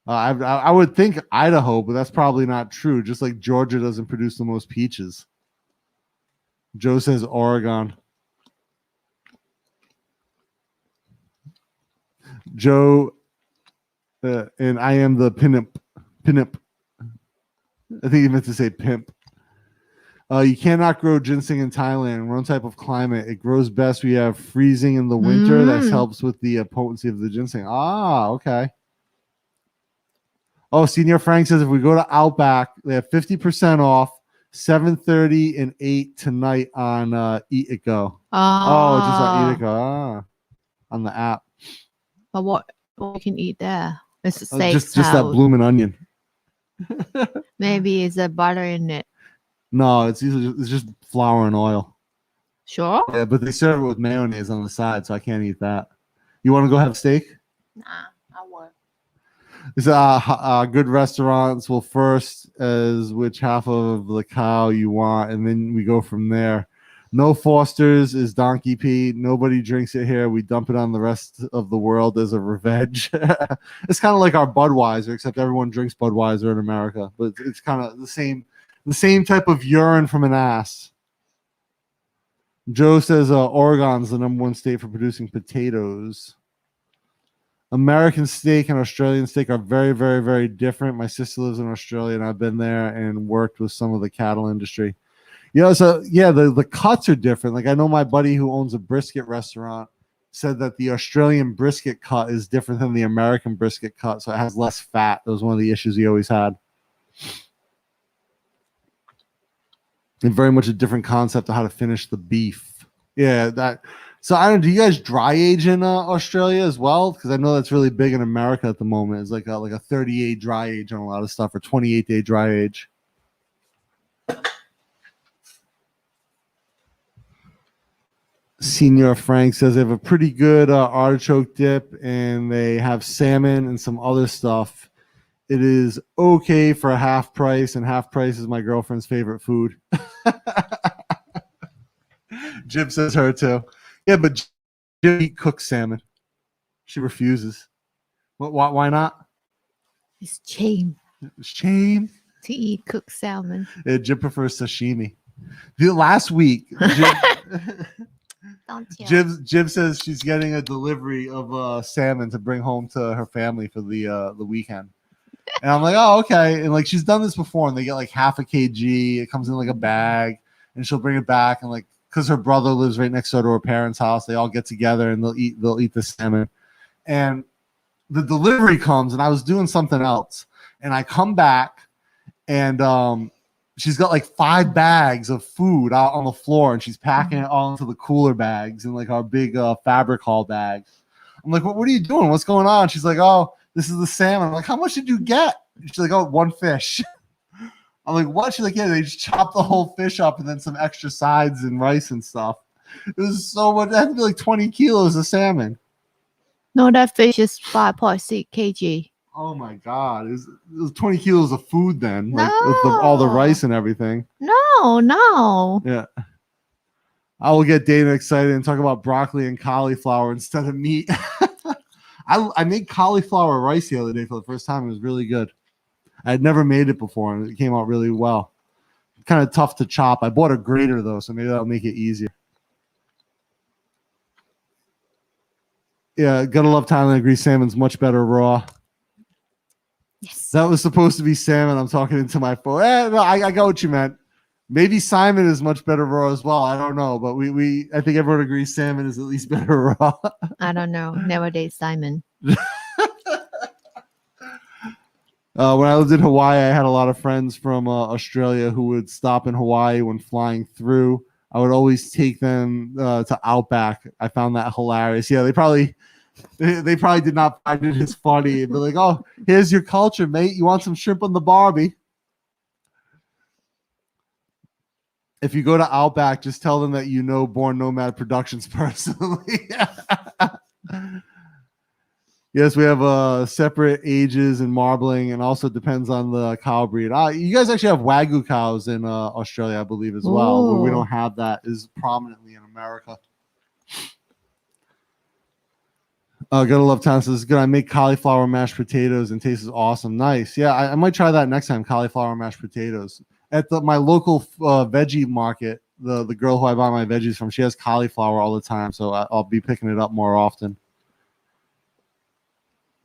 I would think Idaho, but that's probably not true. Just like Georgia doesn't produce the most peaches. Joe says Oregon. Joe, and I am the pinup. I think he meant to say pimp. You cannot grow ginseng in Thailand. One type of climate. It grows best. We have freezing in the winter. That helps with the potency of the ginseng. Ah, okay. Oh, Senior Frank says if we go to Outback, they have 50% off, 7:30 and 8 tonight on Eat It Go. Oh, just on Eat It Go. Ah, on the app. But what we can eat there? It's a steak. Just that bloomin' onion. Maybe it's a butter in it. No, it's just flour and oil. Sure. Yeah, but they serve it with mayonnaise on the side, so I can't eat that. You want to go have steak? Nah, I won't. It's good restaurants will first as which half of the cow you want, and then we go from there. No Foster's is donkey pee. Nobody drinks it here. We dump it on the rest of the world as a revenge. It's kind of like our Budweiser, except everyone drinks Budweiser in America. But it's kind of the same type of urine from an ass. Joe says Oregon's the #1 state for producing potatoes. American steak and Australian steak are very, very, very different. My sister lives in Australia, and I've been there and worked with some of the cattle industry. So yeah, the cuts are different. Like I know my buddy who owns a brisket restaurant said that the Australian brisket cut is different than the American brisket cut, so it has less fat. That was one of the issues he always had. And very much a different concept of how to finish the beef. Yeah, that. So I don't. Do you guys dry age in Australia as well? Because I know that's really big in America at the moment. It's like a 38 dry age on a lot of stuff, or 28-day dry age. Senior Frank says they have a pretty good artichoke dip, and they have salmon and some other stuff. It is okay for half price, and half price is my girlfriend's favorite food. Jib says her too. Yeah, but Jib cooks salmon. She refuses. Why not? It's shame Shame. to eat cooked salmon. Yeah, Jib prefers sashimi. The last week, Jib says she's getting a delivery of salmon to bring home to her family for the weekend. And I'm like, oh, okay. And like she's done this before, and they get like half a kg. It comes in like a bag, and she'll bring it back. And like, because her brother lives right next door to her parents' house, they all get together and they'll eat the salmon. And the delivery comes, and I was doing something else, and I come back, and she's got like 5 bags of food out on the floor, and she's packing it all into the cooler bags and like our big fabric haul bags. I'm like, what are you doing? What's going on? She's like, oh, this is the salmon. I'm like, how much did you get? She's like, oh, 1 fish. I'm like, what? She's like, yeah, they just chopped the whole fish up and then some extra sides and rice and stuff. It was so much. It had to be like 20 kilos of salmon. No, that fish is 5.6 kg. Oh my God. It was 20 kilos of food then, like No. with all the rice and everything. No. Yeah. I will get Dana excited and talk about broccoli and cauliflower instead of meat. I made cauliflower rice the other day for the first time. It was really good. I had never made it before, and it came out really well. Kind of tough to chop. I bought a grater, though, so maybe that'll make it easier. Yeah, gotta love Thailand. Agree, salmon's much better raw. Yes. That was supposed to be salmon. I'm talking into my phone. No, I got what you meant. Maybe Simon is much better raw as well. I don't know, but I think everyone agrees salmon is at least better raw. I don't know. Never date Simon. When I lived in Hawaii, I had a lot of friends from Australia who would stop in Hawaii when flying through. I would always take them to Outback. I found that hilarious. Yeah, they probably did not find it as funny. They'd be like, "Oh, here's your culture, mate. You want some shrimp on the Barbie?" If you go to Outback, just tell them that you know Born Nomad Productions personally. Yes, we have separate ages and marbling, and also depends on the cow breed. You guys actually have Wagyu cows in Australia, I believe, as well. Where we don't have that as prominently in America. Gotta love Tom says, good. I make cauliflower mashed potatoes and tastes awesome. Nice. Yeah, I might try that next time, cauliflower mashed potatoes. At my local veggie market, the girl who I buy my veggies from, she has cauliflower all the time, so I'll be picking it up more often.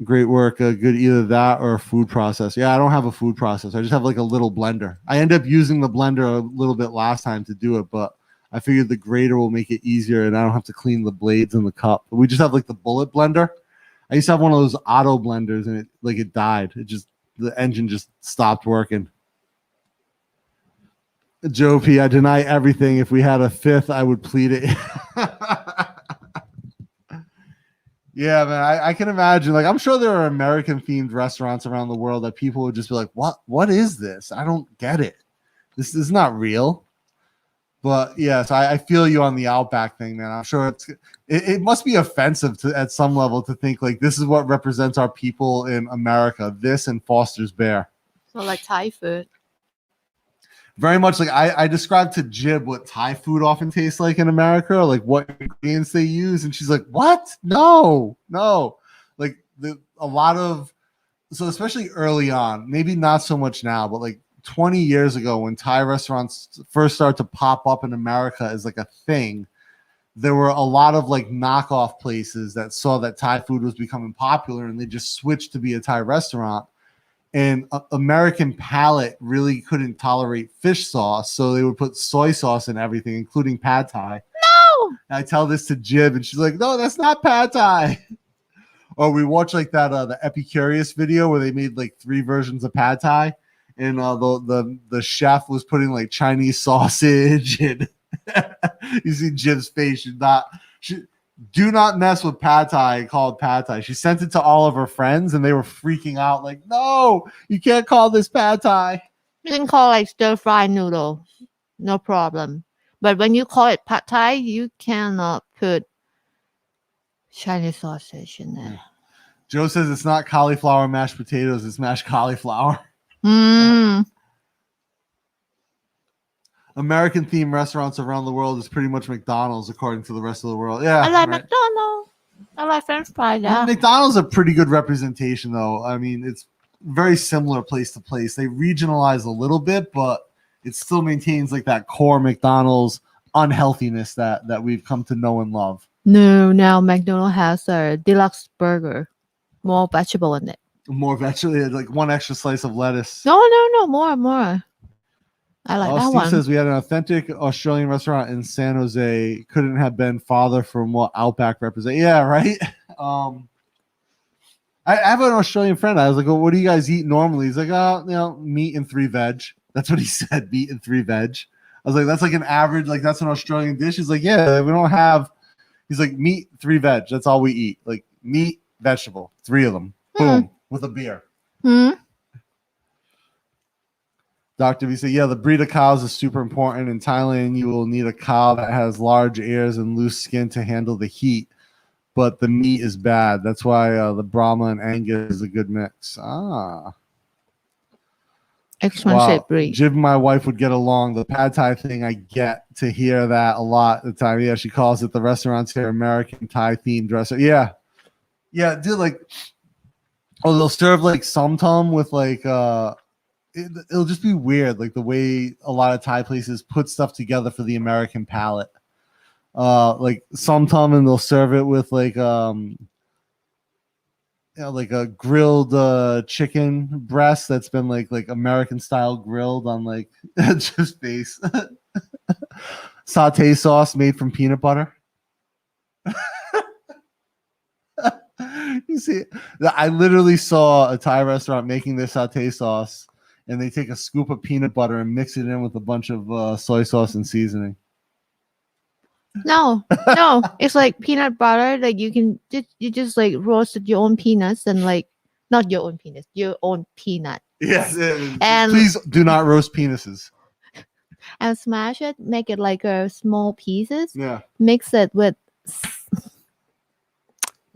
Great work. Good either that or a food processor. Yeah, I don't have a food processor. I just have like a little blender. I end up using the blender a little bit last time to do it, but I figured the grater will make it easier and I don't have to clean the blades in the cup. We just have like the bullet blender. I used to have one of those auto blenders and it died. The engine just stopped working. Joe P, I deny everything. If we had a fifth, I would plead it. Yeah, man, I can imagine. Like, I'm sure there are American-themed restaurants around the world that people would just be like, what is this? I don't get it. This is not real. But, yes, I feel you on the Outback thing, man. I'm sure it must be offensive at some level to think, like, this is what represents our people in America, this and Foster's Bear. So, like Thai food. Very much like I described to Jib what Thai food often tastes like in America, like what ingredients they use, and she's like, "What? No." Like a lot of, so especially early on, maybe not so much now, but like 20 years ago when Thai restaurants first started to pop up in America as like a thing, there were a lot of like knockoff places that saw that Thai food was becoming popular and they just switched to be a Thai restaurant. And American palate really couldn't tolerate fish sauce, so they would put soy sauce in everything, including pad thai. No! And I tell this to Jib, and she's like, "No, that's not pad thai." Or we watch like that the Epicurious video where they made like 3 versions of pad thai, and the chef was putting like Chinese sausage, and you see Jib's face. Do not mess with pad thai and call it pad thai. She sent it to all of her friends and they were freaking out like, no, you can't call this pad thai. You can call like stir fry noodle. No problem. But when you call it pad thai, you cannot put Chinese sausage in there. Joe says it's not cauliflower mashed potatoes, it's mashed cauliflower. American themed restaurants around the world is pretty much McDonald's according to the rest of the world. Yeah, I like McDonald's. I like French fries. Yeah. McDonald's a pretty good representation, though. I mean, it's very similar place to place. They regionalize a little bit, but it still maintains like that core McDonald's unhealthiness that we've come to know and love. No, now McDonald's has a deluxe burger, more vegetable in it. More vegetable, like one extra slice of lettuce. No, more. I like that Steve one. says we had an authentic Australian restaurant in San Jose. Couldn't have been farther from what Outback represents. Yeah, right. I have an Australian friend. I was like, well, what do you guys eat normally? He's like, meat and 3 veg. That's what he said, meat and 3 veg. I was like, that's like an average, like that's an Australian dish. He's like, yeah, we don't have. He's like, meat, 3 veg. That's all we eat. Like meat, vegetable, 3 of them. Boom, with a beer. Dr. V said, yeah, the breed of cows is super important. In Thailand, you will need a cow that has large ears and loose skin to handle the heat, but the meat is bad. That's why the Brahma and Angus is a good mix. Expensive breed. Jib and my wife would get along. The pad thai thing, I get to hear that a lot of the time. Yeah, she calls it the restaurants here, American Thai themed restaurant. Yeah, dude, like, they'll serve like som with like it'll just be weird, like the way a lot of Thai places put stuff together for the American palate. Like som and they'll serve it with like like a grilled chicken breast that's been like American style grilled on like just base satay sauce made from peanut butter. You see, I literally saw a Thai restaurant making their satay sauce, and they take a scoop of peanut butter and mix it in with a bunch of soy sauce and seasoning. No, it's like peanut butter. Like you just like roasted your own peanuts and like not your own peanuts, your own peanut. Yes, and please do not roast penises. And smash it, make it like small pieces. Yeah. Mix it with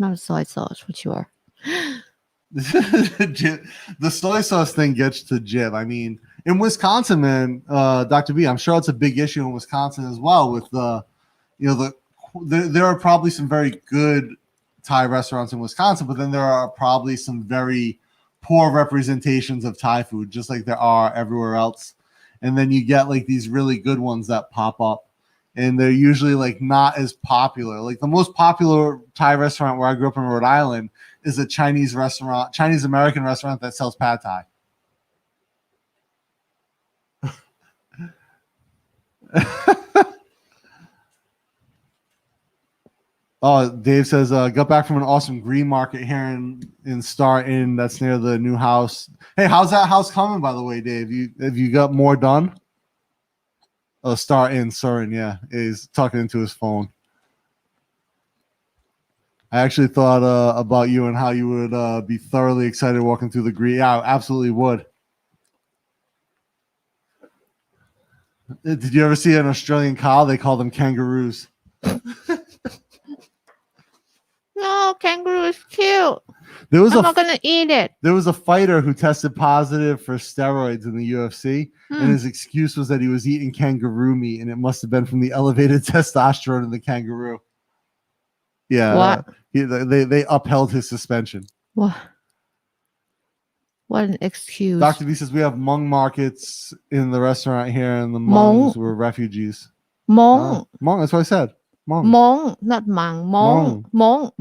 not a soy sauce for sure. The soy sauce thing gets to Jib. I mean, in Wisconsin, man, Dr. B, I'm sure it's a big issue in Wisconsin as well. With there are probably some very good Thai restaurants in Wisconsin, but then there are probably some very poor representations of Thai food, just like there are everywhere else. And then you get like these really good ones that pop up, and they're usually like not as popular. Like the most popular Thai restaurant where I grew up in Rhode Island is a Chinese American restaurant that sells pad Thai. Oh, Dave says, got back from an awesome green market here in Star Inn that's near the new house. Hey, how's that house coming, by the way, Dave? Have you got more done? Oh, Star Inn, Surin, yeah. He's talking into his phone. I actually thought about you and how you would be thoroughly excited walking through the green. Yeah, I absolutely would. Did you ever see an Australian cow? They call them kangaroos. No, kangaroo is cute. I'm not gonna eat it. There was a fighter who tested positive for steroids in the UFC, and his excuse was that he was eating kangaroo meat, and it must have been from the elevated testosterone in the kangaroo. Yeah, what? They upheld his suspension. What an excuse. Dr. V says we have Hmong markets in the restaurant here, and the Hmongs were refugees. Hmong. Hmong, that's what I said. Hmong, not Hmong. Hmong.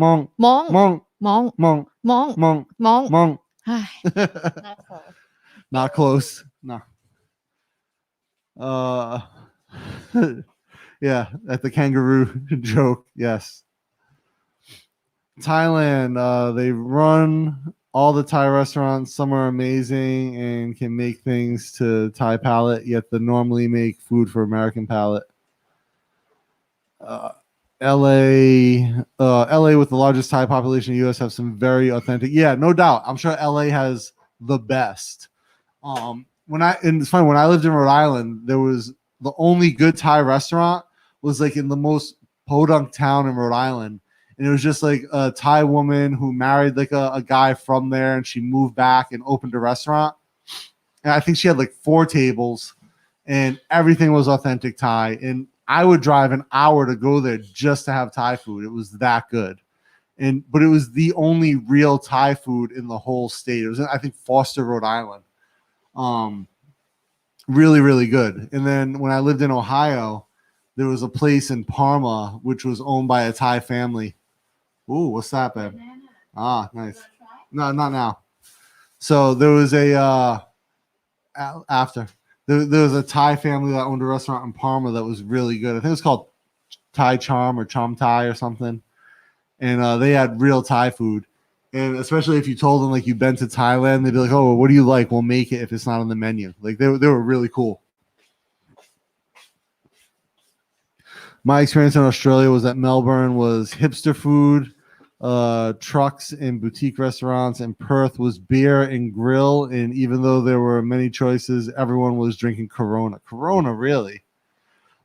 Not close. No. Yeah, at the kangaroo joke. Yes. Thailand, they run all the Thai restaurants. Some are amazing and can make things to Thai palate, yet they normally make food for American palate. LA with the largest Thai population in the US have some very authentic. Yeah, no doubt. I'm sure LA has the best. And it's funny, when I lived in Rhode Island, there was the only good Thai restaurant was like in the most podunk town in Rhode Island, and it was just like a Thai woman who married like a guy from there, and she moved back and opened a restaurant. And I think she had like 4 tables, and everything was authentic Thai. And I would drive an hour to go there just to have Thai food. It was that good. But it was the only real Thai food in the whole state. It was in, I think, Foster, Rhode Island. Really, really good. And then when I lived in Ohio, there was a place in Parma which was owned by a Thai family. Ooh, what's that, babe? Ah, nice. No, not now. So there was after there was a Thai family that owned a restaurant in Parma that was really good. I think it was called Thai Charm or Chom Thai or something. And they had real Thai food. And especially if you told them like you've been to Thailand, they'd be like, "Oh, what do you like? We'll make it if it's not on the menu." Like they were really cool. My experience in Australia was that Melbourne was hipster food, trucks and boutique restaurants, and Perth was beer and grill. And even though there were many choices, everyone was drinking Corona. Corona, really?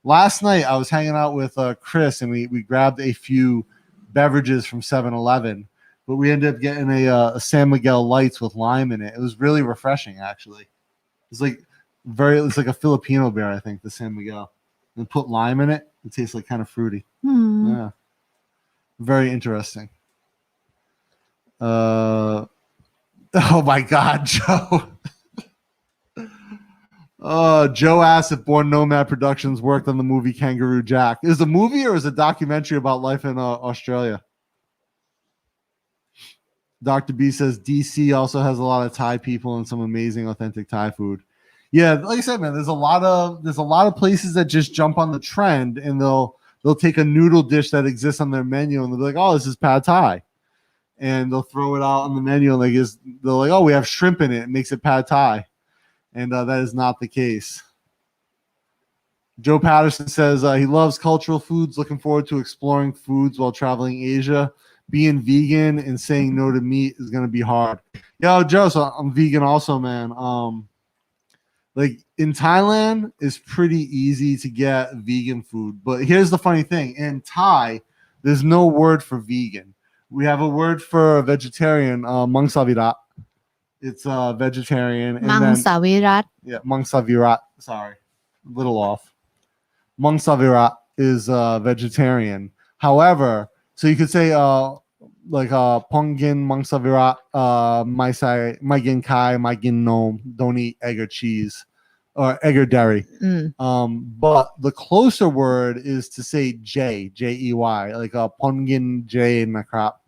Last night I was hanging out with Chris, and we grabbed a few beverages from 7-Eleven, but we ended up getting a San Miguel Lights with lime in it. It was really refreshing, actually. It's like a Filipino beer, I think, the San Miguel. And put lime in it. It tastes like kind of fruity. Yeah, very interesting. Oh my God, Joe. Joe asked if Born Nomad Productions worked on the movie Kangaroo Jack. Is it a movie or is it a documentary about life in Australia? Dr. B says DC also has a lot of Thai people and some amazing authentic Thai food. Yeah, like I said, man, there's a lot of places that just jump on the trend, and they'll take a noodle dish that exists on their menu and they'll be like, "Oh, this is pad Thai," and they'll throw it out on the menu, and they're like, "Oh, we have shrimp in it. It makes it pad Thai," and that is not the case. Joe Patterson says he loves cultural foods. Looking forward to exploring foods while traveling Asia. Being vegan and saying no to meat is going to be hard. Yo, Joe, so I'm vegan also, man. Like in Thailand, it's pretty easy to get vegan food. But here's the funny thing. In Thai, there's no word for vegan. We have a word for vegetarian, Mang Savirat. It's vegetarian. Mang Savirat. Yeah, Mang Savirat. Sorry, a little off. Mang Savirat is vegetarian. However, so you could say Pongin Mang Savirat, my gin kai, my gin nom, don't eat egg or cheese or egg or dairy. But the closer word is to say Jey, like Pongin Jey in my crop.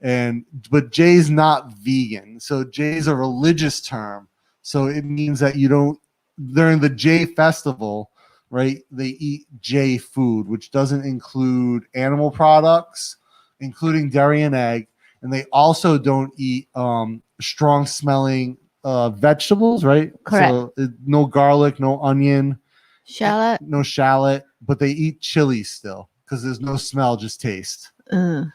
But Jay's not vegan. So Jay's a religious term. So it means that you don't, during the Jay festival, right, they eat Jay food, which doesn't include animal products, including dairy and egg. And they don't eat strong smelling vegetables, right? Correct. So no garlic, no onion, shallot, no shallot, but they eat chili still because there's no smell, just taste. And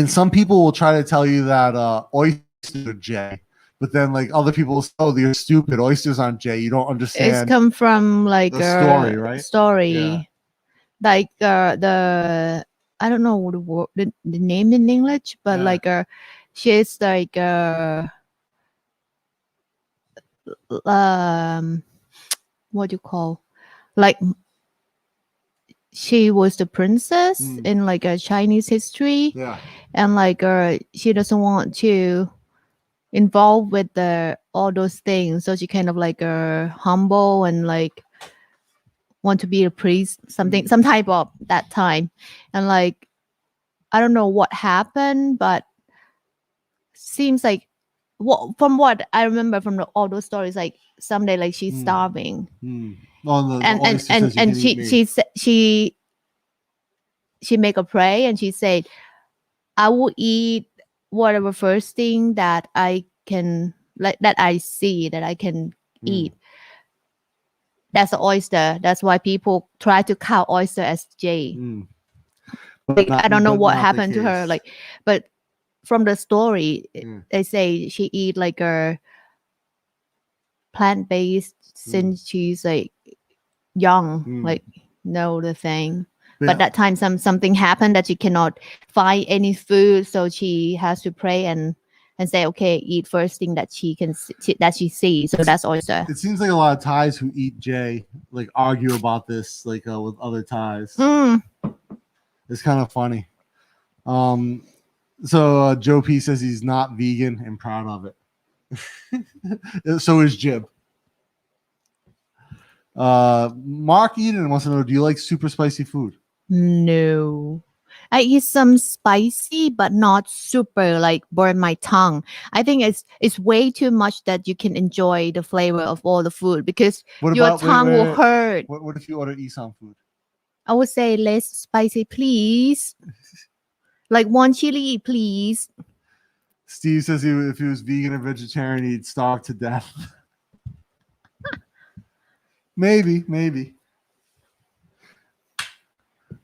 some people will try to tell you that oysters are Jay, but then like other people will say, "Oh, you're stupid. Oysters aren't Jay. You don't understand." It's come from like the story, right? Story, yeah. Like the I don't know the word, the name in English, but like she's like what do you call, like she was the princess in like a Chinese history, and like she doesn't want to involve with all those things, so she kind of like humble and like want to be a priest, some type of that time. And like I don't know what happened, but seems like from what I remember from all those stories, like someday like she's starving. And she make a pray, and she said, "I will eat whatever first thing that I can, like that I see that I can eat." That's an oyster. That's why people try to count oyster as J. Like, I don't know what happened to her. Like, but from the story, they say she eat like a plant-based since she's like young. Like, know the thing. But that time something happened that she cannot find any food, so she has to pray and say, okay, eat first thing that she can that she sees. So that's oyster. It seems like a lot of Thais who eat J like argue about this like with other Thais. It's kind of funny. So Joe P says he's not vegan and proud of it. So is Jib. Mark Eden wants to know, do you like super spicy food? No. I eat some spicy, but not super like burn my tongue. I think it's way too much that you can enjoy the flavor of all the food because your tongue will hurt. What if you order Isan food? I would say less spicy, please. Like 1 chili, please. Steve says if he was vegan or vegetarian, he'd starve to death. Maybe.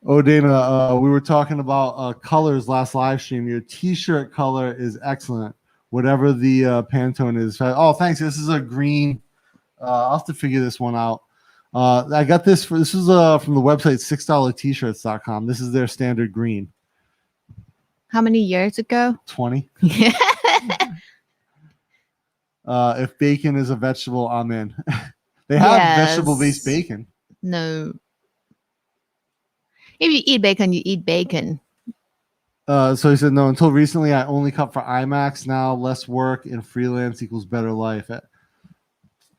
Oh, Dana, we were talking about colors last live stream. Your t-shirt color is excellent. Whatever the Pantone is. Oh, thanks. This is a green. I'll have to figure this one out. I got this from the website $6t-shirts.com. This is their standard green. How many years ago? 20. If bacon is a vegetable, I'm in. They have vegetable-based bacon. No. If you eat bacon, you eat bacon. So he said, no, until recently, I only cut for IMAX. Now, less work and freelance equals better life.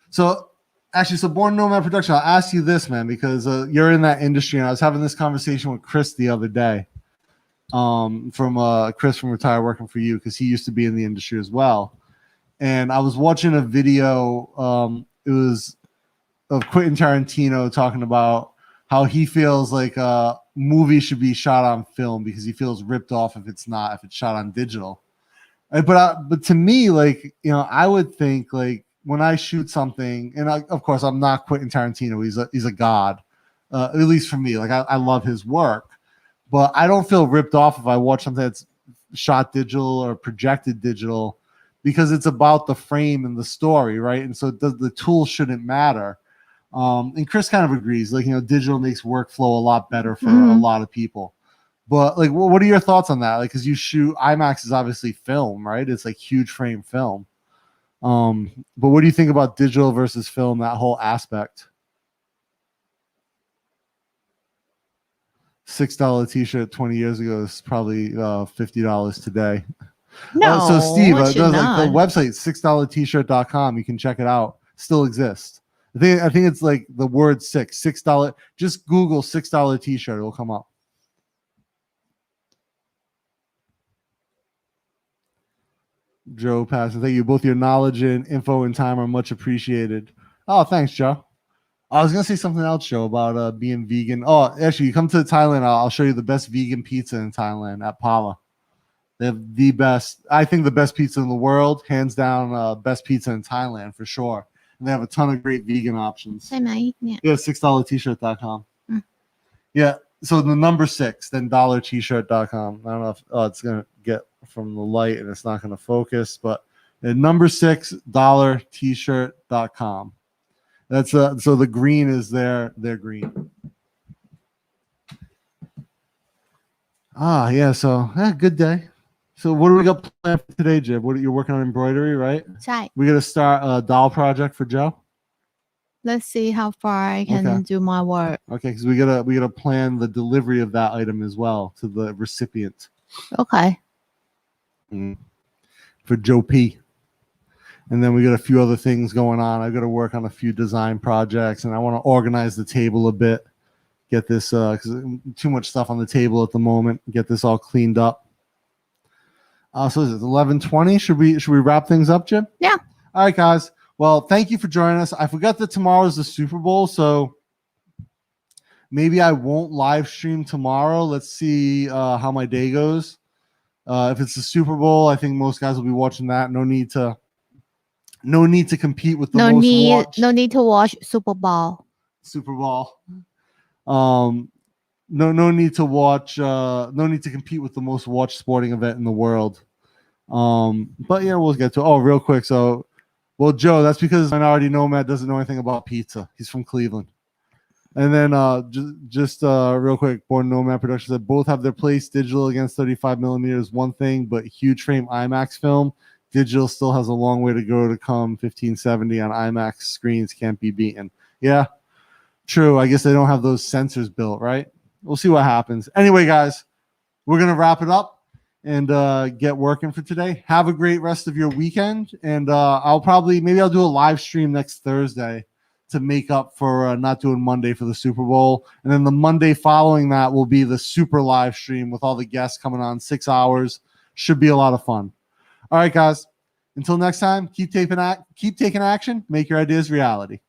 So Born Nomad Production, I'll ask you this, man, because you're in that industry. And I was having this conversation with Chris the other day. From Chris from Retire Working For You, because he used to be in the industry as well. And I was watching a video. It was of Quentin Tarantino talking about how he feels like a movie should be shot on film because he feels ripped off if it's shot on digital. But to me, like, you know, I would think like when I shoot something, and of course I'm not Quentin Tarantino. He's a god, at least for me. Like I love his work, but I don't feel ripped off if I watch something that's shot digital or projected digital because it's about the frame and the story, right? And so the tool shouldn't matter. And Chris kind of agrees, like, you know, digital makes workflow a lot better for a lot of people. But like, what are your thoughts on that? Like, because you shoot IMAX is obviously film, right? It's like huge frame film. But what do you think about digital versus film, that whole aspect? $6 t-shirt 20 years ago is probably $50 today. No, so Steve, like the website $6t-shirt.com, you can check it out. Still exists. I think it's like the word $6. Just Google $6 t-shirt. It'll come up. Joe Passon, thank you. Both your knowledge and info and time are much appreciated. Oh, thanks, Joe. I was gonna say something else, Joe, about being vegan. Oh, actually, you come to Thailand, I'll show you the best vegan pizza in Thailand at Pala. They have the best, I think the best pizza in the world, hands down, best pizza in Thailand for sure. And they have a ton of great vegan options. Yeah, $6t-shirt.com. Yeah, so the number 6, then $t-shirt.com. I don't know if it's gonna get from the light and it's not gonna focus, but the number 6 $t-shirt.com. That's so the green is their green. Yeah, so good day. So what do we got planned for today, Jib? What you're working on embroidery, right? Right. We're gonna start a doll project for Joe. Let's see how far I can do my work. Okay, because we gotta plan the delivery of that item as well to the recipient. Okay. For Joe P. And then we got a few other things going on. I got to work on a few design projects, and I want to organize the table a bit. Get this because too much stuff on the table at the moment. Get this all cleaned up. So is it 11:20? Should we wrap things up, Jim? Yeah. All right, guys. Well, thank you for joining us. I forgot that tomorrow is the Super Bowl, so maybe I won't live stream tomorrow. Let's see how my day goes. If it's the Super Bowl, I think most guys will be watching that. No need to compete with the most watched. No need to watch Super Bowl. No need to watch. No need to compete with the most watched sporting event in the world. But yeah, we'll get to it. Oh, real quick. So, well, Joe, that's because Minority Nomad doesn't know anything about pizza. He's from Cleveland. And then just real quick, Born Nomad Productions said both have their place. Digital against 35 millimeters, one thing, but huge frame IMAX film. Digital still has a long way to go to come. 1570 on IMAX screens can't be beaten. Yeah, true. I guess they don't have those sensors built, right? We'll see what happens. Anyway, guys, we're going to wrap it up and get working for today. Have a great rest of your weekend. And I'll do a live stream next Thursday to make up for not doing Monday for the Super Bowl. And then the Monday following that will be the super live stream with all the guests coming on, 6 hours. Should be a lot of fun. All right, guys. Until next time, keep taking action. Make your ideas reality.